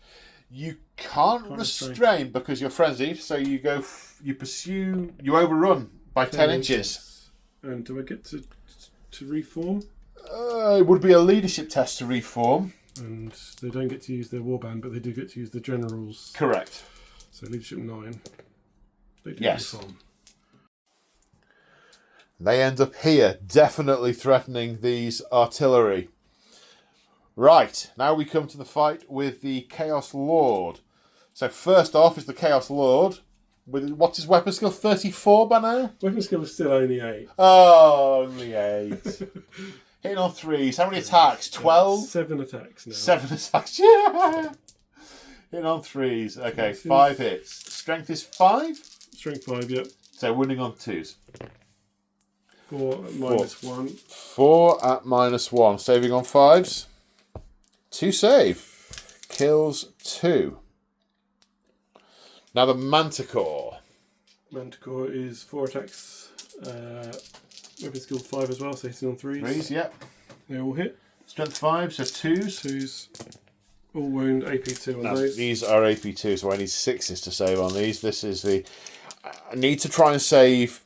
You can't restrain because you're frenzied, so you go, you pursue, you overrun by 10 inches. And do I get to reform? It would be a leadership test to reform. And they don't get to use their warband, but they do get to use the generals. Correct. So leadership 9. They do Yes. reform. They end up here, definitely threatening these artillery. Right, now we come to the fight with the Chaos Lord. So first off is the Chaos Lord. With what's his weapon skill? 34 by now? Weapon skill is still only 8. Oh, only 8. Hitting on 3s. How many attacks? 12? 7 attacks now. 7 attacks. Yeah! Hitting on 3s. Okay, 5 hits. Strength is 5? Strength 5, yep. So winning on 2s. 4 at minus 1. 4 at minus 1. Saving on 5s. 2 save. Kills 2. Now the Manticore. Manticore is 4 attacks. Weapon skill 5 as well, so hitting on 3s. 3s, yep. They all hit. Strength 5, so 2s. 2s. All wound, AP 2 on Now, those. these are AP 2, so I need 6s to save on these. This is the... I need to try and save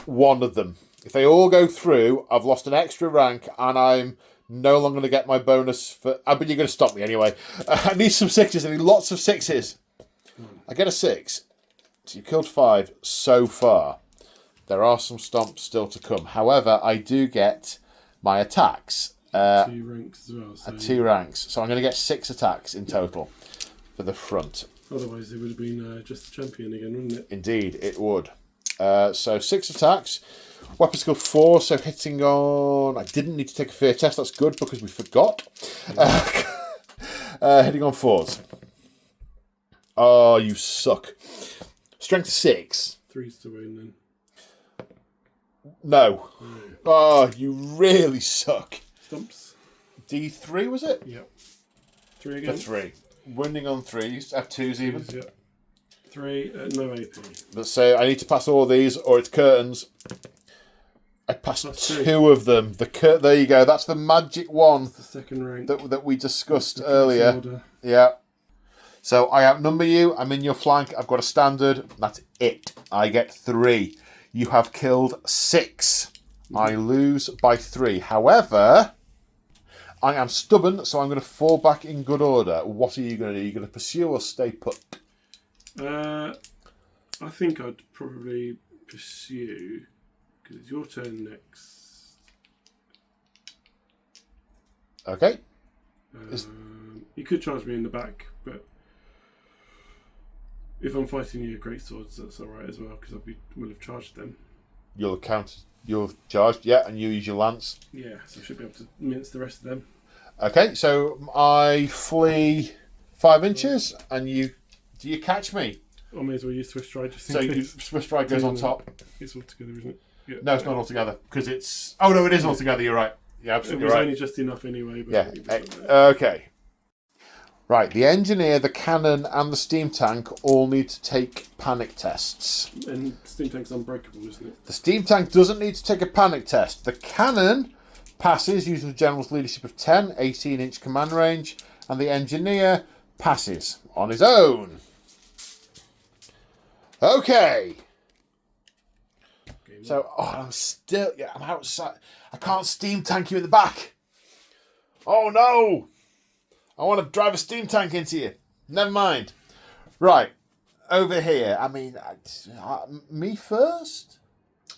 one of them. If they all go through, I've lost an extra rank and I'm no longer going to get my bonus for... but you're going to stop me anyway. I need some 6s. I need lots of 6s. I get a 6. So you've killed 5 so far. There are some stomps still to come. However, I do get my attacks. 2 ranks as well. So 2 ranks. So I'm going to get 6 attacks in total for the front. otherwise it would have been just the champion again, wouldn't it? Indeed, it would. So 6 attacks. Weapon skill 4, so hitting on... I didn't need to take a fear test. That's good because we forgot. Hitting on 4s. Oh, you suck. Strength 6. 3's to win then. No. Oh, you really suck. Stumps. D3, was it? Yep. 3 again. For 3. Wounding on 3s. F2s even. 2's, yep. 3 at no AP. Let's say I need to pass all these or it's curtains. I passed That's 2 of them. There you go. That's the magic one The second rank. that we discussed The earlier. order. Yeah. So I outnumber you. I'm in your flank. I've got a standard. That's it. I get 3. You have killed 6. I lose by 3. However, I am stubborn, so I'm going to fall back in good order. What are you going to do? Are you going to pursue or stay put? I think I'd probably pursue, because it's your turn next. Okay. You could charge me in the back, but if I'm fighting you great swords, that's alright as well, because will have charged them. You'll have charged, yeah, and you use your lance. Yeah, so I should be able to mince the rest of them. Okay, so I flee 5 inches, and do you catch me? I may as well use Swift Stride. Just So Swift Stride goes on top. It's all together, isn't it? Yeah. No, it's not all together, because it's... Oh, no, it is all together, you're right. Yeah, absolutely It was right. only just enough anyway. But Yeah, okay. Right, the engineer, the cannon, and the steam tank all need to take panic tests. And steam tank's unbreakable, isn't it? The steam tank doesn't need to take a panic test. The cannon passes using the general's leadership of 10, 18-inch command range, and the engineer passes on his own. Okay. So, I'm outside. I can't steam tank you in the back. Oh no! I want to drive a steam tank into you. Never mind. Right, over here. I mean, me first?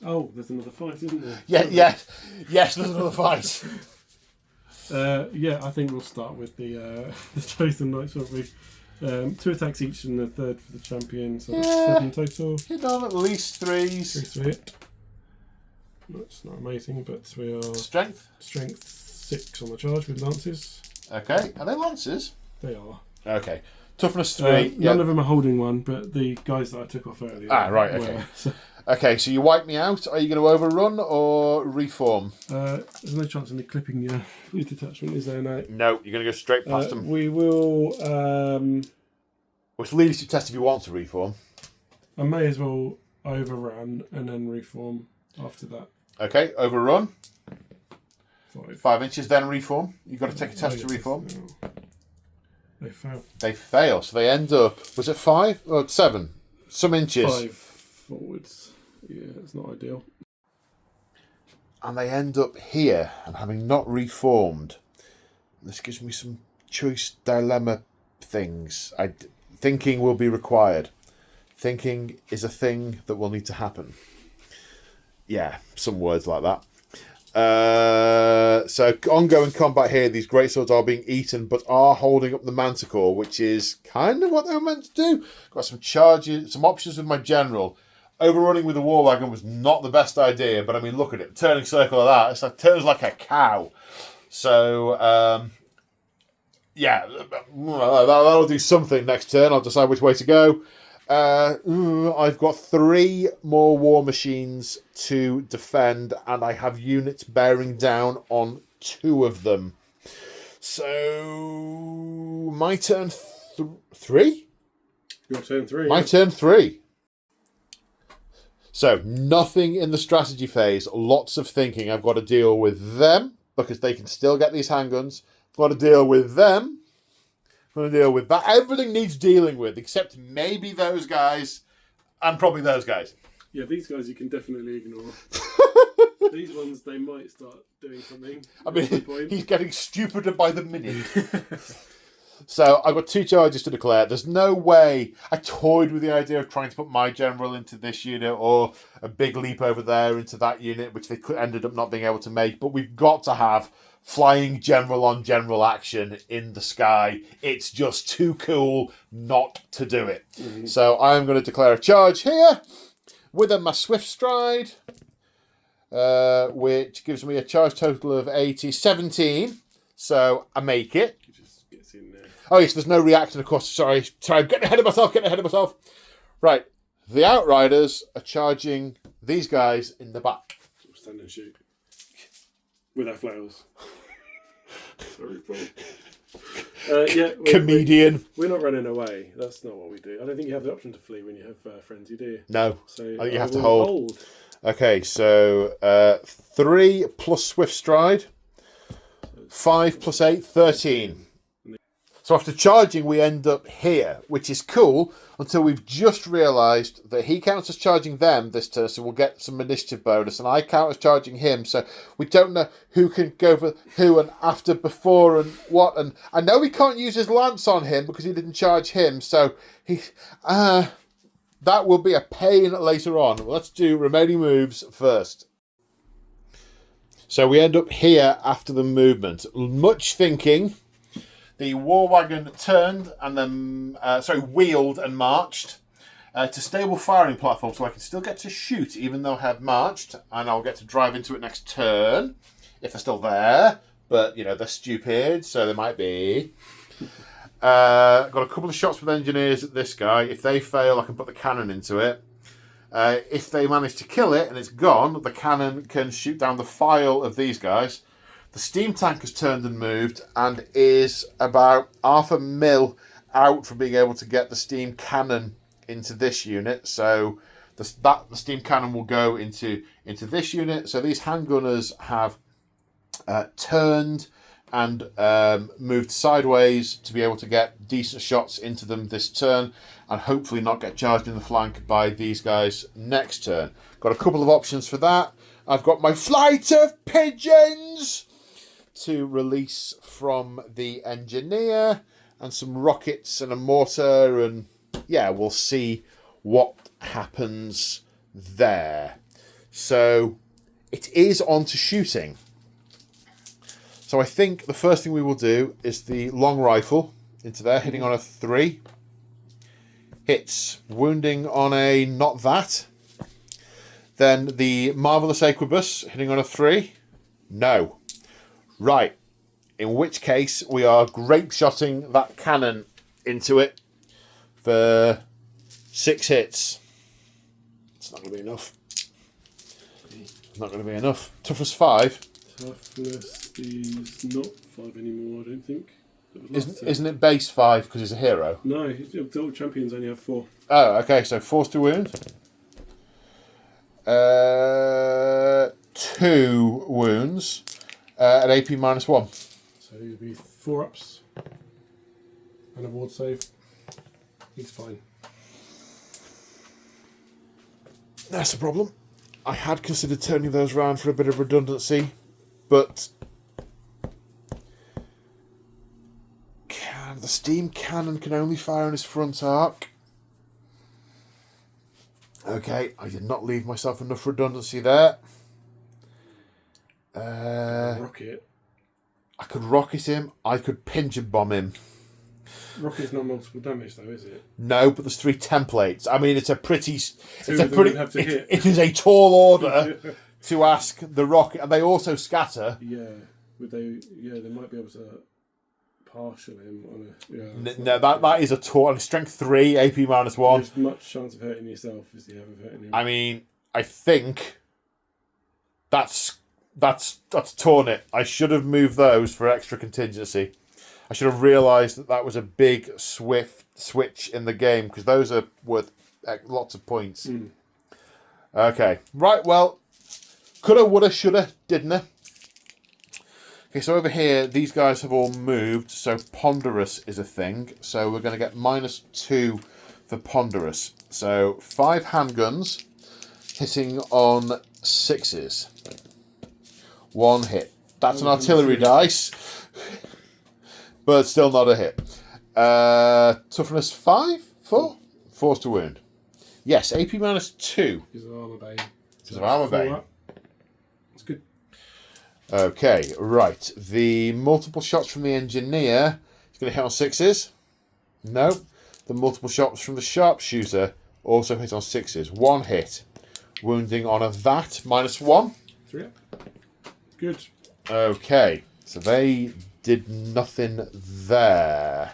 Oh, there's another fight, isn't there? Yes, there's another fight. I think we'll start with the Chosen Knights, won't we? 2 attacks each and a third for the champion, so that's 7 total. Hit on at least 3s. 3 to hit. That's not amazing, but we are... Strength 6 on the charge with lances. Okay, are they lances? They are. Okay. Toughness 3. None of them are holding one, but the guys that I took off earlier. Right, okay. Okay, so you wipe me out. Are you going to overrun or reform? There's no chance of me clipping your detachment, is there? No. No, you're going to go straight past them. We will... Well, it's leadership test if you want to reform. I may as well overrun and then reform after that. Okay, overrun. 5. 5 inches, then reform. You've got to take a test to reform. They fail. They fail, so they end up... Was it 5 or 7? Some inches. 5 forwards. Yeah, it's not ideal. And they end up here, and having not reformed, this gives me some choice dilemma things. Thinking will be required. Thinking is a thing that will need to happen. Yeah, some words like that. So ongoing combat here, these greatswords are being eaten, but are holding up the manticore, which is kind of what they were meant to do. Got some charges, some options with my general. Overrunning with the war wagon was not the best idea, but I mean, look at it, turning circle of that. It's like turns like a cow. So that'll do something next turn. I'll decide which way to go. I've got 3 more war machines to defend, and I have units bearing down on 2 of them. So my turn 3? Your turn 3. My turn 3. So nothing in the strategy phase. Lots of thinking. I've got to deal with them because they can still get these handguns. I've got to deal with them. Going to deal with that. Everything needs dealing with, except maybe those guys, and probably those guys. Yeah, these guys you can definitely ignore. These ones, they might start doing something. I mean, he's getting stupider by the minute. So I've got 2 charges to declare. There's no way. I toyed with the idea of trying to put my general into this unit or a big leap over there into that unit, which they ended up not being able to make. But we've got to have flying general on general action in the sky. It's just too cool not to do it. Mm-hmm. So I'm going to declare a charge here with my swift stride, which gives me a charge total of 17. So I make it. It just gets in there. Oh yes, there's no reaction, of course. Sorry, I'm getting ahead of myself. Right, the Outriders are charging these guys in the back. Stand and shoot. With our flails. Sorry, Paul. Comedian. We're not running away. That's not what we do. I don't think you have the option to flee when you have friends, you do? No. So I think you have to hold. Okay, so 3 plus swift stride. 5 plus 8, 13. So after charging, we end up here, which is cool until we've just realised that he counts as charging them this turn, so we'll get some initiative bonus, and I count as charging him, so we don't know who can go for who and after, before, and what. And I know we can't use his lance on him because he didn't charge him, so that will be a pain later on. Let's do remaining moves first. So we end up here after the movement. Much thinking. The war wagon turned and then, wheeled and marched to stable firing platform, so I can still get to shoot even though I have marched, and I'll get to drive into it next turn if they're still there. But they're stupid, so they might be. Got a couple of shots with engineers at this guy. If they fail, I can put the cannon into it. If they manage to kill it and it's gone, the cannon can shoot down the file of these guys. The steam tank has turned and moved and is about half a mil out from being able to get the steam cannon into this unit. So the steam cannon will go into this unit. So these handgunners have turned and moved sideways to be able to get decent shots into them this turn and hopefully not get charged in the flank by these guys next turn. Got a couple of options for that. I've got my flight of pigeons to release from the engineer, and some rockets and a mortar, and we'll see what happens there. So it is on to shooting. So I think the first thing we will do is the long rifle into there, hitting on a 3. Hits, wounding on a not that. Then the Marvellous Equibus, hitting on a 3. No. Right, in which case we are grape-shotting that cannon into it for 6 hits. It's not going to be enough. It's not going to be enough. Toughness 5. Toughness is not 5 anymore, I don't think. Isn't it base 5 because he's a hero? No, the old champions only have 4. Oh, okay, so force to wound. 2 wounds. At AP -1. So you'll be 4 ups and a ward save. He's fine. That's the problem. I had considered turning those around for a bit of redundancy, but the steam cannon can only fire on his front arc. Okay, I did not leave myself enough redundancy there. Rocket. I could rocket him. I could pinch and bomb him. Rocket's not multiple damage, though, is it? No, but there's 3 templates. I mean, it's a pretty. It is a tall order to ask the rocket, and they also scatter. Yeah, they might be able to partial him on a. No, that is a tall. Strength 3, AP -1. There's much chance of hurting yourself as you have of hurting him. I mean, I think that's torn it. I should have moved those for extra contingency. I should have realised that was a big swift switch in the game, because those are worth lots of points. Okay, right, well, coulda, woulda, shoulda, didn't. Okay, so over here, these guys have all moved, so Ponderous is a thing. So we're going to get -2 for Ponderous. So 5 handguns hitting on 6s. 1 hit. That's an artillery dice, but still not a hit. Toughness 5? 4? Force to wound. Yes, AP -2. Because of Armour Bane. Because of Armour Bane. That's good. Okay, right. The multiple shots from the engineer is going to hit on 6s. No. The multiple shots from the sharpshooter also hit on 6s. 1 hit. Wounding on a that, -1. 3 up. Good. Okay, so they did nothing there.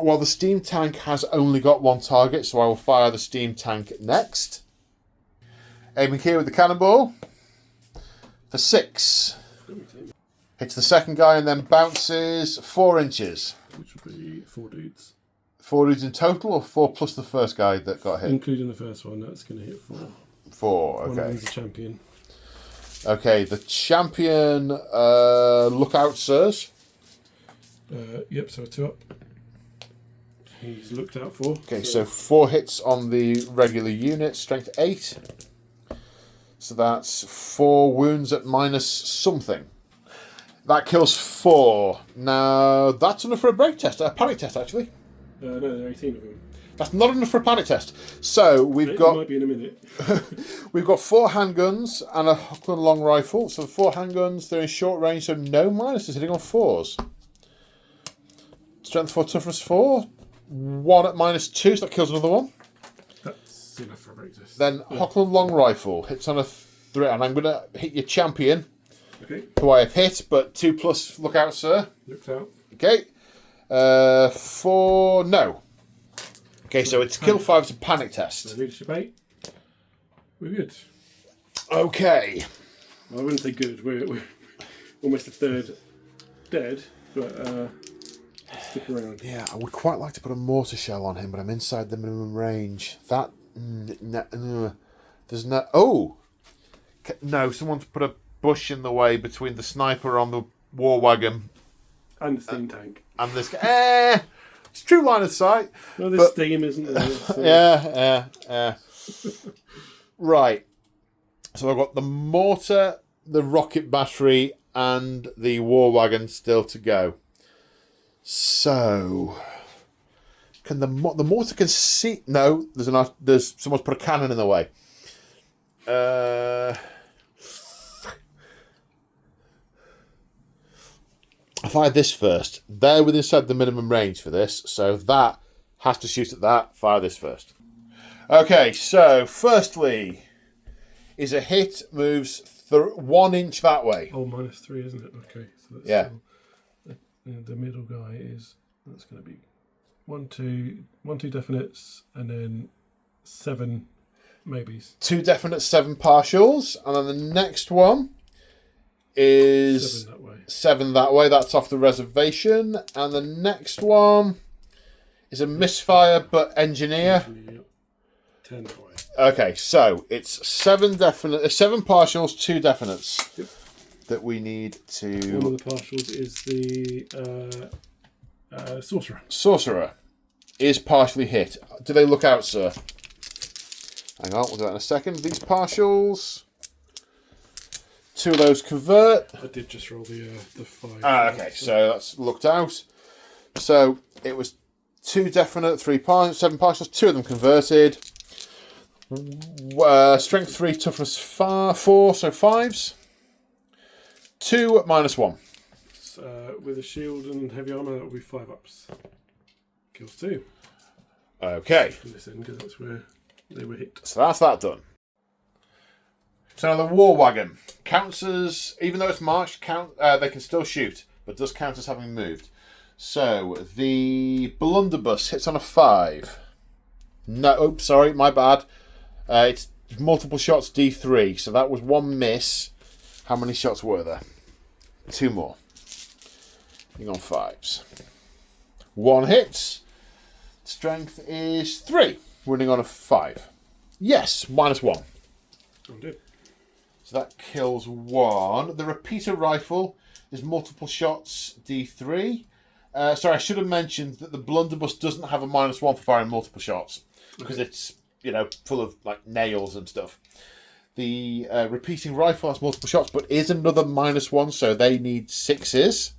Well, the steam tank has only got 1 target, so I will fire the steam tank next. Aiming here with the cannonball for 6. Hits the second guy and then bounces 4 inches. Which would be 4 dudes. 4 dudes in total, or 4 plus the first guy that got hit? Including the first one, that's going to hit 4. 4, okay. One of them's a champion. Okay, the champion, look out, sirs. Yep, so a 2 up. He's looked out for. Okay, so 4 hits on the regular unit, strength 8. So that's 4 wounds at minus something. That kills 4. Now, that's enough for a break test, a panic test, actually. No, there are 18 of them. That's not enough for a panic test. So we've got. It might be in a minute. We've got 4 handguns and a Hookland long rifle. So 4 handguns, they're in short range, so no minuses, hitting on 4s. Strength 4, toughness 4. 1 at minus 2, so that kills another one. That's enough for a break test. Then Hookland long rifle hits on a 3, and I'm going to hit your champion, Okay. who I have hit, but 2+, look out, sir. Looked out. Okay. 4, no. Okay, so it's kill 5, it's a panic test. So leadership 8. We're good. Okay. Well, I wouldn't say good. We're almost a third dead, but stick around. Yeah, I would quite like to put a mortar shell on him, but I'm inside the minimum range. That... there's no... Oh! No, someone's put a bush in the way between the sniper on the war wagon And the steam tank. and this... It's true line of sight. Well, there's steam, isn't there? So. Yeah. Right. So I've got the mortar, the rocket battery, and the war wagon still to go. So, can the mortar can see? No, there's someone's put a cannon in the way. I fired this first. They're within inside the minimum range for this, so that has to shoot at that. Fire this first. Okay, so firstly, is a hit moves 1 inch that way. Oh, -3, isn't it? Okay, so that's Yeah. The middle guy is, that's going to be 1, 2 definites, and then 7 maybes. 2 definite, 7 partials, and then the next one is 7 that way. 7 that way. That's off the reservation, and the next one is a misfire but engineer. 10 that way. Okay, so it's 7 definite, 7 partials, 2 definites. Yep. That we need to. One of the partials is the sorcerer. Sorcerer is partially hit. Do they look out, sir? Hang on, we'll do that in a second. These partials. 2 of those convert. I did just roll the 5. Okay, so that's looked out. So it was 2 definite, 3 partials, 7 partials, 2 of them converted. Strength 3, toughness 4, so 5s. 2 at -1. With a shield and heavy armour, that will be 5 ups. Kills 2. Okay. From this end, because that's where they were hit. So that's that done. So now the war wagon counts as, even though it's marched, they can still shoot, but does count as having moved. So the blunderbuss hits on a 5. No, oops, sorry, my bad. It's multiple shots D3, so that was 1 miss. How many shots were there? 2 more. Hang on, 5s. 1 hits. Strength is 3. Running on a 5. Yes, -1. Undo. So that kills 1. The repeater rifle is multiple shots D3. Sorry, I should have mentioned that the blunderbuss doesn't have a -1 for firing multiple shots because it's, full of like nails and stuff. The repeating rifle has multiple shots, but is another -1, so they need 6s.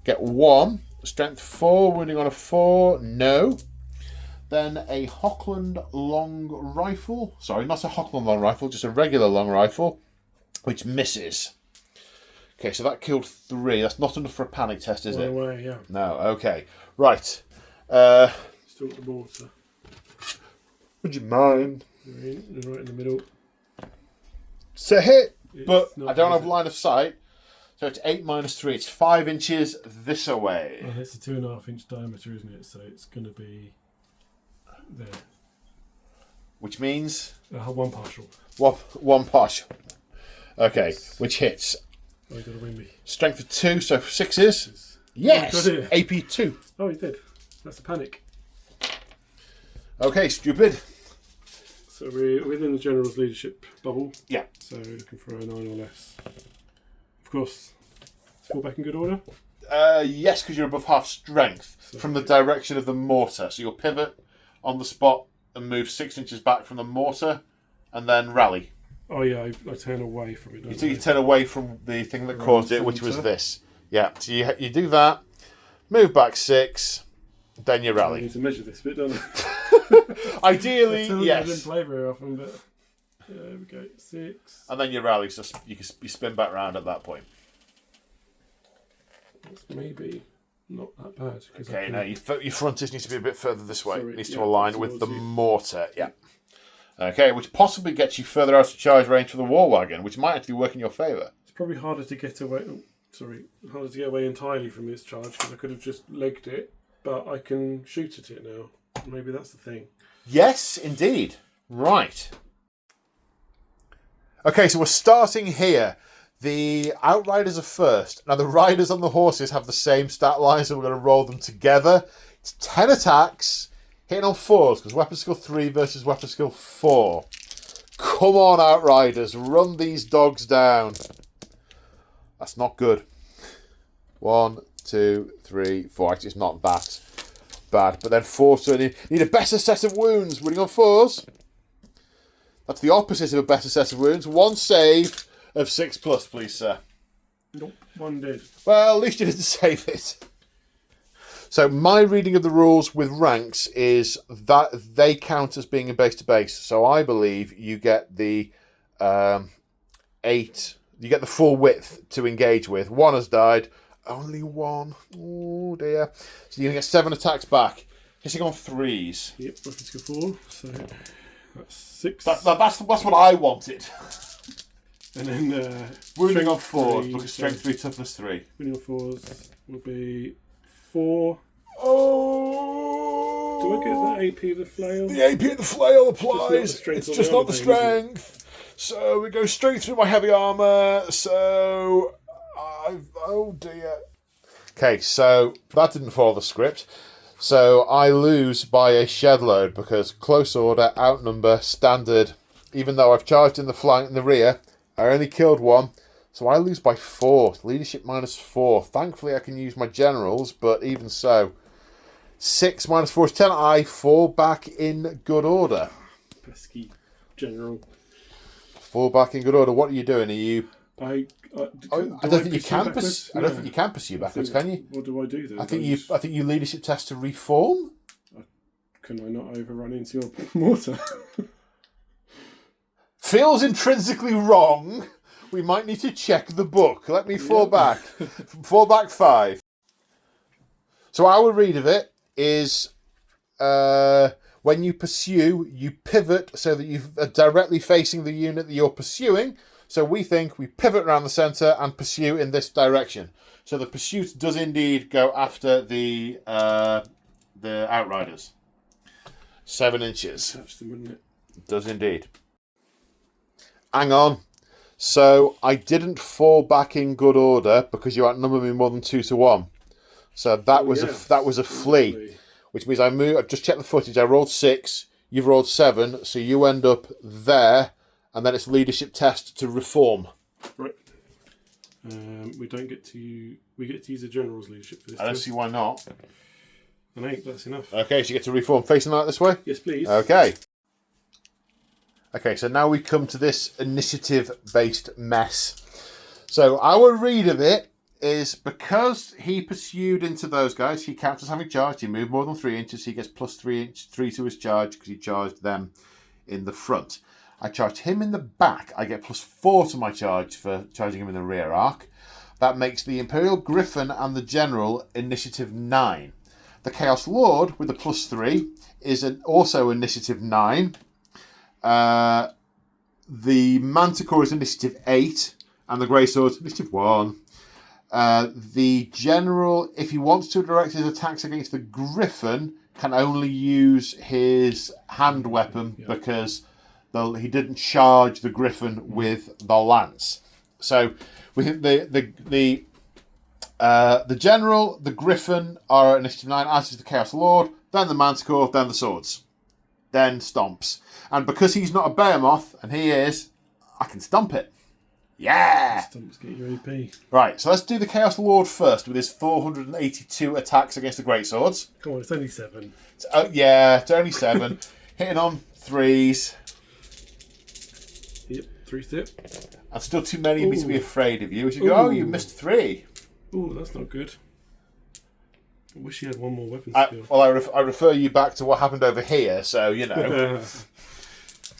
Get 1. Strength 4, wounding on a 4. No. Then a Hockland long rifle. Sorry, not a Hockland long rifle, just a regular long rifle, which misses. Okay, so that killed 3. That's not enough for a panic test, is it? Away, yeah. No, okay. Right. Still got the mortar. Would you mind? You're right in the middle. It's a hit, but It's not I don't have easy. line of sight. So it's 8 -3. It's 5 inches this away. And it's a 2.5-inch diameter, isn't it? So it's going to be there. Which means 1 partial. one partial. Okay, which hits. Oh, you got a win me. Strength of 2, so 6s. Yes! got it. AP 2. Oh, he did. That's a panic. Okay, stupid. So we're within the general's leadership bubble. Yeah. So we're looking for a 9 or less. Of course, fall back in good order. Yes, because you're above half strength from the direction of the mortar. So you'll pivot on the spot and move 6 inches back from the mortar, and then rally. Oh yeah, I turn away from it. You turn away from the thing that caused it, which was this. Yeah. So you do that, move back 6, then you I rally. need to measure this bit, don't I? Ideally, yes. I didn't play very often, but there we go. 6. And then you rally, so you spin back round at that point. That's maybe not that bad. Okay, now your frontage needs to be a bit further this way. Sorry, It needs yeah, to align with the towards you. mortar. Yeah. Okay, which possibly gets you further out of charge range for the war wagon, which might actually work in your favour. It's probably harder to get away. Harder to get away entirely from this charge because I could have just legged it, but I can shoot at it now. Maybe that's the thing. Yes, indeed. Right. Okay, so we're starting here. The Outriders are first. Now, the riders on the horses have the same stat line, so we're going to roll them together. It's 10 attacks, hitting on 4s, because weapon skill 3 versus weapon skill 4. Come on, Outriders, run these dogs down. That's not good. 1, 2, 3, 4. Actually, it's not that bad. But then 4, so you need a better set of wounds. Winning on 4s. That's the opposite of a better set of wounds. 1 save of 6+, please, sir. Nope, 1 did. Well, at least you didn't save it. So my reading of the rules with ranks is that they count as being a base to base. So I believe you get the 8. You get the full width to engage with. 1 has died. Only 1. Oh dear. So you're gonna get 7 attacks back. Hitting on 3s. Yep, weapon skill 4. So that's 6. That's what I wanted. And then Wounding on 4s 3, because strength 3, toughness 3. Wounding on 4s will be 4. Oh! Do I get that AP of the flail? The AP of the flail applies. It's It's just not the strength. So we go straight through my heavy armour. So oh dear. Okay, so that didn't follow the script. So I lose by a shed load because close order, outnumber, standard. Even though I've charged in the flank and the rear, I only killed 1. So I lose by 4. Leadership -4. Thankfully I can use my generals, but even so. 6 -4 is 10. I fall back in good order. Pesky general. Fall back in good order. What are you doing? Are you... I I don't think you can pursue. I don't think you can pursue backwards, can you? What do I do then? I think you leadership test to reform. Can I not overrun into your mortar? Feels intrinsically wrong. We might need to check the book. Let me fall back. Fall back 5. So our read of it is when you pursue, you pivot so that you are directly facing the unit that you're pursuing. So we think we pivot around the centre and pursue in this direction. So the pursuit does indeed go after the Outriders. 7 inches. Touch them, wouldn't it? Does indeed. Hang on. So I didn't fall back in good order because you outnumbered me more than 2 to 1. So that was a flee, which means I've just checked the footage. I rolled 6. You've rolled 7, so you end up there, and then it's leadership test to reform. Right. We don't get to. We get to use a general's leadership for this. I don't see why not. An 8. That's enough. Okay, so you get to reform facing like this way. Yes, please. Okay. Okay, so now we come to this initiative-based mess. So our read of it is because he pursued into those guys, he counts as having charged. He moved more than 3 inches, he gets plus 3 to his charge because he charged them in the front. I charged him in the back. I get plus 4 to my charge for charging him in the rear arc. That makes the Imperial Griffin and the General initiative 9. The Chaos Lord with the plus 3 is also initiative 9. The Manticore is initiative 8, and the Grey Sword initiative 1. The General, if he wants to direct his attacks against the Griffin, can only use his hand weapon because he didn't charge the Griffin with the lance. So we think the General, the Griffin are initiative 9, as is the Chaos Lord, then the Manticore, then the swords. then stomps. And because he's not a behemoth, and he is, I can stomp it. Yeah! Stumps get your AP. Right, so let's do the Chaos Lord first with his 482 attacks against the Greatswords. Come on, it's only 7. It's only 7. Hitting on 3s. Yep, 3 step. And still too many of me to be afraid of you. As you go, you missed 3. Ooh, that's not good. I wish he had one more weapon skill. Well, I refer you back to what happened over here, so, you know.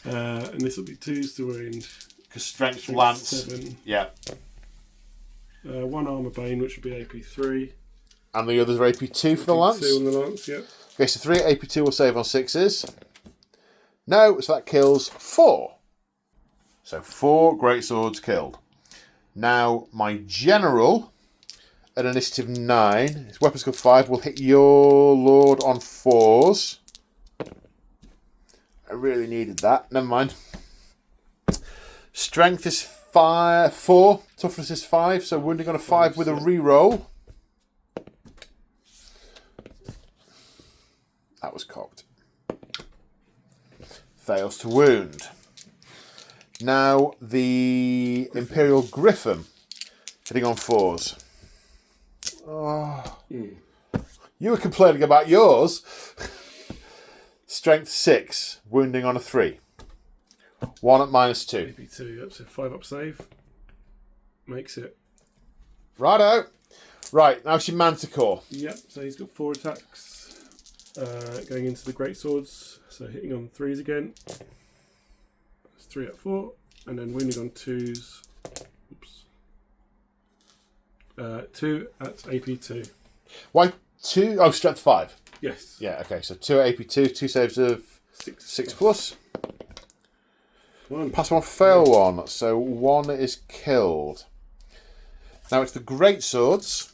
And this will be 2s to wound. Because strength lance. 7. Yeah. 1 armor bane, which would be AP 3. And the others are AP 2 for the lance? 2 on the lance, yep. Okay, so 3 AP 2 will save on 6s. No, so that kills 4. So 4 greatswords killed. Now, my general, at initiative 9, his weapon skill 5, will hit your lord on 4s. I really needed that. Never mind. Strength is 4. Toughness is 5. So wounding on a 5 with a reroll. That was cocked. Fails to wound. Now the Imperial Griffin hitting on 4s. Oh. You were complaining about yours. Strength 6. Wounding on a 3. 1 at -2. AP 2, yep, so 5 up save. Makes it. Righto. Right, now it's your Manticore. Yep, so he's got 4 attacks. Going into the greatswords, so hitting on 3s again. That's 3 at 4, and then wounding on 2s. Oops. 2 at AP 2. Why 2? Oh, strength 5. Yes. Yeah, okay, so 2 at AP 2, 2 saves of 6 plus. 1. Pass 1, fail 1, so 1 is killed. Now it's the greatswords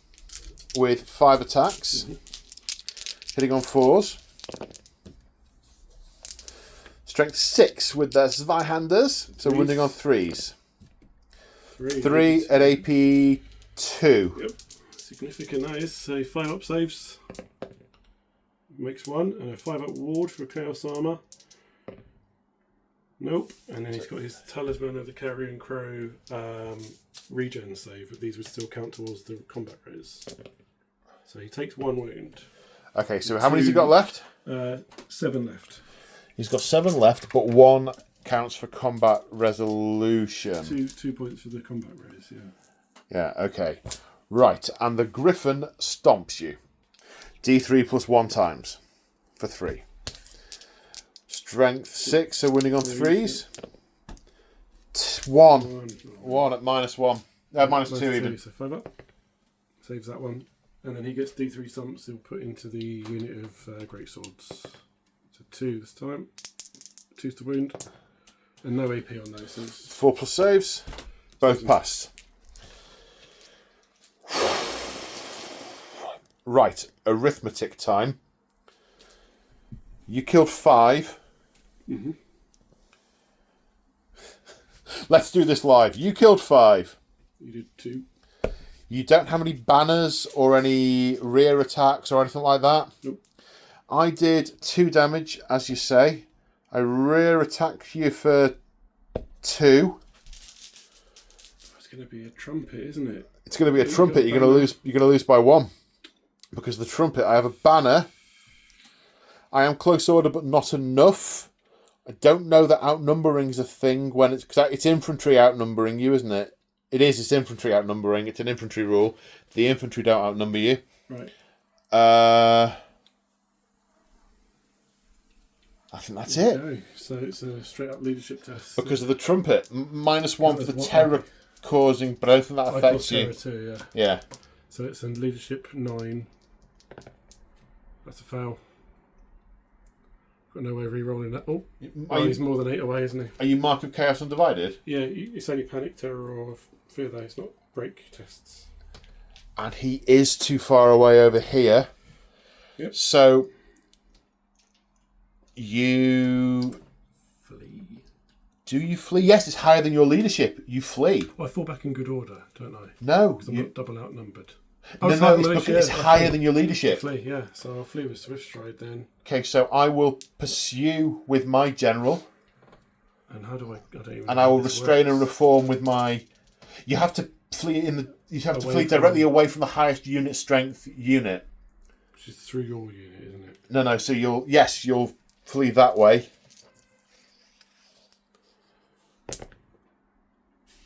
with 5 attacks. Hitting on 4s. Strength 6 with their Zweihanders, so wounding on 3s. 3 at AP 2. Yep, significant that is. So 5 up saves. Makes 1, and a 5 up ward for Chaos Armour. Nope, and then he's got his Talisman of the Carrion Crow regen save, but these would still count towards the combat res. So he takes 1 wound. Okay, so how many has he got left? 7 left. He's got 7 left, but 1 counts for combat resolution. 2 points for the combat res, yeah. Yeah, okay. Right, and the Griffin stomps you. D3 plus 1 times for 3. Strength 6, so winning on 3s. 1 at -1. -2 even. So 5 up. Saves that one. And then he gets D3 stomps he'll put into the unit of greatswords. So 2 this time. 2's to wound. And no AP on those. So 4 plus saves. Both passed. Right, arithmetic time. You killed 5. Mm-hmm. Let's do this live. You killed 5. You did 2. You don't have any banners or any rear attacks or anything like that? Nope. I did 2 damage, as you say. I rear attacked you for 2. It's going to be a trumpet, isn't it? It's going to be a trumpet. You're going to lose. You're going to lose by 1 because of the trumpet. I have a banner. I am close order, but not enough. I don't know that outnumbering's a thing when it's infantry outnumbering you, isn't it? It is. It's infantry outnumbering. It's an infantry rule. The infantry don't outnumber you. Right. I think that's it. Okay. So it's a straight up leadership test. Because of the trumpet. -1 for the terror causing, but I don't think that affects you. Too, yeah. Yeah. So it's a leadership 9. That's a foul. Got no way of re-rolling that. Oh, he's more than 8 away, isn't he? Are you Mark of Chaos Undivided? Yeah, it's only panic, terror, or fear though. It's not break tests. And he is too far away over here. Yep. So you flee. Do you flee? Yes, it's higher than your leadership. You flee. Well, I fall back in good order, don't I? No, Because I'm not double outnumbered. Oh, No, it's higher than your leadership. Flee, yeah. So I'll flee with Swift Stride then. Okay, so I will pursue with my general. And how do I don't even and I will restrain and reform with my. You have to flee You have to flee directly away from the highest unit strength unit. Which is through your unit, isn't it? No. So you'll flee that way.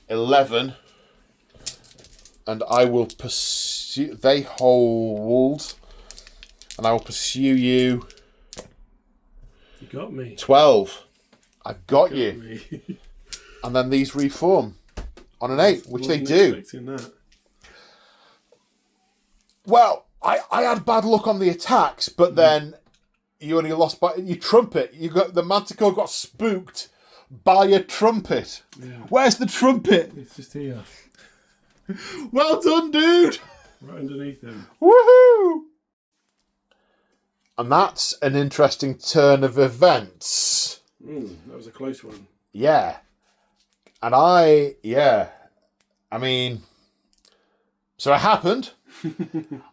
11, and I will pursue. They hold, and I will pursue you. You got me. 12. I've got you. And then these reform on an 8, which they do. That. Well, I had bad luck on the attacks, but then you only lost by you trumpet. The Manticore got spooked by a trumpet. Yeah. Where's the trumpet? It's just here. Well done, dude. Right underneath him. Woohoo! And that's an interesting turn of events. That was a close one. Yeah. And I mean, so it happened.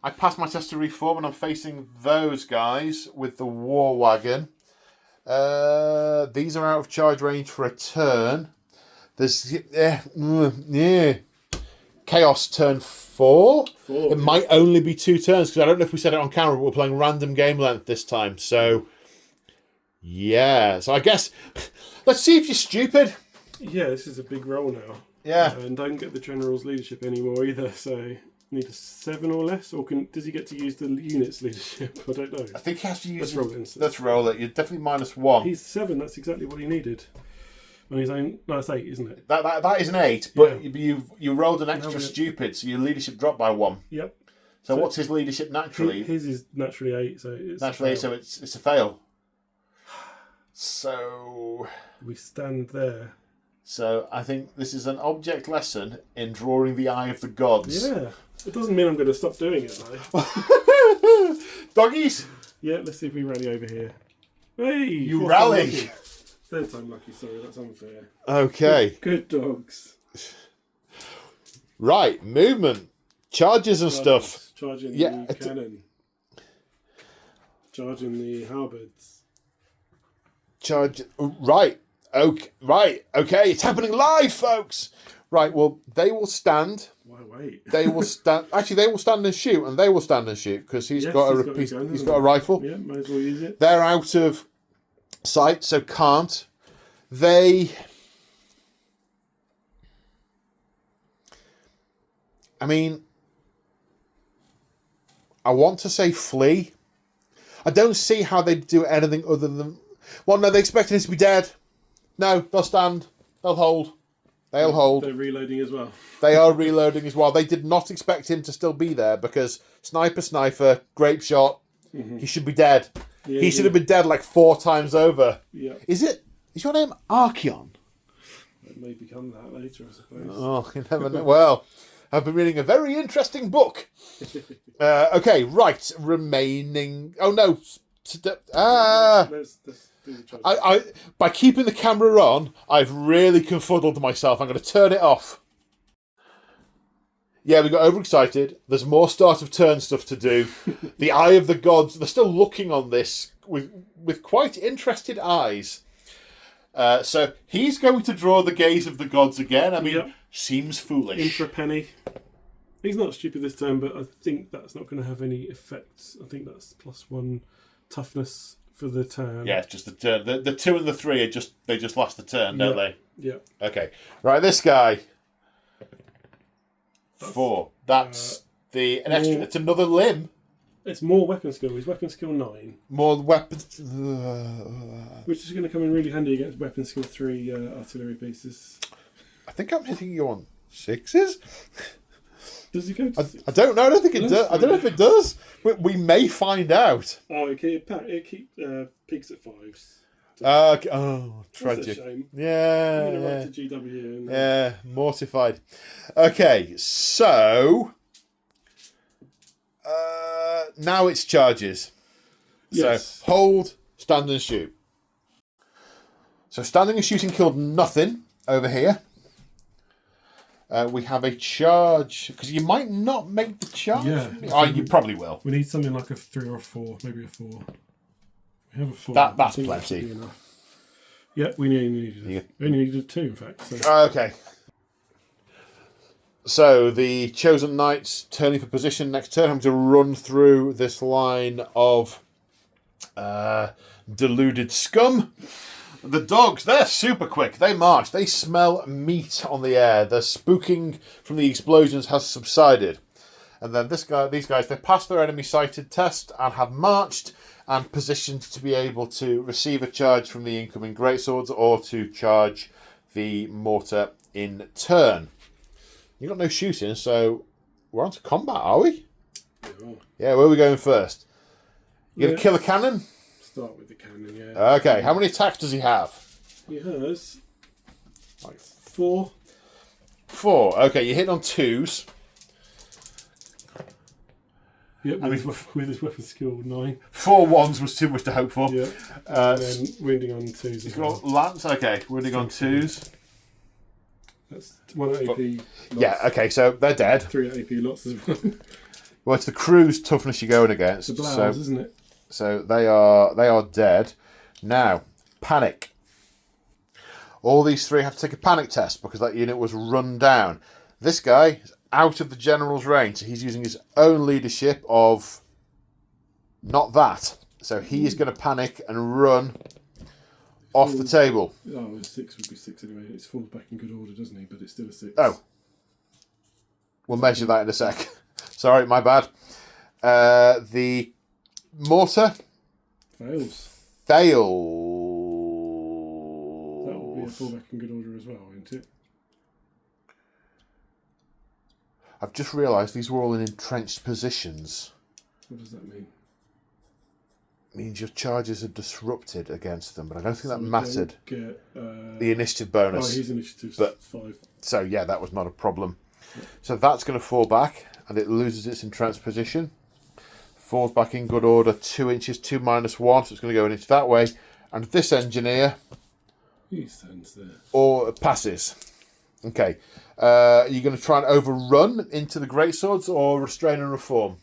I passed my test to reform and I'm facing those guys with the war wagon. These are out of charge range for a turn. There's Chaos turn 4. It might only be 2 turns because I don't know if we said it on camera, but we're playing random game length this time. So, yeah. So I guess let's see if you're stupid. Yeah, this is a big roll now. Yeah. And don't get the general's leadership anymore either. So need a 7 or less, or does he get to use the unit's leadership? I don't know. I think he has to use. Let's roll it instead. Let's roll it. You're definitely -1. He's 7. That's exactly what he needed. On his own, no, it's 8, isn't it? That is an 8, but you rolled an extra stupid, so your leadership dropped by 1. Yep. So what's his leadership naturally? His is naturally 8, so it's naturally, so it's a fail. So we stand there. So I think this is an object lesson in drawing the eye of the gods. Yeah. It doesn't mean I'm going to stop doing it though. Doggies. Yeah. Let's see if we rally over here. Hey, you rally. Third time lucky, sorry, that's unfair. Okay. Good dogs. Right, movement. Charges and stuff. Charging the cannon. Charging the halberds. Charge. Right. Okay. It's happening live, folks. Right, well, they will stand. Why wait? They will stand. Actually, they will stand and shoot, and they will stand and shoot because he's got a rifle. Yeah, might as well use it. They're out of sight, so can't. They. I mean, I want to say flee. I don't see how they do anything other than. Well, no, they expect us to be dead. No, they'll stand. They'll hold. They'll hold. They're reloading as well. They are reloading as well. They did not expect him to still be there because sniper, grape shot. Mm-hmm. He should be dead. Yeah, he should have been dead like 4 times over. Yeah. Is your name Archeon? It may become that later, I suppose. Oh, you never know. Well, I've been reading a very interesting book. Okay, right. Remaining. Oh no. Let's do the charge. By keeping the camera on, I've really confuddled myself. I'm going to turn it off. Yeah, we got overexcited. There's more start of turn stuff to do. The Eye of the Gods. They're still looking on this with quite interested eyes. So he's going to draw the gaze of the gods again. I mean, seems foolish. In for a penny. He's not stupid this turn, but I think that's not going to have any effects. I think that's +1 toughness for the turn. Yeah, it's just the turn. The 2 and the 3 they just last the turn, don't they? Yeah. Okay. Right, this guy. 4. That's an extra. It's another limb. It's more weapon skill. He's weapon skill 9. More weapons. Which is going to come in really handy against weapon skill 3 artillery pieces. I think I'm hitting you on 6s. Does he go to 6? I don't know. I don't think it does. I don't know if it does. We may find out. Oh, it peaks at 5s. Tragic. That's a shame. Yeah. I'm going to write to GW. Yeah, mortified. Okay, so now it's charges. Yes. So hold, stand and shoot. So standing and shooting killed nothing over here. We have a charge, because you might not make the charge. Yeah. Oh, you probably will. We need something like a 3 or a 4, maybe a 4. We have a 4. That's I think plenty. should be enough. Yeah, we only needed 2, in fact. So. Okay. So the chosen knights turning for position next turn, having to run through this line of deluded scum. The dogs, they're super quick. They march. They smell meat on the air. The spooking from the explosions has subsided. And then these guys, they passed their enemy sighted test and have marched and positioned to be able to receive a charge from the incoming greatswords or to charge the mortar in turn. You've got no shooting, so we're on to combat, are we? Yeah, where are we going first? You going to kill a cannon? Start with the cannon, yeah. Okay, how many attacks does he have? He has... like 4. 4. Okay, you hit on 2s. Yep, with his weapon skill 9. 4 1s was too much to hope for. Yeah. And then wounding on 2s as well. Lance, okay, wounding on 2s. That's 1 AP. Lots. Yeah, okay, so they're dead. 3 AP lots as well. Well, it's the crew's toughness you're going against. The blouse, isn't it? So they are dead. Now, panic. All these 3 have to take a panic test because that unit was run down. This guy is out of the general's range, so he's using his own leadership of not that. So he is going to panic and run off the table. Oh, a 6 would be 6 anyway. It falls back in good order, doesn't he? But it's still a 6. Oh. We'll measure that in a sec. Sorry, my bad. The mortar fails. Fails. That would be a fall back in good order as well, wouldn't it? I've just realised these were all in entrenched positions. What does that mean? It means your charges are disrupted against them, but I don't think that mattered. Get, the initiative bonus. Oh, his initiative's but, 5. So, yeah, that was not a problem. Yeah. So that's going to fall back, and it loses its entrenched position. Falls back in good order, 2 inches, 2 minus 1, so it's going to go into that way. And this engineer... he stands there. Or passes. Okay. Are you going to try and overrun into the greatswords or restrain and reform?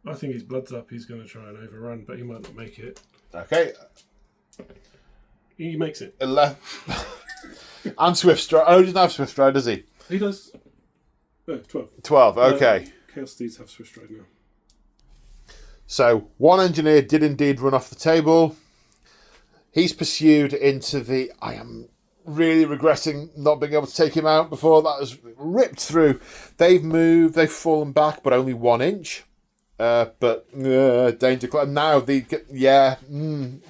I think his blood's up. He's going to try and overrun, but he might not make it. Okay. He makes it. 11. And Swift Stride. Oh, he doesn't have Swift Stride, does he? He does. 12. 12, okay. Chaos Steeds have Swift Stride now. So, one engineer did indeed run off the table. He's pursued into the... I am really regretting not being able to take him out before that was ripped through. They've moved, they've fallen back, but only 1 inch. Danger close. Now,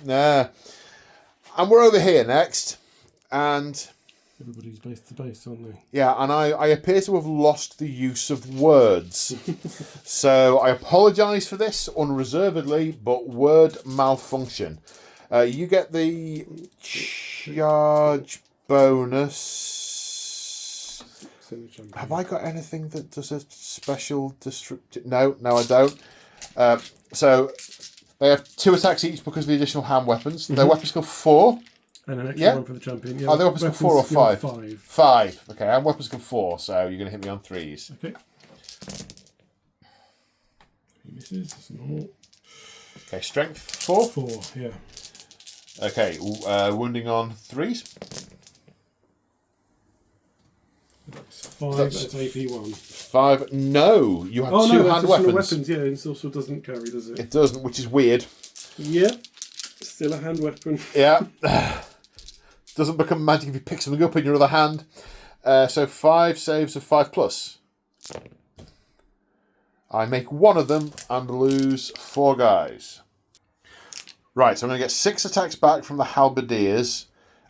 nah. And we're over here next. And... everybody's base to base, aren't they? Yeah, and I appear to have lost the use of words. So I apologise for this unreservedly, but word malfunction. You get the charge bonus. Have I got anything that does a special disruptive? No, I don't. So they have 2 attacks each because of the additional hand weapons. Their weapon skill 4. And an extra one for the champion. Yeah, are they weapon skill 4 or 5? 5. 5. Okay, I'm weapon skill 4, so you're going to hit me on 3s. Okay. He misses. That's normal. Okay, strength 4? 4, yeah. Okay, wounding on 3s. That's 5, that's AP 1. 5, no, you have 2 hand weapons. Yeah, it also doesn't carry, does it? It doesn't, which is weird. Yeah, still a hand weapon. Yeah. Doesn't become magic if you pick something up in your other hand. So 5 saves of 5 plus. I make 1 of them and lose 4 guys. Right, so I'm going to get 6 attacks back from the halberdiers,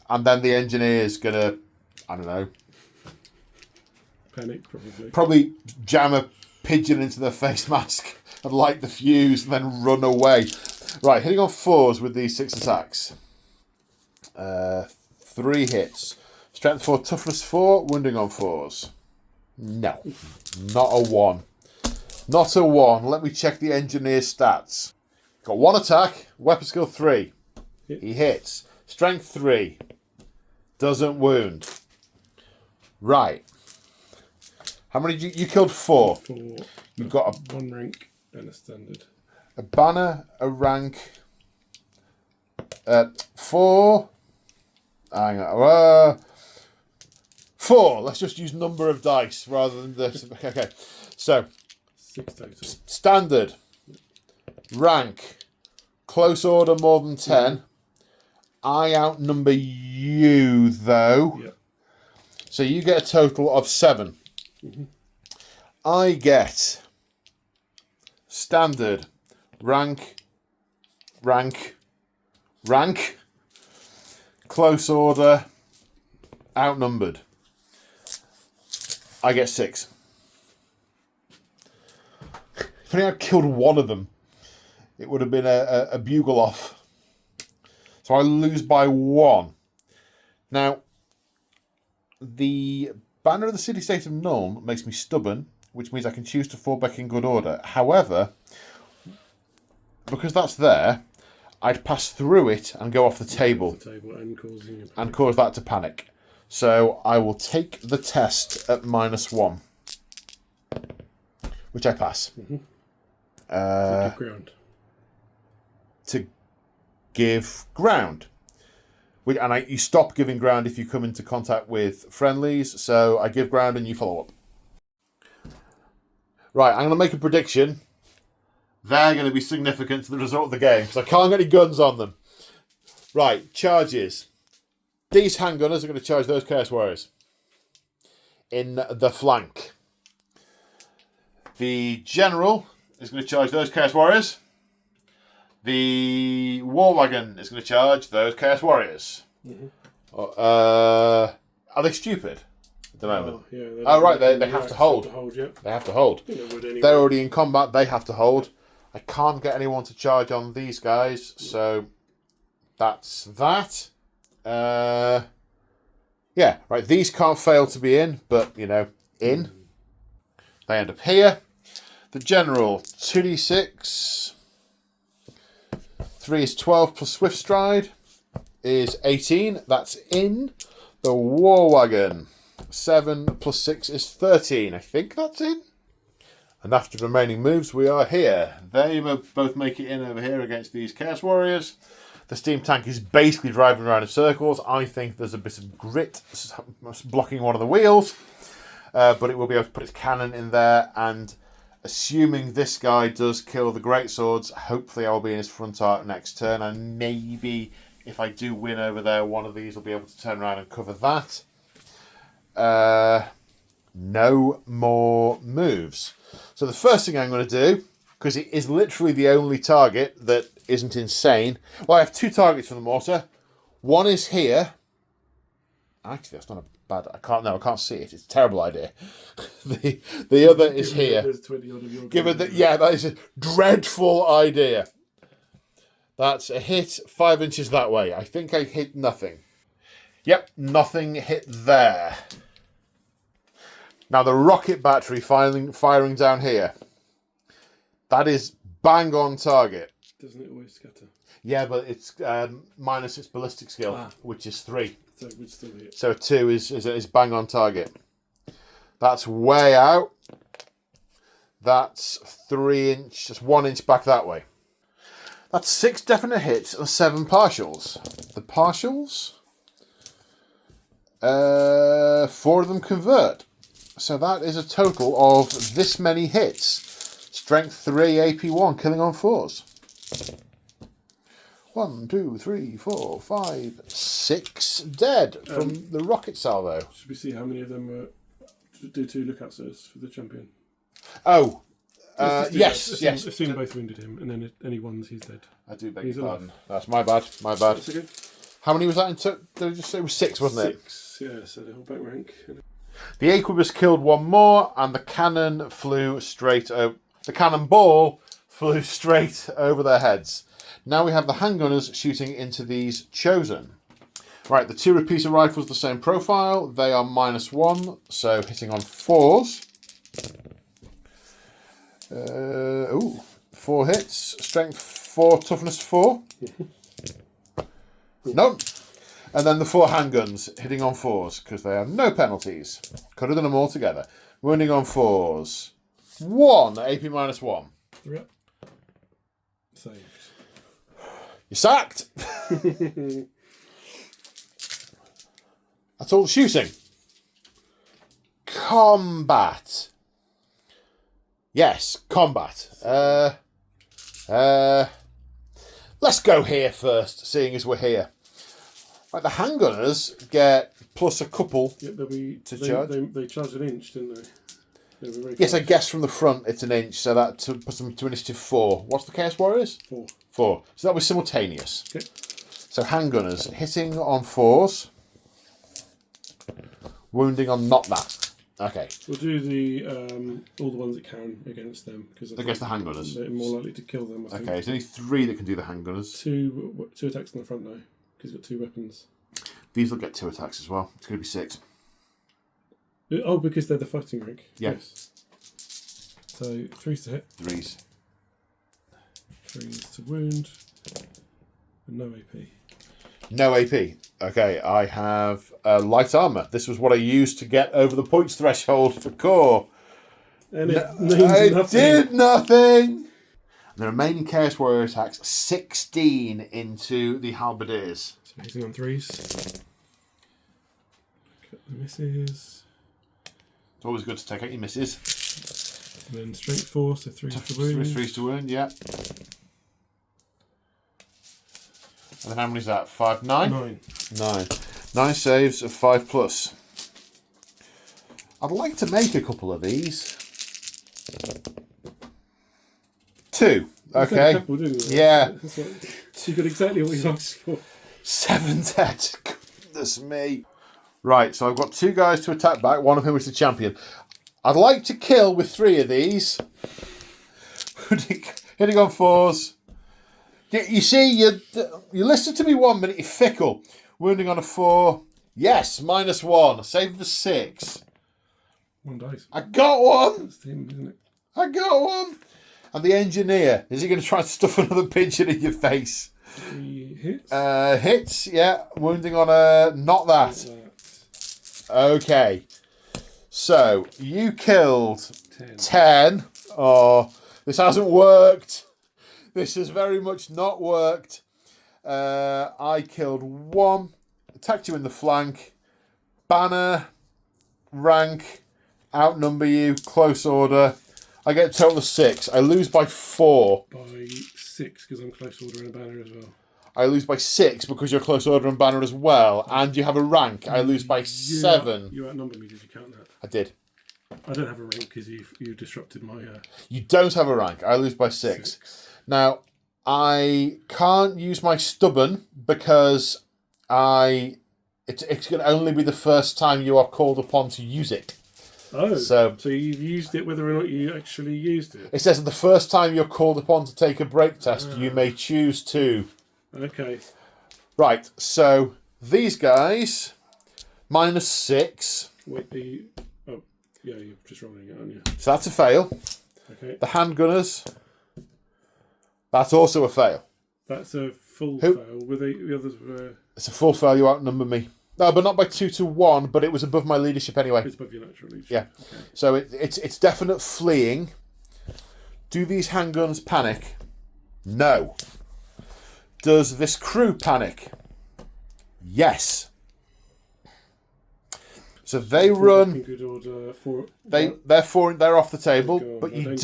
and then the engineer's going to, I don't know. Panic, probably. Probably jam a pigeon into their face mask and light the fuse and then run away. Right, hitting on 4s with these 6 attacks. 3 hits. Strength 4, toughness 4, wounding on 4s. No, not a 1. Not a 1. Let me check the engineer's stats. Got 1 attack, weapon skill 3. He hits. Strength 3. Doesn't wound. Right. How many did you killed 4. 4. You've got a 1 rank and a standard. A banner, a rank, 4. Hang on. 4. Let's just use number of dice rather than this. Okay. So 6 total. Standard, rank, close order more than 10. I outnumber you though. Yep. So you get a total of 7. I get standard, rank, close order, outnumbered. I get 6. If only I killed one of them, it would have been a bugle off. So I lose by 1. Now, the banner of the city-state of Nuln makes me stubborn, which means I can choose to fall back in good order. However, because that's there, I'd pass through it and go off the table. And cause that to panic. So I will take the test at -1, which I pass. Ground. To give ground. You stop giving ground if you come into contact with friendlies. So I give ground and you follow up. Right, I'm going to make a prediction. They're going to be significant to the result of the game because I can't get any guns on them. Right, charges. These handgunners are going to charge those Chaos Warriors in the flank. The general is going to charge those Chaos Warriors. The war wagon is going to charge those Chaos Warriors. Are they stupid at the moment? Right, they have to hold. They have to hold. They're already in combat. They have to hold. I can't get anyone to charge on these guys, so that's that. Yeah, right. These can't fail to be in, but in. They end up here. The general 2d6. 3 is 12 plus Swift Stride is 18. That's in. The War Wagon 7 plus 6 is 13. I think that's in. And after the remaining moves, we are here. They both make it in over here against these Chaos Warriors. The steam tank is basically driving around in circles. I think there's a bit of grit blocking one of the wheels. But it will be able to put its cannon in there. And assuming this guy does kill the greatswords, hopefully I'll be in his front arc next turn. And maybe if I do win over there, one of these will be able to turn around and cover that. No more moves. So the first thing I'm going to do, because it is literally the only target that isn't insane. Well, I have 2 targets for the mortar. One is here. Actually, that's not a bad. I can't see it. It's a terrible idea. The other is here. Given that, that is a dreadful idea. That's a hit 5 inches that way. I think I hit nothing. Yep, nothing hit there. Now the rocket battery firing down here. That is bang on target. Doesn't it always scatter? Yeah, but it's minus its ballistic skill, which is 3. So it would still hit. So 2 is bang on target. That's way out. That's 3 inch, just 1 inch back that way. That's 6 definite hits and 7 partials. The partials, 4 of them convert. So that is a total of this many hits. Strength 3, AP 1, killing on 4s. 1, 2, 3, 4, 5, 6 dead from the rocket salvo. Should we see how many of them do 2 lookout sirs for the champion? Oh, yes. Assume both wounded him, and then any ones he's dead. I do beg your pardon. That's my bad. That's okay. How many was that? Did I just say it was 6, wasn't it? 6, yeah. So the whole back rank. The Aquabus killed 1 more, and the cannon flew straight over. The cannonball flew straight over their heads. Now we have the handgunners shooting into these chosen. Right, the 2 repeater rifles, the same profile. They are -1, so hitting on 4s. 4 hits. Strength 4, toughness 4. No. And then the 4 handguns hitting on 4s because they have no penalties. Could have done them all together. Wounding on 4s. 1. AP -1. 3 up. Saved. You're sacked. That's all the shooting. Combat. Yes, combat. Let's go here first, seeing as we're here. Right, the handgunners get plus a couple to charge. They charged an inch, didn't they? They were very Yes, I close. guess from the front it's an inch, so that puts them to initiative 4. What's the Chaos Warriors? 4. 4. So that was simultaneous. Okay. So handgunners hitting on 4s, wounding on not that. Okay. We'll do the all the ones that can against them because Against the handgunners. they're more likely to kill them. I think. Okay, there's only 3 that can do the handgunners. Two attacks in the front though because he's got 2 weapons. These will get 2 attacks as well. It's going to be 6. Oh, because they're the fighting rank. Yeah. Yes. So 3s to hit, 3s. 3s to wound, and no AP. No AP. Okay, I have light armour. This was what I used to get over the points threshold for core. And it I nothing. did nothing! The remaining Chaos Warrior attacks 16 into the halberdiers. So hitting on 3s. Cut the misses. It's always good to take out your misses. And then straight 4, so 3s to wound. 3s to wound, yeah. And then how many is that? 5, 9? 9. 9 saves of 5+. I'd like to make a couple of these. 2. Okay. Couple, didn't you? Yeah. That's what, you got exactly what you asked for. 7 dead. Goodness me. Right, so I've got 2 guys to attack back, one of whom is the champion. I'd like to kill with 3 of these. Hitting on 4s. You see, you listen to me 1 minute, you're fickle. Wounding on a 4. Yes, -1. Save for 6. 1 dice. I got 1. That's him, isn't it? I got 1. And the engineer, is he going to try to stuff another pigeon in your face? 3 hits. Hits, yeah. Wounding on a not that. Okay. So, you killed 10. Oh, this hasn't worked. This has very much not worked. I killed 1. Attacked you in the flank. Banner. Rank. Outnumber you. Close order. I get a total of 6. I lose by 4. By 6 because I'm close order and a banner as well. I lose by 6 because you're close order and banner as well. And you have a rank. I lose by 7. You outnumber me, did you count that? I did. I don't have a rank because you disrupted my... You don't have a rank. I lose by 6. Now, I can't use my stubborn because it's going to only be the first time you are called upon to use it. Oh, so you've used it whether or not you actually used it. It says that the first time you're called upon to take a break test, you may choose to. Okay. Right, so these guys, -6. Wait, oh, yeah, you're just rolling it, aren't you? So that's a fail. Okay. The handgunners, that's also a fail. That's a full fail. The others were... It's a full fail, you outnumber me. No, but not by 2 to 1, but it was above my leadership anyway. It's above your natural leadership. Yeah. Okay. So it's definite fleeing. Do these handguns panic? No. Does this crew panic? Yes. So they run. Good order for, They're off the table, but you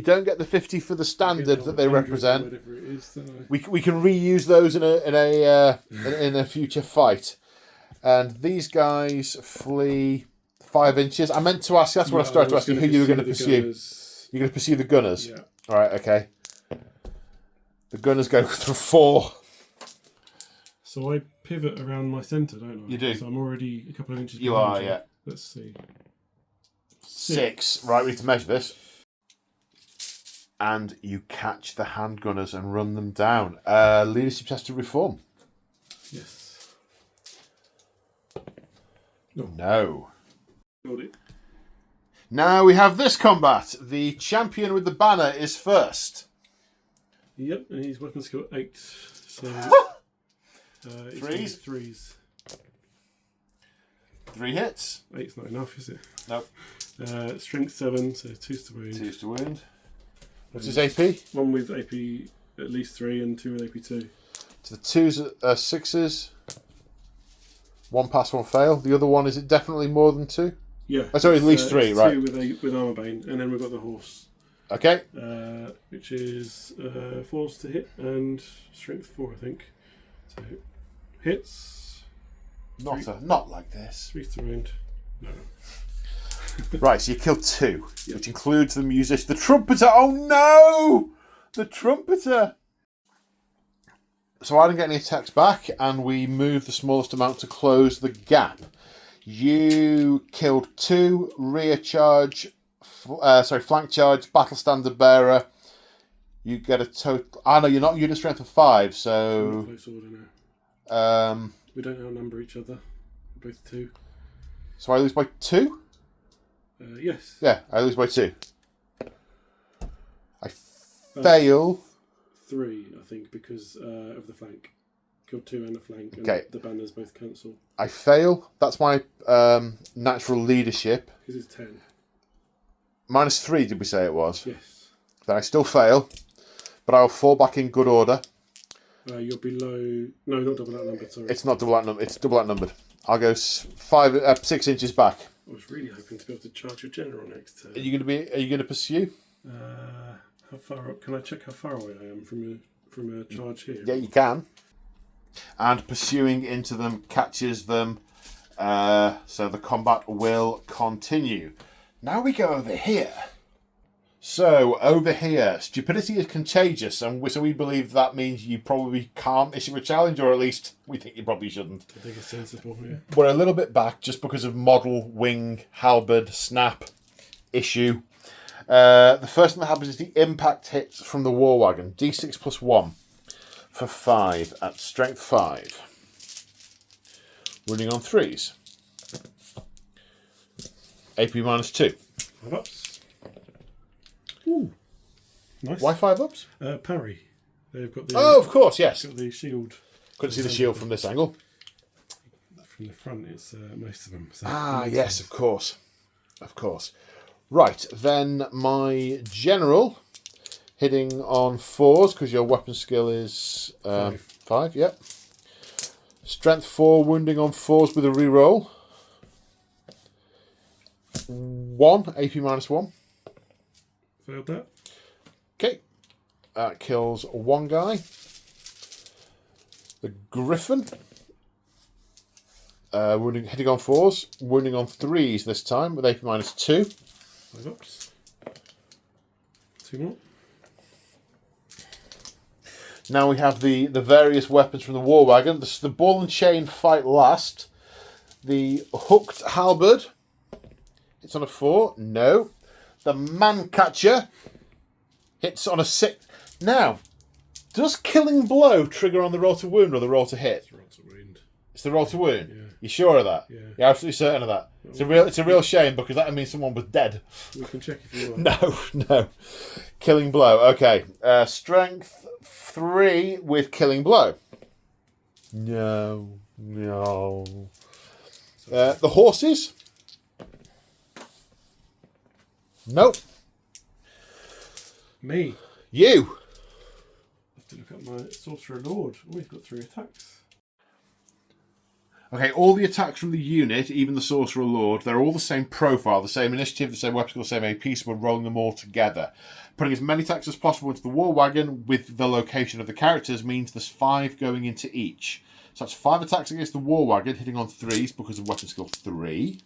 don't get the 50 for the standard that they represent. Whatever it is, We can reuse those in a future fight. And these guys flee 5 inches. I meant to ask. That's what I started to ask you who you were going to pursue. Gunners. You're going to pursue the gunners. Yeah. All right. Okay. The gunners go for 4. So I pivot around my centre, don't I? You do. So I'm already a couple of inches. You behind are, yeah. Let's see. 6. Right, we need to measure this. And you catch the handgunners and run them down. Leadership test to reform. Yes. No. Got it. Now we have this combat. The champion with the banner is first. Yep, and his weapon skill 8. So 3s? 3s. 3 hits. 8's not enough, is it? Nope. Strength 7, so 2's to wound. 2's to wound. What's his AP? One with AP at least 3 and 2 with AP 2. So the 2's 6's. 1 pass, 1 fail. The other one, is it definitely more than 2? Yeah. Oh, sorry, at least 3, right. 2 with Armor Bane, and then we've got the horse. Okay. Which is 4's to hit and strength 4, I think. So hits. Not like this. 3's to wound. No. Right, so you killed 2, Yep. which includes the musician. The trumpeter! Oh no! The trumpeter! So I didn't get any attacks back, and we moved the smallest amount to close the gap. You killed 2, rear charge, flank charge, battle standard bearer. You get a total... no, you're not unit strength of 5, so... We're not close order now. We don't outnumber each other. We're both 2. So I lose by 2? Yes. Yeah, I lose by 2. I fail... 3, I think, because of the flank. Killed 2 and the flank, and Okay. the banners both cancel. I fail. That's my natural leadership. Because it's 10. -3, did we say it was? Yes. Then I still fail, but I'll fall back in good order. You're below... No, not double that number, sorry. It's not double outnumbered. It's double outnumbered. I'll go 6 inches back. I was really hoping to be able to charge your general next turn. Are you going to pursue? How far up? Can I check how far away I am from a charge here? Yeah, you can. And pursuing into them catches them, so the combat will continue. Now we go over here. So over here, stupidity is contagious, and so we believe that means you probably can't issue a challenge, or at least we think you probably shouldn't. I think it's sensible, yeah. We're a little bit back just because of model, wing, halberd, snap issue. The first thing that happens is the impact hits from the war wagon. D6 plus 1 for 5 at strength 5. Running on 3s. AP minus 2. 5 ups. Ooh, nice. Why 5 ups? Parry. They've got the. Oh, of course, yes. Got the shield. Couldn't see the shield from this angle. From the front, it's most of them. So Yes, of course. Of course. Right, then my general, hitting on 4s, because your weapon skill is 5, yep. Strength 4, wounding on 4s with a reroll. 1, AP minus 1. Failed that. Okay. That kills 1 guy. The Griffin. Hitting on 4s, wounding on 3s this time with AP minus 2. 5 ups. 2 more. Now we have the various weapons from the war wagon. The ball and chain fight last. The hooked halberd. It's on a 4. No. The man catcher hits on a 6. Now, does killing blow trigger on the roll to wound or the roll to hit? Roll to wound. It's the roll to wound. Yeah. You sure of that? Yeah. You're absolutely certain of that. It's a real shame because that means someone was dead. We can check if you want. No. Killing blow. Okay. Strength 3 with killing blow. No. The horses. Nope. Me. You. I have to look at my Sorcerer Lord. Oh, he's got 3 attacks. Okay, all the attacks from the unit, even the Sorcerer Lord, they're all the same profile, the same initiative, the same weapon skill, the same AP, so we're rolling them all together. Putting as many attacks as possible into the war wagon with the location of the characters means there's 5 going into each. So that's 5 attacks against the war wagon, hitting on 3s because of weapon skill 3.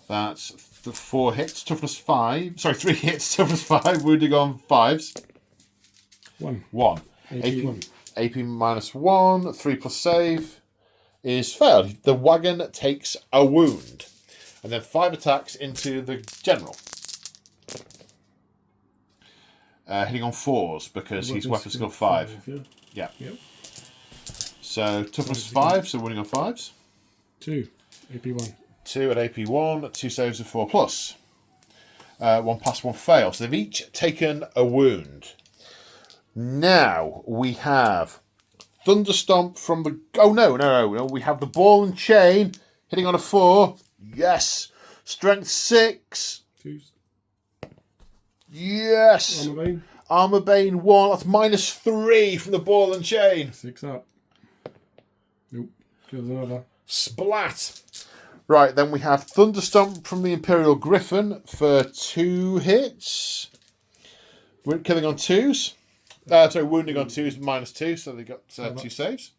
That's 4 hits, toughness 5. Sorry, 3 hits, toughness 5, wounding on 5s. 1. AP minus 1, 3 plus save is failed. The wagon takes a wound. And then 5 attacks into the general. Hitting on 4s because he's weapon skill 5. Yeah. Yep. So toughness 5, so winning on 5s. 2. AP 1. 2 at AP 1, 2 saves of 4 plus. 1 pass, 1 fail. So they've each taken a wound. Now we have Thunderstomp from the... Oh, no. We have the ball and chain Hitting on a 4. Yes. Strength 6. 2s. Yes. Armor Bane. Armor Bane 1. That's -3 from the ball and chain. 6 up. Nope. Kills another. Splat. Right, then we have Thunderstomp from the Imperial Griffin for 2 hits. We're killing on 2s. Wounding on 2s, -2, so they got 2 saves.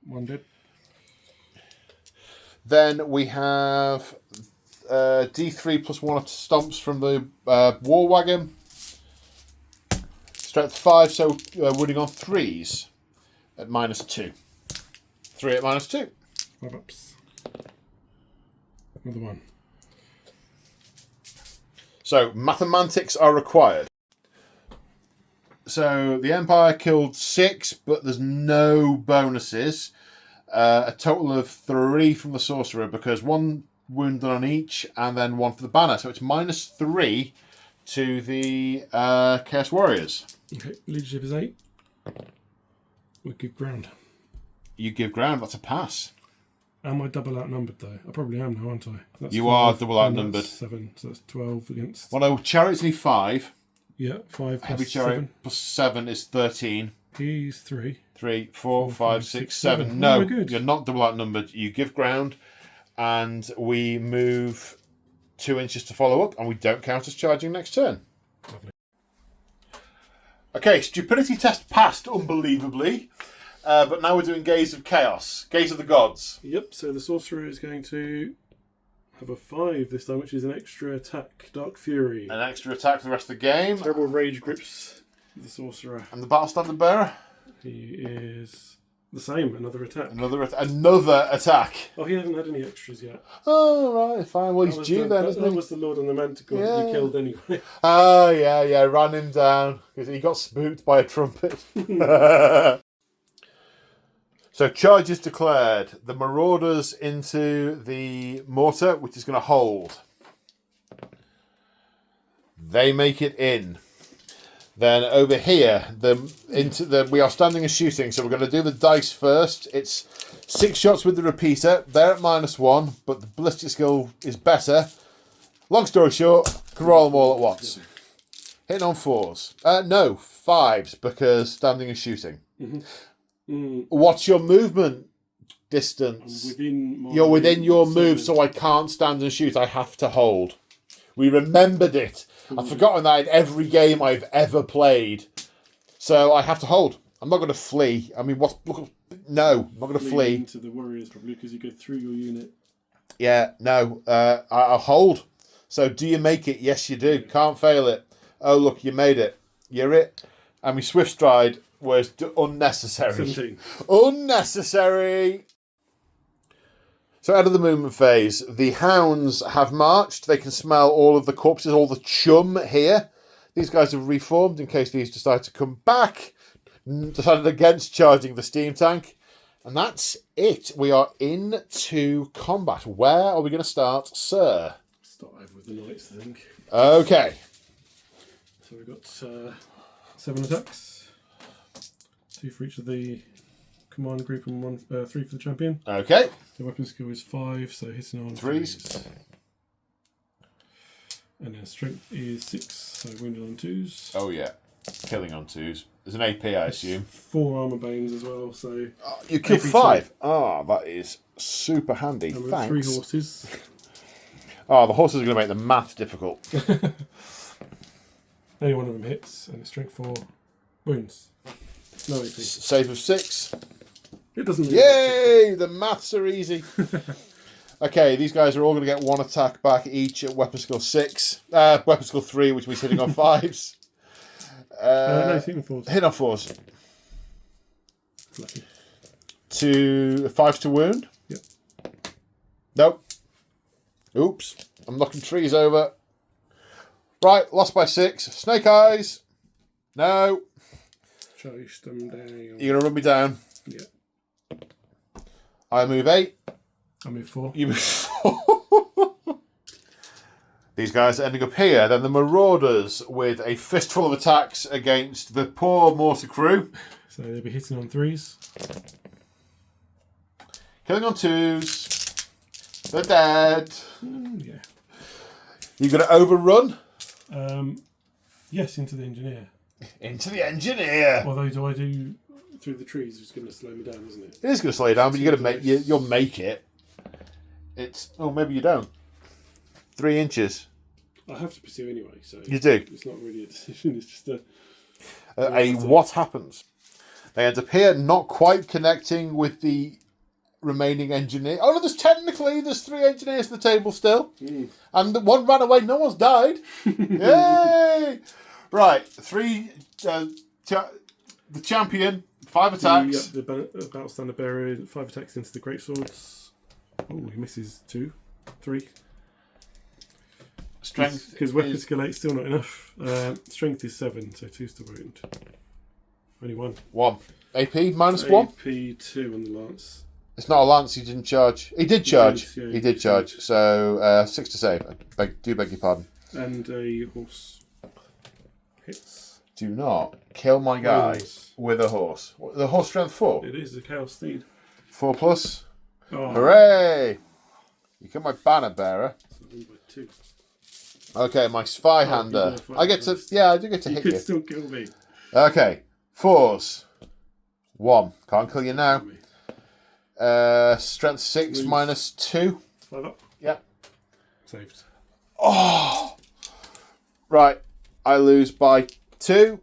1 did. Then we have D3 +1 stomps from the War Wagon. Strength 5, so wounding on 3s at -2. 3 at -2. 5 ups. Another 1. So mathematics are required. So the Empire killed 6, but there's no bonuses. A total of 3 from the Sorcerer because 1 wound done on each and then 1 for the banner. So it's -3 to the Chaos Warriors. Okay, leadership is 8. We give ground. You give ground, that's a pass. Am I double outnumbered though? I probably am now, aren't I? That's You 5, are double and outnumbered. that's 7, so that's 12 against. Well, no, Chariot's only 5. Yeah, 5 Heavy plus Chariot 7. +7 is 13. He's 3. 3, 4, 5, 6, 7. 7. No, Oh, we're good. you're not double outnumbered. You give ground, and we move 2 inches to follow up, and we don't count as charging next turn. Lovely. Okay, stupidity test passed, unbelievably. But now we're doing Gaze of Chaos. Gaze of the Gods. Yep, so the Sorcerer is going to have a 5 this time, which is an extra attack. Dark Fury. An extra attack for the rest of the game. Terrible Rage grips the Sorcerer. And the Battle Standard Bearer. He is the same, another attack. Another attack. Oh, he hasn't had any extras yet. Oh, right, fine. Well, he's due then, isn't That he? was the Lord on the Manticore that Yeah. you killed anyway. Oh, yeah, ran him down. Because he got spooked by a trumpet. So, charge is declared. The Marauders into the mortar, which is going to hold. They make it in. Then over here, we are standing and shooting, so we're going to do the dice first. It's 6 shots with the repeater. They're at -1, but the ballistic skill is better. Long story short, can roll them all at once. Hitting on 4s. No, 5s, because standing and shooting. What's your movement distance? You're within your move, so I can't stand and shoot. I have to hold. We remembered it. I've forgotten that in every game I've ever played. So I have to hold. I'm not going to flee. I mean, no, I'm not going to flee. Into the Warriors probably because you go through your unit. Yeah, no, I'll hold. So do you make it? Yes, you do. Can't fail it. Oh, look, you made it. You're it. And my Swift Stride was unnecessary. 17. Unnecessary. So out of the movement phase, the hounds have marched. They can smell all of the corpses, all the chum here. These guys have reformed in case these decide to come back. Decided against charging the steam tank. And that's it. We are into combat. Where are we going to start, sir? Start over with the knights, I think. Okay. So we've got 7 attacks. 2 for each of the command group and 3 for the champion. Okay. The weapon skill is 5, so hitting on 3s. And then strength is 6, so wounded on 2s. Oh, yeah. Killing on 2s. There's an AP, I assume. 4 armor banes as well, so... You kill AP 5. That is super handy. And we've Thanks. 3 horses. The horses are going to make the math difficult. Only one of them hits, and it's strength 4 wounds. No AP. Save of 6. It doesn't really Yay! The maths are easy. Okay, these guys are all going to get 1 attack back each at weapon skill 6. Weapon skill 3, which means hitting on 5s. no, hitting 4s. Hit on 4s. Lucky. 5s to wound. Yep. Nope. Oops. I'm knocking trees over. Right, lost by 6. Snake eyes. No. Chase them down. You're going to run me down. Yeah. I move 8. I move 4. You move 4. These guys are ending up here. Then the Marauders with a fistful of attacks against the poor mortar crew. So they'll be hitting on 3s. Killing on 2s. They're dead. Yeah. You going to overrun? Yes, into the engineer. Into the engineer. Although, do I do through the trees? It's going to slow me down, isn't it? It is going to slow you down, but you're going to make you'll make it. It's maybe you don't. 3 inches. I have to pursue anyway, so You do. It's not really a decision. It's just a What happens? They end up here, not quite connecting with the remaining engineer. Oh no, there's 3 engineers at the table still, and the one ran away. No one's died. Yay! Right, 3. The champion, 5 attacks. The battle standard bearer, 5 attacks into the great swords. Oh, he misses 2, 3. Strength because weapon skill 8 still not enough. Strength is 7, so 2's to wound. Only 1. 1. AP -1. AP 2 on the lance. It's not a lance. He didn't charge. He did charge. Yeah, he did charge. So 6 to save. Do beg your pardon. And a horse hits. Do not kill my guy with a horse. The horse strength 4. It is a chaos steed. 4 plus. Oh. Hooray! You get my banner bearer. So I win by 2. Okay, my spy hander. I get to. Yeah, I do get to hit You you. could still kill me. Okay, 4s. 1. Can't kill you now. Strength 6 Lose. -2. 5 up. Yep. Saved. Oh! Right, I lose by 2.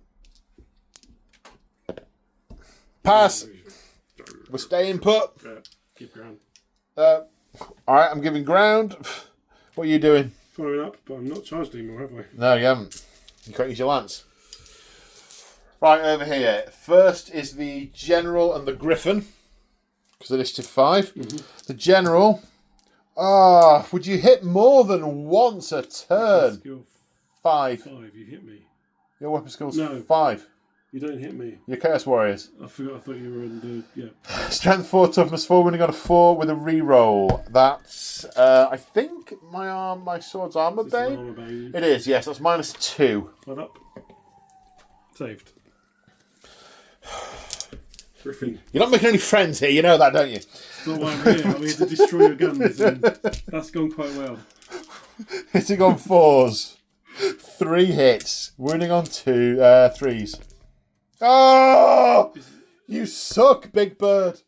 Pass. We're staying put. Keep ground. Alright, I'm giving ground. What are you doing? Following up, but I'm not charged anymore, have I? No, you haven't. You can't use your lance. Right, over here. First is the General and the Griffin. Because initiative 5. The General. Would you hit more than once a turn? Skill 5. 5, you hit me. Your weapon skill's No. 5. You don't hit me. Your Chaos Warriors. I forgot, I thought you were in the... Yeah. Strength 4, toughness 4, winning on a 4 with a reroll. That's, I think, my sword's armor Is this an bane? armor bane? It is, yes, that's -2. 5 up. Saved. Griffin. You're not making any friends here, you know that, don't you? That's not why I'm here. I'm here to destroy your guns, and that's gone quite well. Hitting on 4s. 3 hits. Winning on 2, 3s. Oh! You suck, Big Bird.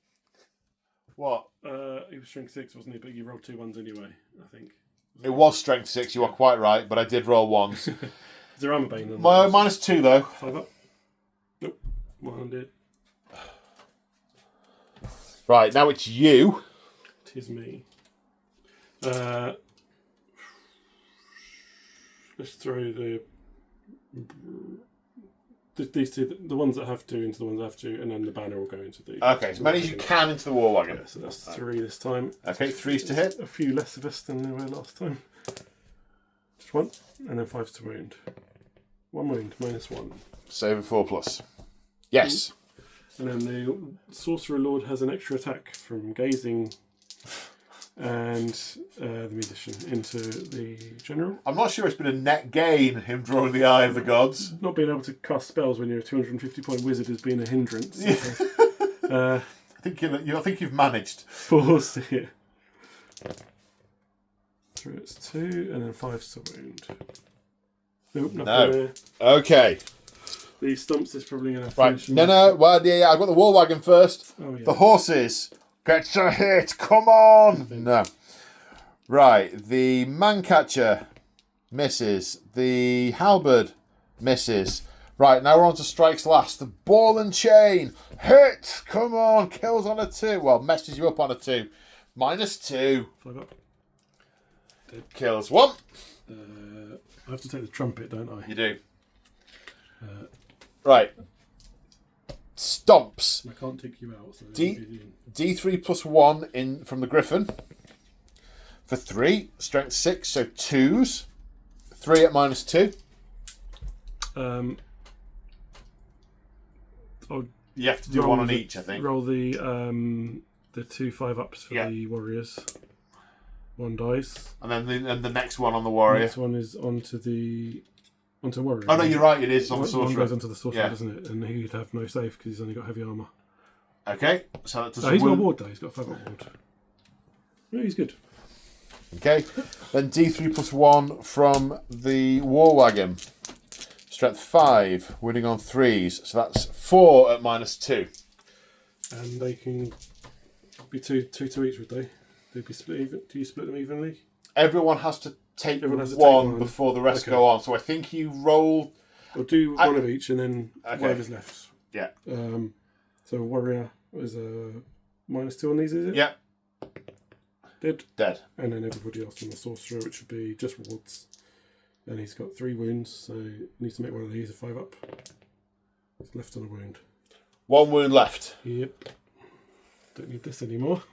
What? He was strength 6, wasn't he? But you rolled 2 1s anyway, I think. It was strength 6, you are quite right, but I did roll 1s. Is there armor bane on My that? -2 though. 5 up. Nope. 100. Right, now it's you. Tis me. Let's throw these 2, the ones that have to into the ones that have to, and then the banner will go into the... Okay, as many as you can into the war wagon. Yeah, so that's 3 this time. Okay, 3s to hit. A few less of us than there were last time. Just 1, and then 5's to wound. 1 wound, -1. Save a 4 plus. Yes. And then the Sorcerer Lord has an extra attack from gazing and the musician into the general. I'm not sure it's been a net gain, him drawing the Eye of the Gods. Not being able to cast spells when you're a 250-point wizard has been a hindrance. I think you've managed. 4's to hit. 3 it's 2, and then 5's to wound. Nope, nothing No. there. Okay. The stumps is probably going to Right. finish. No. Well, yeah, I've got the war wagon first. Oh, yeah. The horses. Get a hit. Come on. No. Right. The Mancatcher misses. The Halberd misses. Right. Now we're on to strikes last. The Ball and Chain. Hit. Come on. Kills on a 2. Well, messes you up on a 2. -2. 5 up. Kills 1. I have to take the trumpet, don't I? You do. Right. Stomps. I can't take you out. So D3 plus 1 in from the Griffin. For 3. Strength 6, so 2s. 3 at -2. You have to do one on each, I think. Roll the 2 5-ups for the warriors. 1 dice. And then the next one on the warrior. Next one is onto warrior. Oh no, you're right. It is on the One sorcerer. goes onto the sorcerer, Yeah. doesn't it? And he'd have no save because he's only got heavy armor. Okay, so that does. He's got a ward though. He's got a 5-up ward. No, he's good. Okay. Then D3 plus 1 from the War Wagon. Strength 5, winning on 3s. So that's 4 at -2. And they can be two to each, would they? They'd be split even. Do you split them evenly? Everyone has to take Everyone has to one take one. before the rest Okay. go on. So I think you roll... Or do one of each and then Okay. whatever's left. Yeah. So warrior is a -2 on these, is it? Yeah. Dead. And then everybody else from the sorcerer, which would be just wards. And he's got 3 wounds, so he needs to make one of these a 5 up. He's left on a wound. 1 wound left. Yep. Don't need this anymore.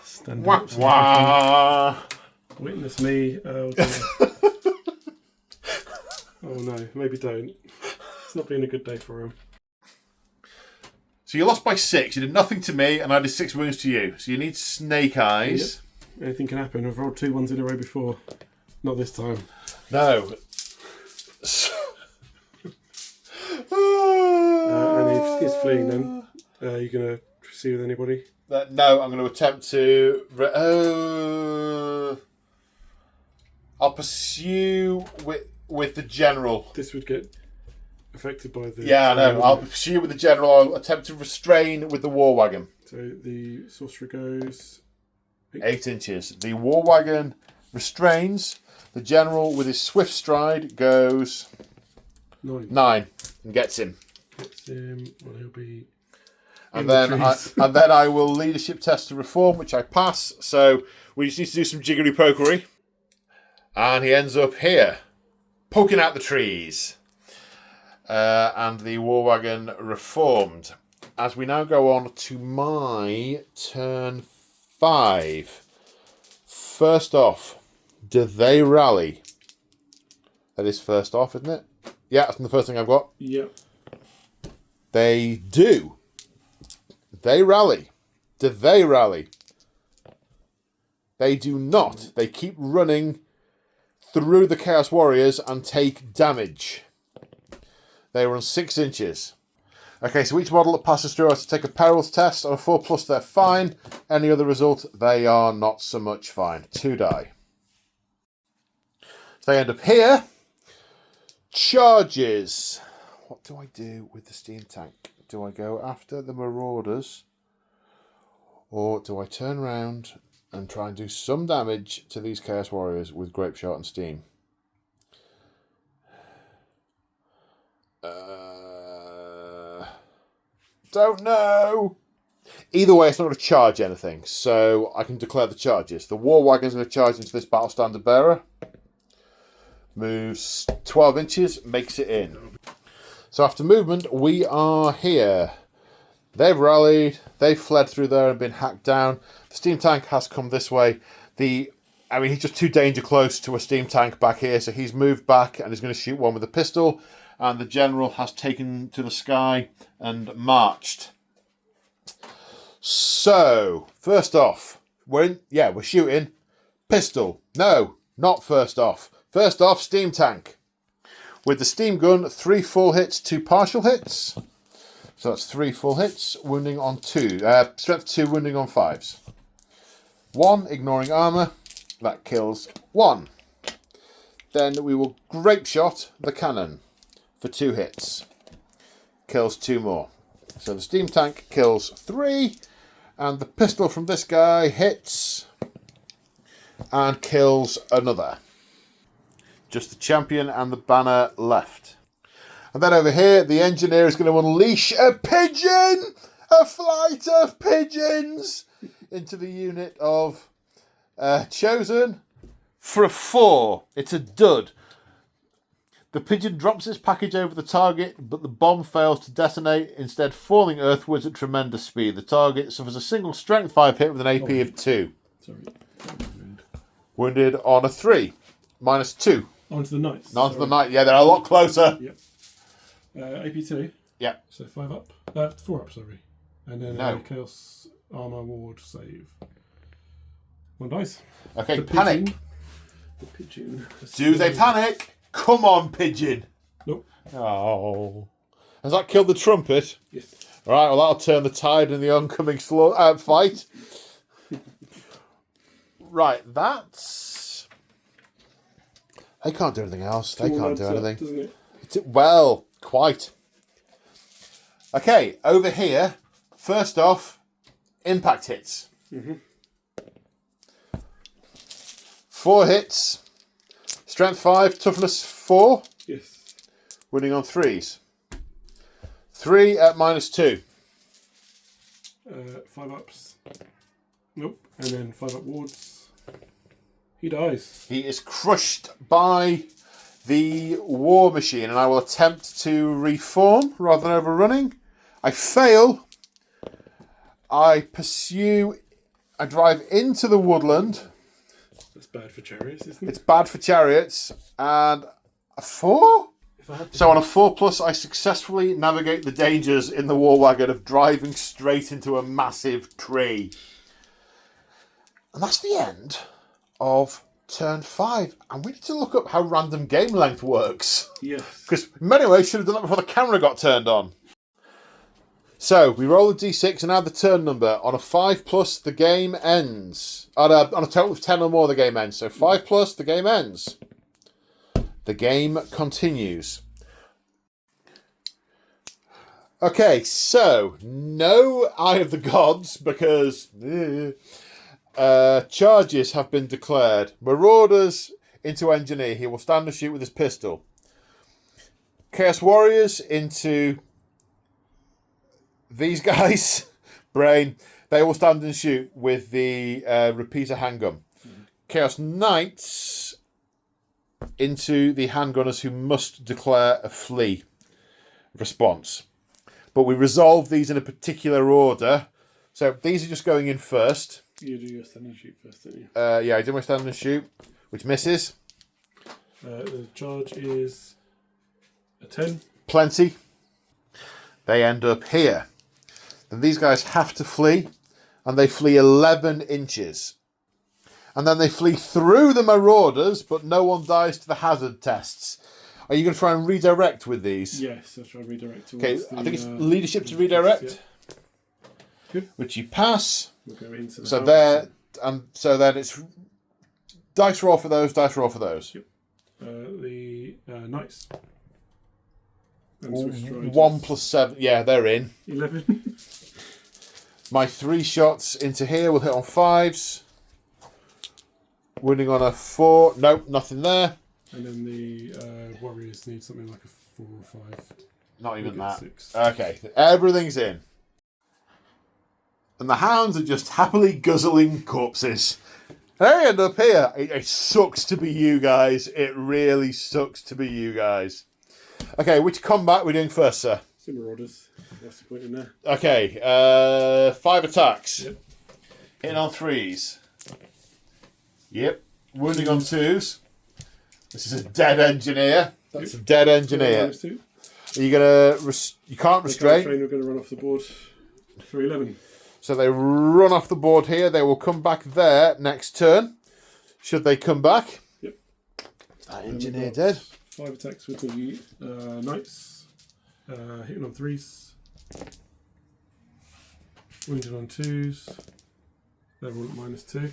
Standing Wah, up. wah. Witness me. Oh, oh no, maybe don't. It's not been a good day for him. So you lost by 6. You did nothing to me, and I did 6 wounds to you. So you need Snake Eyes. Yep. Anything can happen. I've rolled 2 ones in a row before. Not this time. No. And if he's fleeing then, you're going to proceed with anybody? No, I'm going to attempt to... I'll pursue with the general. This would get affected by the... Yeah, I know. I'll pursue with the general. I'll attempt to restrain with the War Wagon. So the sorcerer goes... 8 inches. The War Wagon restrains. The general, with his swift stride, goes 9 and gets him. Gets him. Well, he'll be... And then I will leadership test to reform, which I pass. So we just need to do some jiggery pokery. And he ends up here, poking out the trees. And the War Wagon reformed. As we now go on to my turn 5. First off, do they rally? That is first off, isn't it? Yeah, that's the first thing I've got. Yep. They do. They rally. Do they rally? They do not. They keep running through the Chaos Warriors and take damage. They run 6 inches. Okay, so each model that passes through has to take a perils test. On a 4+, they're fine. Any other result, they are not so much fine. 2 die. So they end up here. Charges. What do I do with the steam tank? Do I go after the Marauders? Or do I turn around and try and do some damage to these Chaos Warriors with Grape Shot and Steam? Don't know. Either way, it's not going to charge anything, so I can declare the charges. The War Wagon's going to charge into this Battle Standard Bearer. Moves 12 inches, makes it in. So after movement, we are here. They've rallied, they've fled through there and been hacked down. The steam tank has come this way. He's just too danger close to a steam tank back here, so he's moved back and is going to shoot one with a pistol. And the general has taken to the sky and marched. So, first off, we're shooting. Pistol. No, not first off. First off, steam tank. With the steam gun, 3 full hits, 2 partial hits. So that's 3 full hits, wounding on 2. Strength 2, wounding on 5s. 1, ignoring armour. That kills 1. Then we will grape shot the cannon for 2 hits. Kills 2 more. So the steam tank kills 3. And the pistol from this guy hits and kills another. Just the champion and the banner left. And then over here, the engineer is going to unleash a pigeon! A flight of pigeons! Into the unit of Chosen for a 4. It's a dud. The pigeon drops its package over the target, but the bomb fails to detonate, instead falling earthwards at tremendous speed. The target suffers a single strength 5 hit with an AP of 2. Sorry. Wounded on a 3. -2. Onto the knights. Onto the knight. Yeah, they're a lot closer. Yep. AP2. Yeah. So 5 up. 4 up, sorry. And then No. Chaos Armor Ward save. 1 dice. Okay, The panic. pigeon. The pigeon. Do they panic? Come on, pigeon. Nope. Oh. Has that killed the trumpet? Yes. All right, well, that'll turn the tide in the oncoming fight. Right, that's... They can't do anything else. They All can't do adds up, anything. doesn't it? Well, quite. Okay, over here, first off, impact hits. 4 hits. Strength 5, toughness 4. Yes. Winning on 3s. 3 at -2. 5 ups. Nope. And then 5 up wards. He dies. He is crushed by the war machine, and I will attempt to reform rather than overrunning. I fail. I pursue. I drive into the woodland. That's bad for chariots, isn't it? It's bad for chariots. And a 4? So on a 4+, I successfully navigate the dangers in the war wagon of driving straight into a massive tree. And that's the end of turn 5. And we need to look up how random game length works. Yes. Because in many ways, should have done that before the camera got turned on. So we roll a d6 and add the turn number. On a 5+, the game ends. On a total of 10 or more, the game ends. So 5+, the game ends. The game continues. Okay, so no Eye of the Gods because charges have been declared. Marauders into Engineer. He will stand and shoot with his pistol. Chaos Warriors into these guys. Brain. They will stand and shoot with the repeater handgun. Chaos Knights into the handgunners who must declare a flee response. But we resolve these in a particular order. So these are just going in first. You do your stand and shoot first, don't you? Yeah, I do my stand and shoot, which misses. The charge is a 10. Plenty. They end up here. Then these guys have to flee, and they flee 11 inches. And then they flee through the marauders, but no one dies to the hazard tests. Are you going to try and redirect with these? Yes, I'll try and redirect. Okay, I think it's leadership to redirect, yeah. Good. which you pass. We'll go into the So house. there, and so then it's dice roll for those, dice roll for those. Yep. The knights. And Swiss Riders. 1 + 7, yeah, they're in. 11. My 3 shots into here will hit on 5s. Winning on a 4. Nope, nothing there. And then the warriors need something like a 4 or 5. Not even We'll get that. 6. Okay, everything's in. And the hounds are just happily guzzling corpses. They end up here. It sucks to be you guys. It really sucks to be you guys. Okay, which combat are we doing first, sir? Some marauders. What's the point in there? Okay, 5 attacks. Yep. Hitting on 3s. Yep. Wounding on 2s. This is a dead engineer. That's a dead engineer. -2. Are you gonna? You can't restrain. We're going to run off the board for 11. So they run off the board here. They will come back there next turn. Should they come back? Yep. That engineer dead. 5 attacks with the knights. Hitting on 3s. Wounded on 2s. They're all at -2.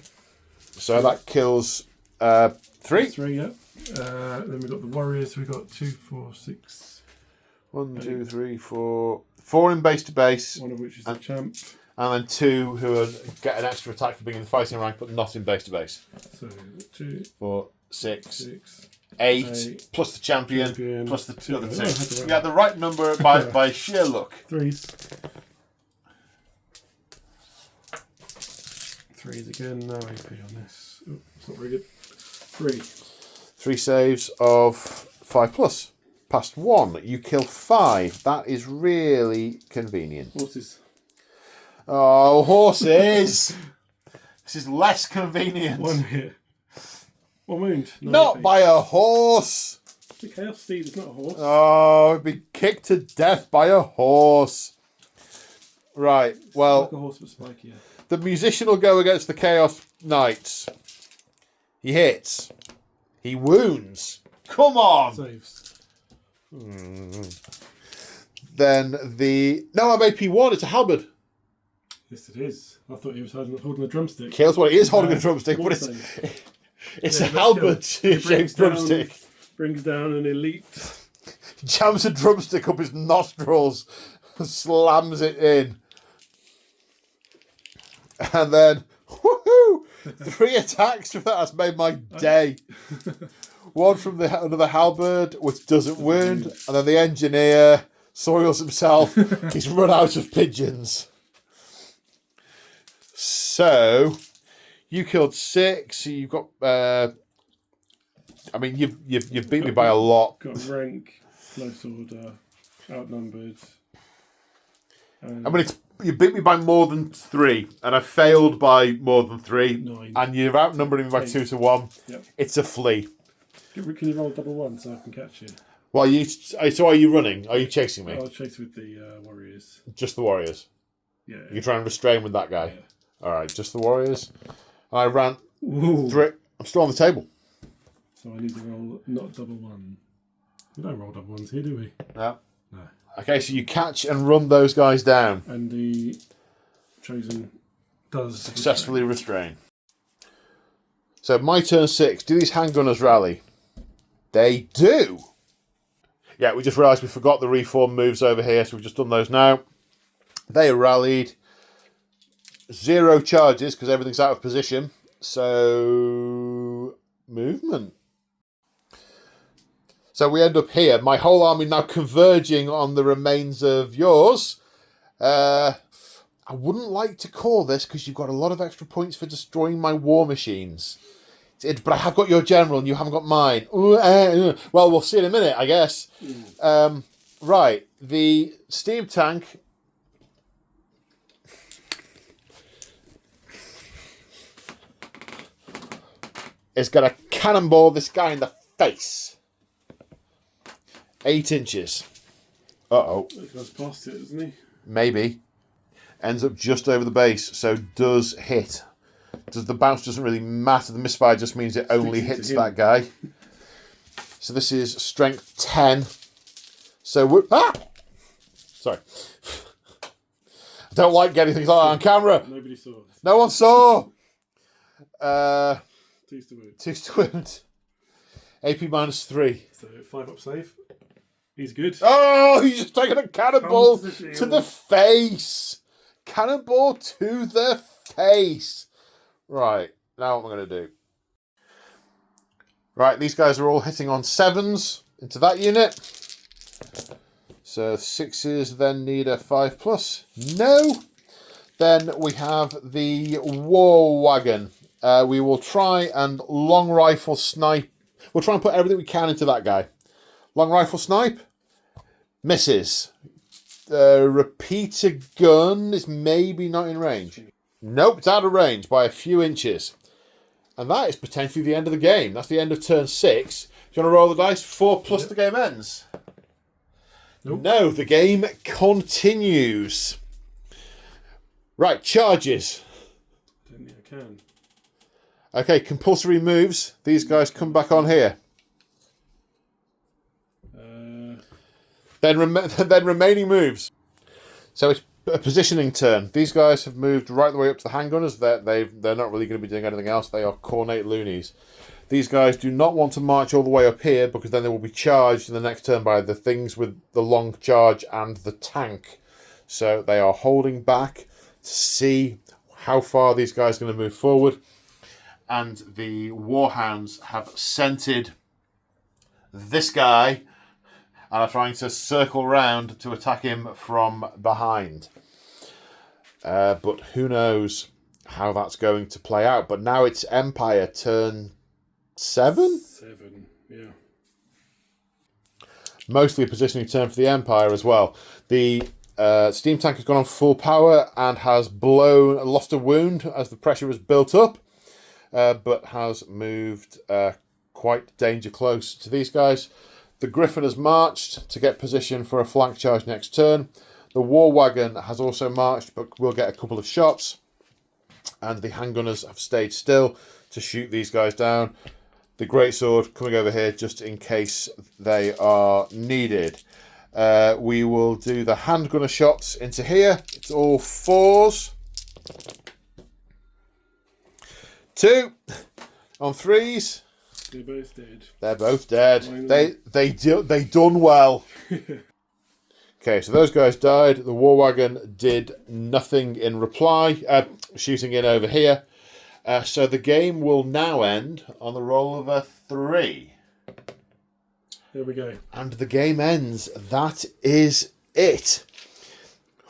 So that kills 3. 3, yeah. Then we've got the warriors. We've got 2, 4, 6. 1, 2, 3, 4. 4 in base to base. One of which is the champ. And then 2 who get an extra attack for being in the fighting rank, but not in base to base. So 2, 4, 6, 6. 8, plus the champion, plus the other Oh, I had to 2. write You got the right number by sheer luck. 3s. 3s again. No AP on this. Oh, it's not very good. 3. 3 saves of 5+. Past 1. You kill 5. That is really convenient. Horses. Oh, horses! This is less convenient. 1 hit. 1 wound. No Not AP. by a horse! The Chaos Steed is not a horse. Oh, be kicked to death by a horse. Right, well, Like a horse but spikier. the musician will go against the Chaos Knights. He hits. He wounds. Come on! Saves. Then the... No, I'm AP1. It's a halberd. Yes, it is. I thought he was holding a drumstick. Kills what he is holding a drumstick, but it's a halberd-shaped drumstick. Brings down an elite. Jams a drumstick up his nostrils and slams it in. And then, woohoo! 3 attacks from that. That's made my day. One from another halberd, which doesn't wound. And then the engineer soils himself. He's run out of pigeons. So, you killed 6. So you've got... I mean, you've beat me by a lot. Got rank, close order, outnumbered. I mean, you beat me by more than 3, and I failed by more than 3. 9. And you've outnumbered me by 2 to 1. Yep. It's a flea. Can you roll double 1 so I can catch you? Well, so are you running? Are you chasing me? I'll chase with the warriors. Just the warriors. Yeah. You try and restrain with that guy. Yeah. All right, just the warriors. And I ran Ooh. through it. I'm still on the table. So I need to roll not double 1. We don't roll double 1s here, do we? No. No. Okay, so you catch and run those guys down. And the chosen does Successfully restrain. So my turn 6. Do these handgunners rally? They do. Yeah, we just realised we forgot the reform moves over here, so we've just done those now. They rallied. 0 charges because everything's out of position. So movement. So we end up here. My whole army now converging on the remains of yours. I wouldn't like to call this because you've got a lot of extra points for destroying my war machines. But I have got your general and you haven't got mine. Well, we'll see in a minute, I guess. Right. The steam tank... is going to cannonball this guy in the face. 8 inches. Uh-oh. He goes past it, doesn't he? Maybe. Ends up just over the base, so does hit. The bounce doesn't really matter. The misfire just means it only hits that guy. So this is strength 10. So we're... Ah! Sorry. I don't like getting things like that on camera. Nobody saw. No one saw. 2 to wound. 2 to wound. AP -3. So 5 up save. He's good. Oh, he's just taken a cannonball to the face. Cannonball to the face. Right, now what am I going to do? Right, these guys are all hitting on 7s into that unit. So 6s then need a 5+. No. Then we have the war wagon. We will try and long rifle snipe. We'll try and put everything we can into that guy. Long rifle snipe. Misses. Repeater gun is maybe not in range. Nope, it's out of range by a few inches. And that is potentially the end of the game. That's the end of turn 6. Do you want to roll the dice? 4 plus the game ends. Nope. No, the game continues. Right, charges. I don't think I can. Okay, compulsory moves. These guys come back on here. Then remaining moves. So it's a positioning turn. These guys have moved right the way up to the handgunners. They're not really going to be doing anything else. They are cornate loonies. These guys do not want to march all the way up here because then they will be charged in the next turn by the things with the long charge and the tank. So they are holding back to see how far these guys are going to move forward. And the Warhounds have scented this guy and are trying to circle round to attack him from behind. But who knows how that's going to play out. But now it's Empire turn 7? 7, yeah. Mostly a positioning turn for the Empire as well. The steam tank has gone on full power and has lost a wound as the pressure has built up. But has moved quite danger close to these guys. The Griffin has marched to get position for a flank charge next turn. The War Wagon has also marched, but will get a couple of shots. And the handgunners have stayed still to shoot these guys down. The Greatsword coming over here just in case they are needed. We will do the handgunner shots into here. It's all 4s. 2 on 3s. They're both dead. They're both dead. Finally. They done well. Okay, so those guys died. The war wagon did nothing in reply, shooting in over here. So the game will now end on the roll of a 3. There we go. And the game ends. That is it.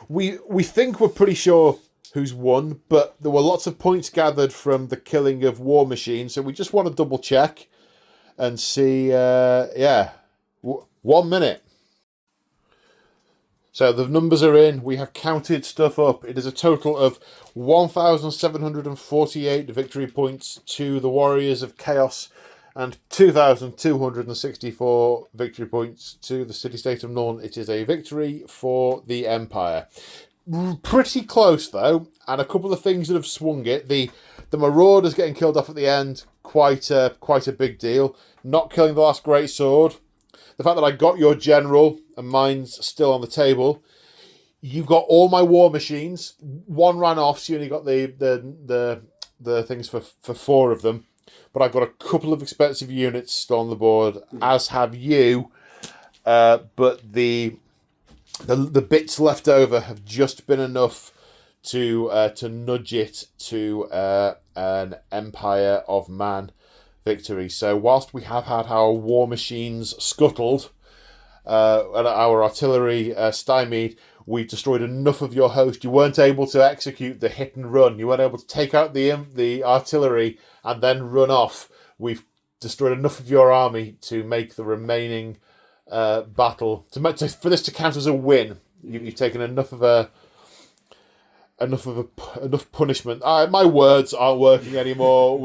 We think we're pretty sure who's won, but there were lots of points gathered from the killing of War Machine, so we just want to double check and see. 1 minute. So the numbers are in. We have counted stuff up. It is a total of 1,748 victory points to the Warriors of Chaos and 2,264 victory points to the City-State of Nuln. It is a victory for the Empire. Pretty close, though, and a couple of things that have swung it. The Marauders getting killed off at the end, quite a big deal. Not killing the last great sword. The fact that I got your general and mine's still on the table. You got all my war machines. One ran off, so you only got the things for 4 of them. But I've got a couple of expensive units still on the board, as have you. But the bits left over have just been enough to nudge it to an Empire of Man victory. So whilst we have had our war machines scuttled and our artillery stymied, we destroyed enough of your host. You weren't able to execute the hit and run. You weren't able to take out the artillery and then run off. We've destroyed enough of your army to make the remaining battle for this to count as a win. You've taken enough punishment. My words aren't working anymore.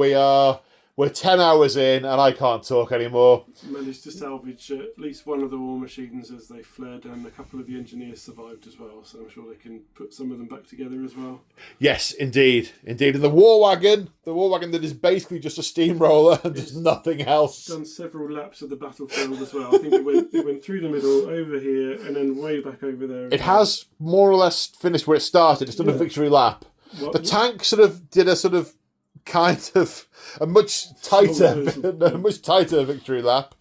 We're 10 hours in and I can't talk anymore. Managed to salvage at least one of the war machines as they fled, and a couple of the engineers survived as well, so I'm sure they can put some of them back together as well. Yes, indeed. And the war wagon that is basically just a steamroller and just nothing else. Done several laps of the battlefield as well. I think it went through the middle, over here, and then way back over there. It has more or less finished where it started. It's done a victory lap. The tank sort of did a kind of a much tighter victory lap.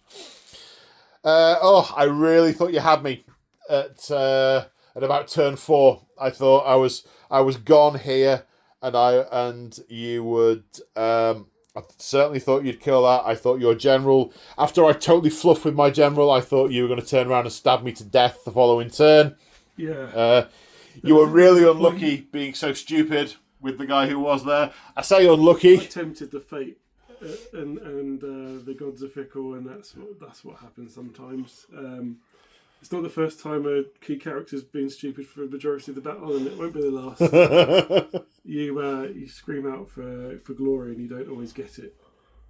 I really thought you had me at about turn 4. I thought I was gone here, and you would. I certainly thought you'd kill that. I thought your general, after I totally fluffed with my general, I thought you were going to turn around and stab me to death the following turn. Yeah. You were really unlucky being so stupid with the guy who was there. I say unlucky. I tempted the fate, and the gods are fickle, and that's what happens sometimes. It's not the first time a key character's been stupid for a majority of the battle, and it won't be the last. You scream out for glory, and you don't always get it.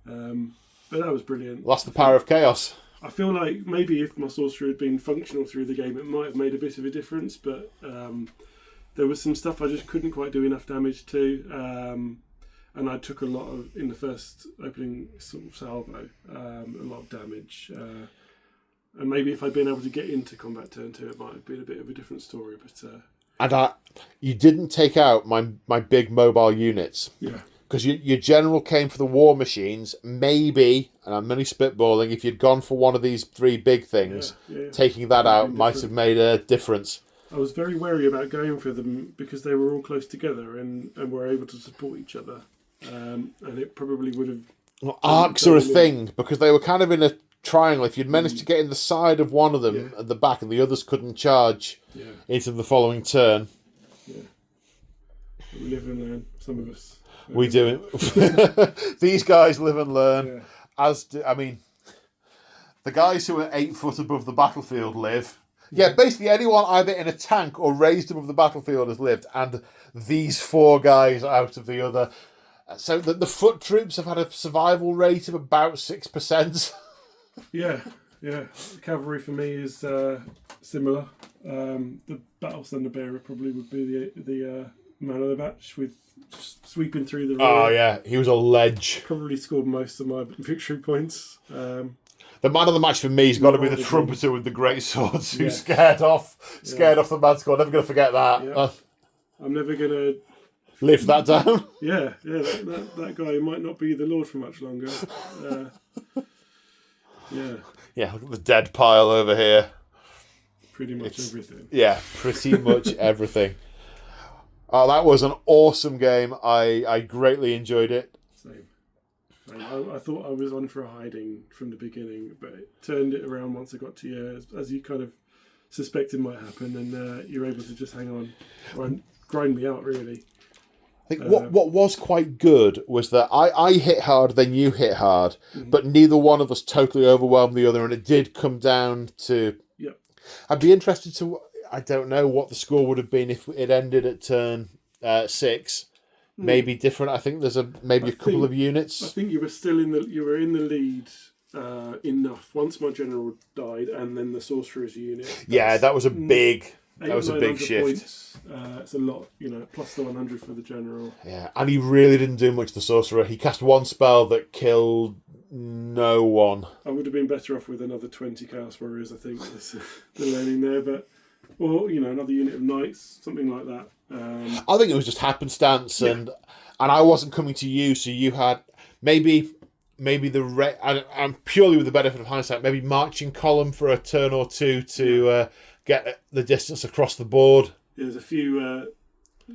But that was brilliant. That's the power of chaos. I feel like maybe if my sorcerer had been functional through the game, it might have made a bit of a difference, but there was some stuff I just couldn't quite do enough damage to, and I took a lot of, in the first opening sort of salvo, a lot of damage. And maybe if I'd been able to get into combat turn 2, it might have been a bit of a different story. But you didn't take out my big mobile units. Yeah. Because your general came for the war machines. Maybe, and I'm only spitballing, if you'd gone for one of these 3 big things, taking that out might have made a difference. I was very wary about going for them because they were all close together and were able to support each other. And it probably would have... Well, arcs are a thing, because they were kind of in a triangle. If you'd managed to get in the side of one of them at the back and the others couldn't charge into the following turn. Yeah. We live and learn, some of us. We do it. These guys live and learn. Yeah. The guys who are 8 foot above the battlefield live. Yeah, basically anyone either in a tank or raised above the battlefield has lived, and these 4 guys out of the other. So the foot troops have had a survival rate of about 6%. Yeah. Cavalry for me is similar. The Battle Thunder Bearer probably would be the man of the match, with sweeping through the rear. Oh yeah, he was a ledge. Probably scored most of my victory points. The man of the match for me has got to be the trumpeter with the great swords who scared off the man squad. Never going to forget that. Yeah. I'm never going to live that down. Yeah. That guy might not be the Lord for much longer. Yeah. Yeah, look at the dead pile over here. Pretty much everything. Yeah, pretty much everything. Oh, that was an awesome game. I greatly enjoyed it. Same. I thought I was on for a hiding from the beginning, but it turned it around once I got to you, as you kind of suspected might happen, and you're able to just hang on and grind me out, really. I think what was quite good was that I hit hard, then you hit hard, but neither one of us totally overwhelmed the other, and it did come down to... Yep. I'd be interested to... I don't know what the score would have been if it ended at turn 6. Maybe different. I think there's a couple of units. I think you were in the lead enough once my general died, and then the sorcerer's unit. Yeah, that was a big... That was a big 900 shift. Points. It's a lot, plus the 100 for the general. Yeah, and he really didn't do much, the sorcerer. He cast one spell that killed no one. I would have been better off with another 20 Chaos Warriors, I think, the learning there. Or, another unit of knights, something like that. I think it was just happenstance, and I wasn't coming to you, so you had maybe I'm purely with the benefit of hindsight, maybe marching column for a turn or two to get the distance across the board. Yeah, there's a few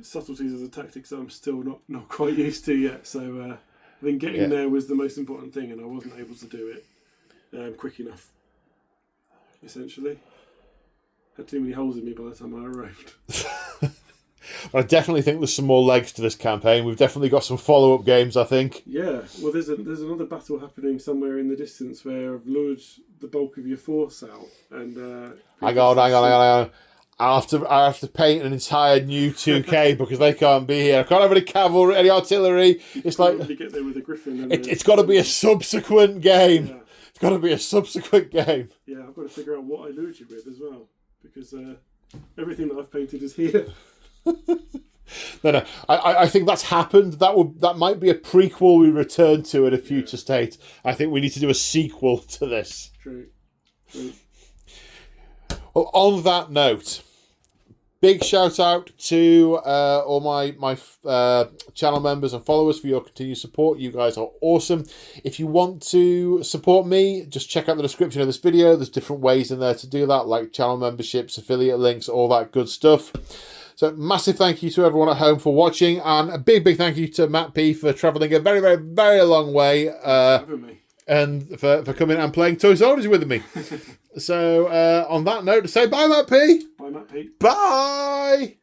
subtleties of the tactics that I'm still not quite used to yet, so I think getting there was the most important thing, and I wasn't able to do it quick enough, essentially. Had too many holes in me by the time I arrived. I definitely think there's some more legs to this campaign. We've definitely got some follow-up games, I think. Yeah, well, there's another battle happening somewhere in the distance where I've lured the bulk of your force out. And hang on. I have to paint an entire new 2K because they can't be here. I can't have any cavalry, any artillery. It's like you get there with a griffin. It's got to be a subsequent game. Yeah. It's got to be a subsequent game. Yeah, I've got to figure out what I lured you with as well, because everything that I've painted is here. No. I think that's happened. That might be a prequel we return to at a future state. I think we need to do a sequel to this. True. Well, on that note, big shout out to all my channel members and followers for your continued support. You guys are awesome. If you want to support me, just check out the description of this video. There's different ways in there to do that, like channel memberships, affiliate links, all that good stuff. So massive thank you to everyone at home for watching, and a big thank you to Matt P for travelling a very, very, very long way and for coming and playing Toy Soldiers with me. So on that note, say bye, Matt P. Bye, Matt P. Bye.